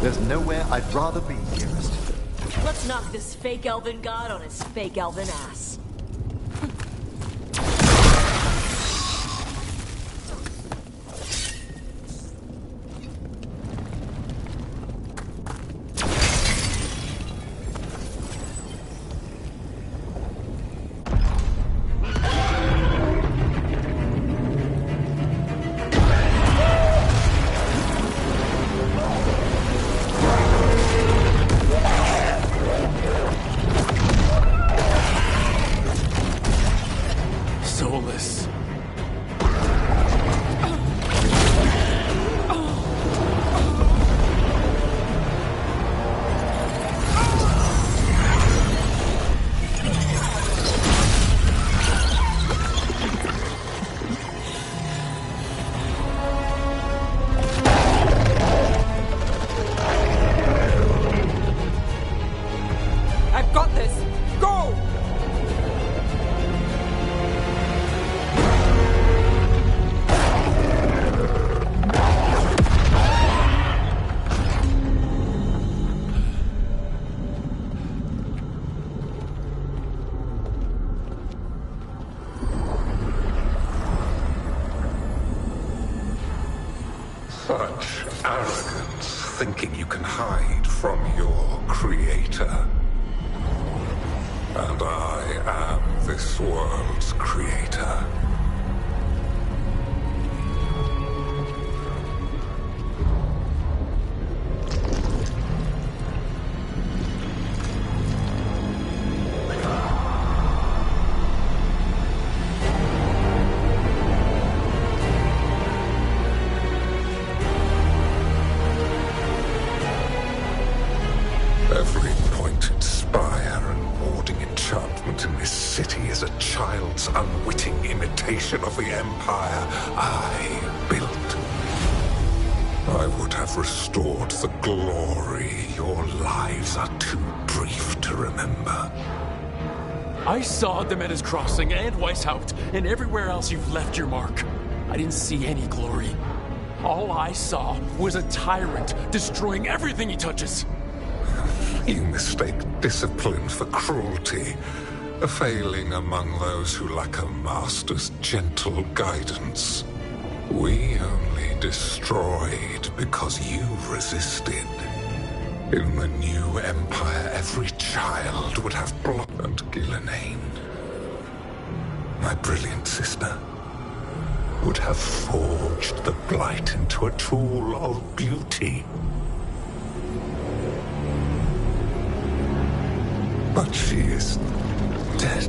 There's nowhere I'd rather be, dearest. Let's knock this fake elven god on his fake elven ass. Such arrogance, thinking you can hide from your creator. And I am this world's creator. Every pointed spire and warding enchantment in this city is a child's unwitting imitation of the empire I built. I would have restored the glory. Your lives are too brief to remember. I saw Demeter's Crossing and Weishaupt and everywhere else you've left your mark. I didn't see any glory. All I saw was a tyrant destroying everything he touches. You mistake discipline for cruelty, a failing among those who lack a master's gentle guidance. We only destroyed because you resisted. In the new empire, every child would have blood. And Ghilanane, my brilliant sister, would have forged the blight into a tool of beauty. But she is dead.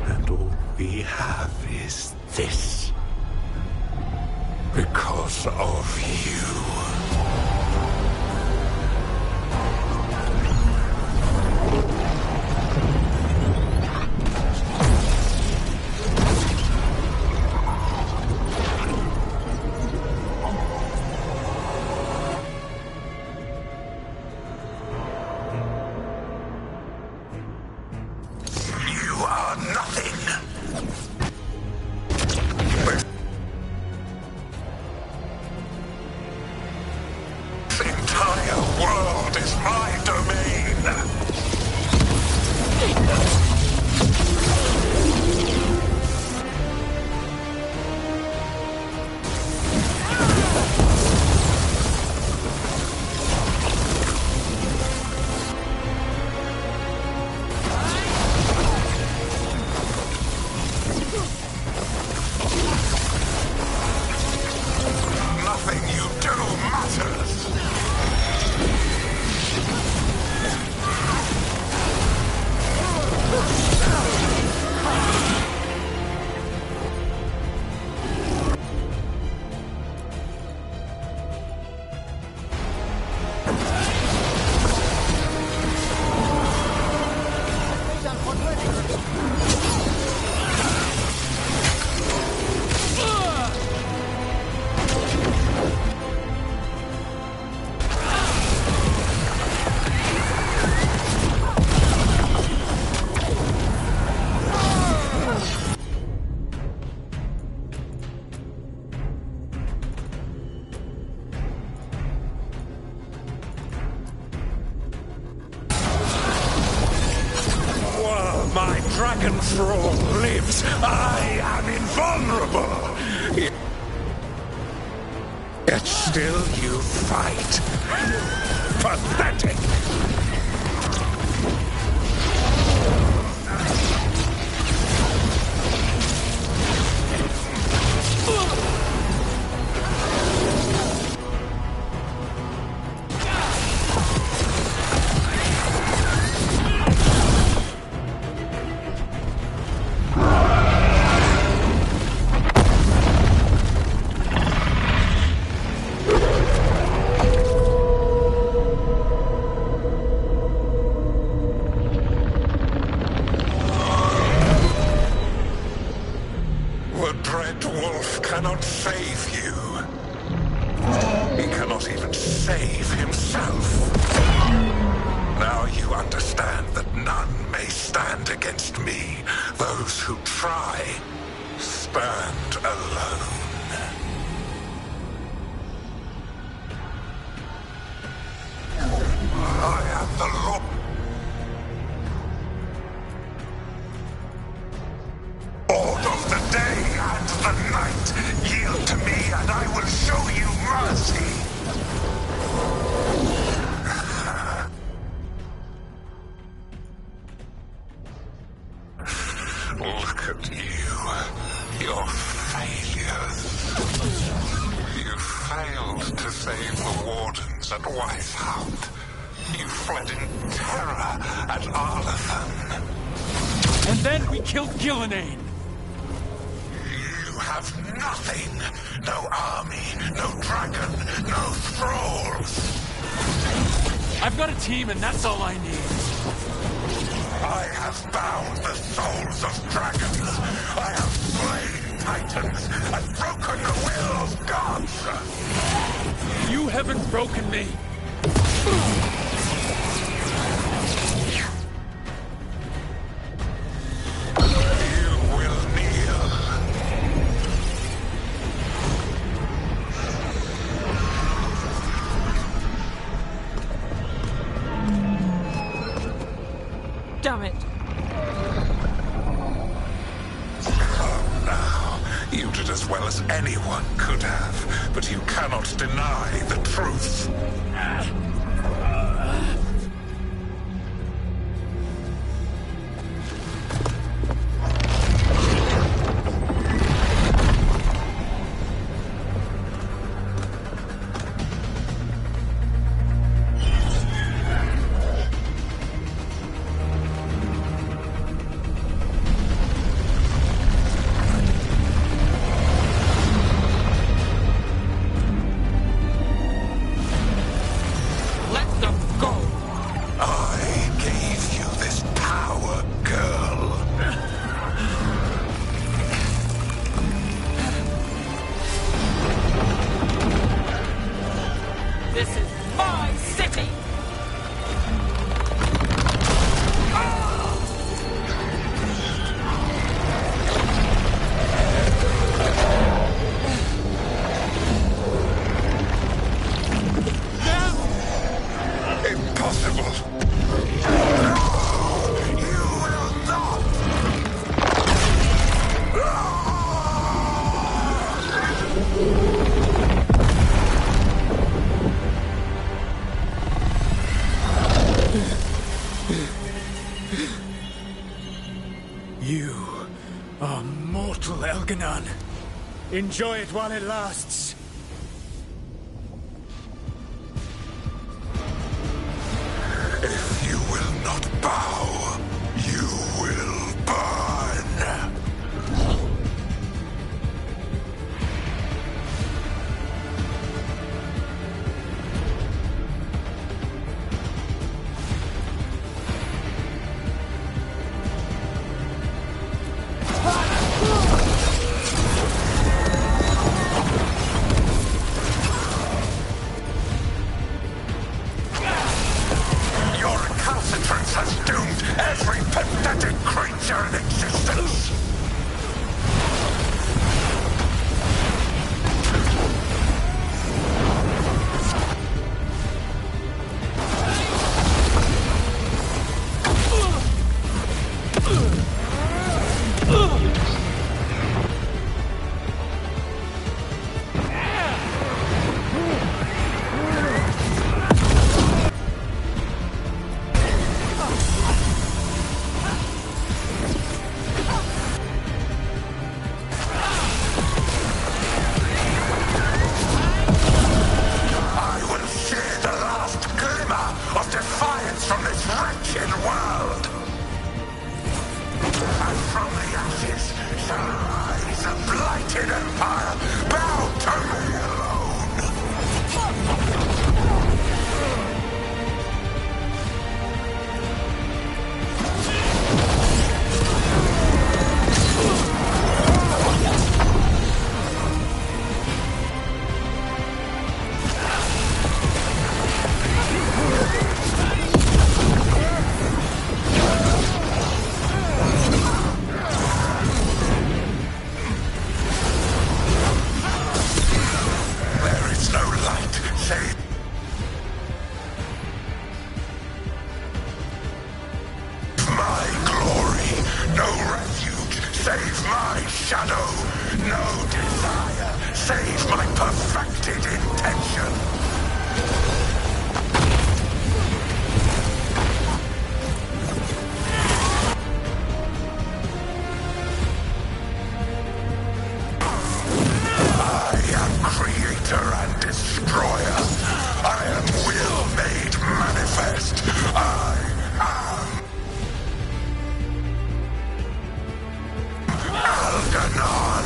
And all we have is this. Because of you. dragon thrall lives, I am invulnerable. Yet still you fight. Pathetic! Cannot save you. He cannot even save himself. Now you understand that none may stand against me. Those who try stand alone. I am the Lord. Lord of the day and the night, yield to me and I will show you mercy. Look at you, your failures. You failed to save the Wardens at Weisshaupt. You fled in terror at Arlathan. And then we killed Gillenane. You have nothing. No army, no dragon, no thralls. I've got a team and that's all I need. I have bound the souls of dragons. I have slain titans and broken the will of gods. You haven't broken me. Damn it. Oh, now. You did as well as anyone could have, but you cannot deny the truth. You are mortal, Elganon. Enjoy it while it lasts. If you will not bow, you will burn. Your recalcitrance has doomed save my perfected intention. I am creator and destroyer. I am will made manifest. I am Algernon.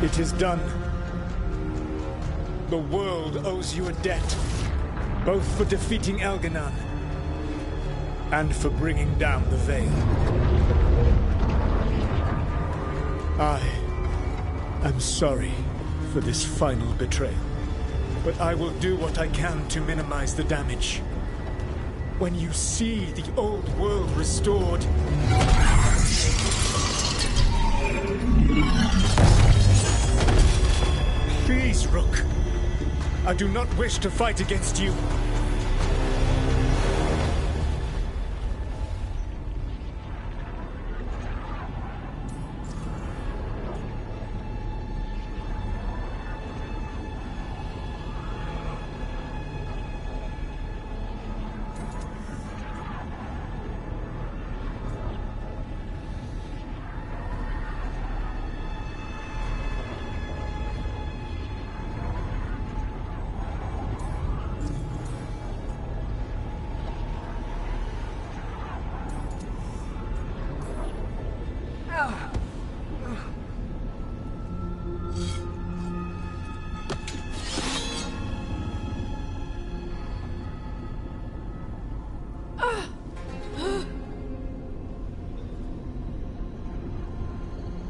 It is done. The world owes you a debt, both for defeating Elganon and for bringing down the Veil. I am sorry for this final betrayal, but I will do what I can to minimize the damage. When you see the old world restored, please, Rook. I do not wish to fight against you.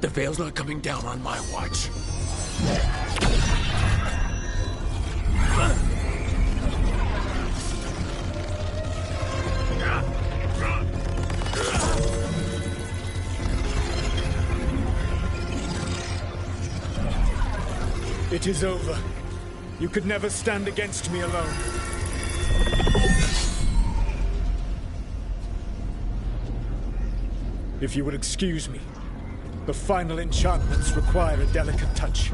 The Veil's not coming down on my watch. It is over. You could never stand against me alone. If you would excuse me, the final enchantments require a delicate touch.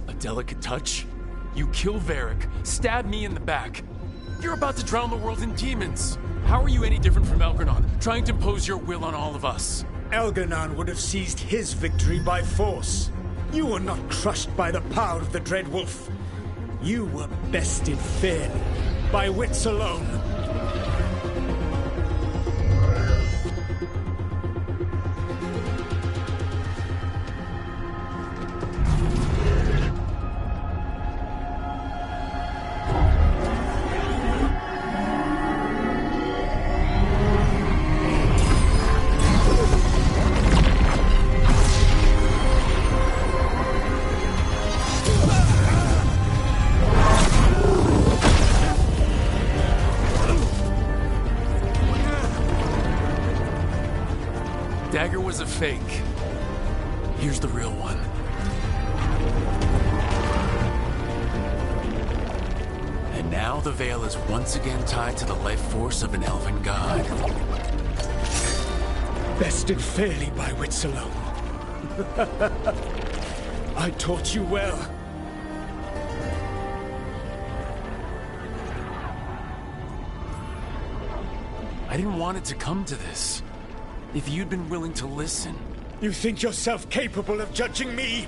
A delicate touch? You kill Varric, stab me in the back. You're about to drown the world in demons. How are you any different from Elgarnon, trying to impose your will on all of us? Elgarnon would have seized his victory by force. You were not crushed by the power of the Dread Wolf. You were bested fairly, by wits alone. dagger was a fake. Here's the real one. And now the veil is once again tied to the life force of an elven god. Bested fairly by wits alone. I taught you well. I didn't want it to come to this. If you'd been willing to listen. You think yourself capable of judging me?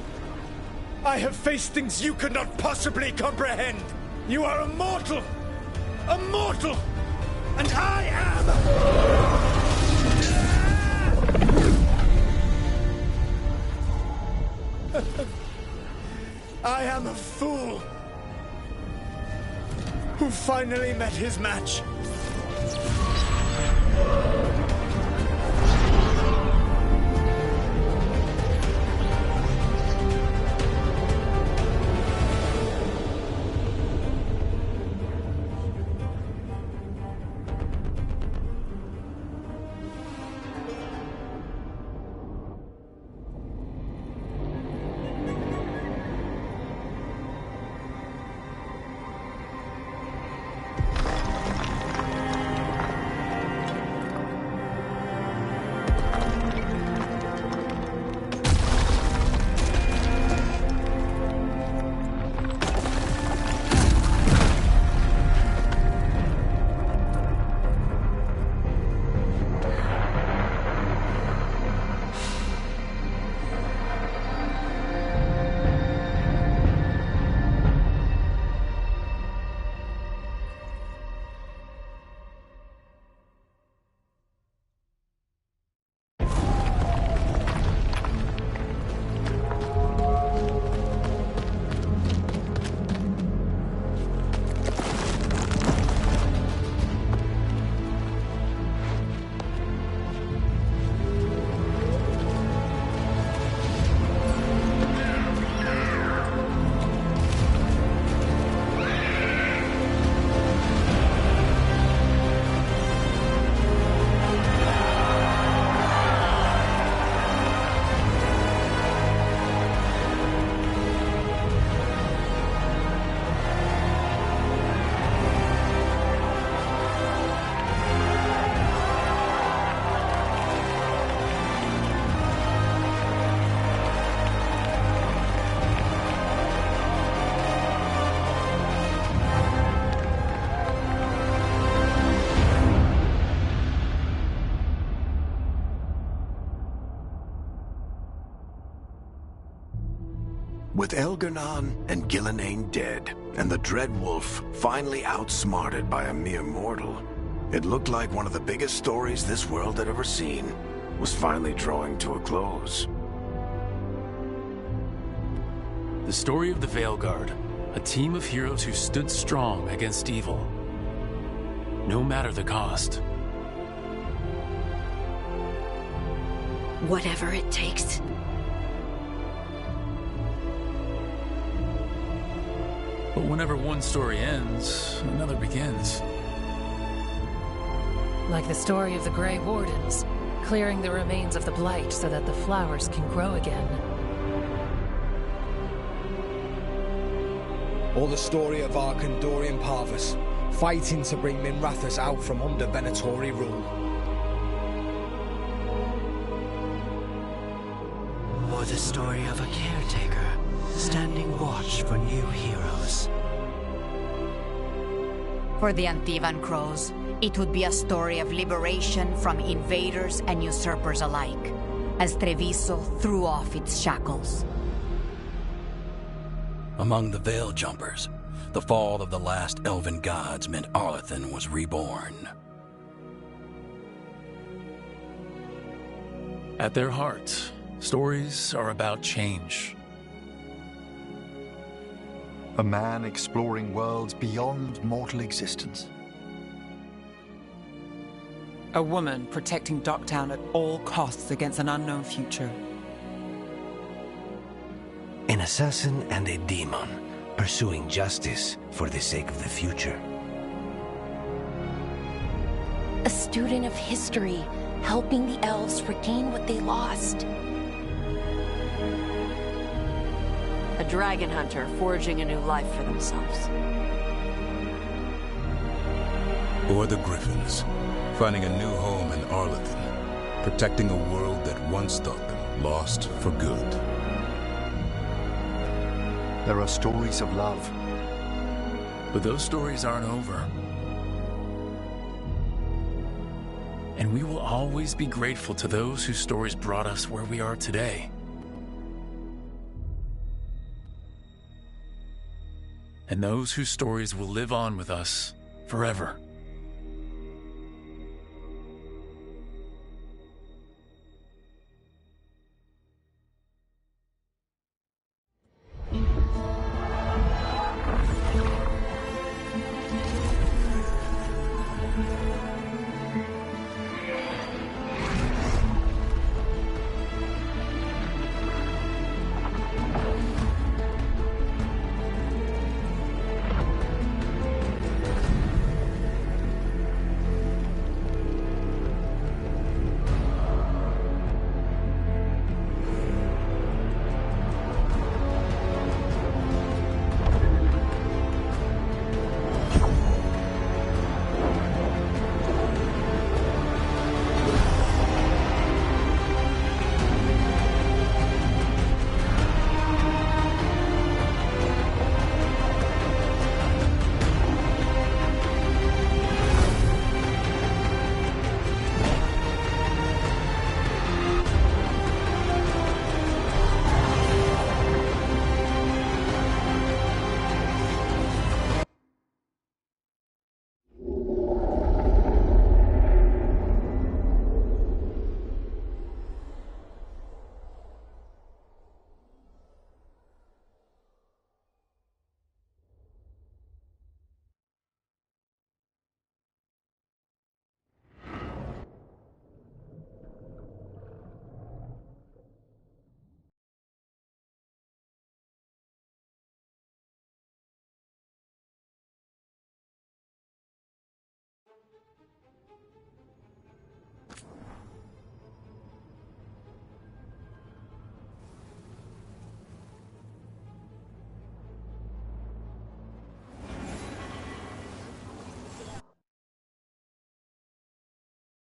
I have faced things you could not possibly comprehend. You are a mortal! A mortal! And I am... I am a fool who finally met his match. With Elgar'nan and Gillenane dead, and the Dread Wolf finally outsmarted by a mere mortal, it looked like one of the biggest stories this world had ever seen was finally drawing to a close. The story of the Vanguard, a team of heroes who stood strong against evil, no matter the cost. Whatever it takes. But whenever one story ends, another begins. Like the story of the Grey Wardens, clearing the remains of the Blight so that the flowers can grow again. Or the story of Arkandorian Parvus, fighting to bring Minrathous out from under Venatori rule. Or the story of a caretaker, standing watch for new heroes. For the Antivan Crows, it would be a story of liberation from invaders and usurpers alike, as Treviso threw off its shackles. Among the Veil Jumpers, the fall of the last elven gods meant Arlathan was reborn. At their heart, stories are about change. A man exploring worlds beyond mortal existence. A woman protecting Docktown at all costs against an unknown future. An assassin and a demon, pursuing justice for the sake of the future. A student of history, helping the elves regain what they lost. A dragon hunter forging a new life for themselves. Or the Griffins, finding a new home in Arlington, protecting a world that once thought them lost for good. There are stories of love. But those stories aren't over. And we will always be grateful to those whose stories brought us where we are today. And those whose stories will live on with us forever.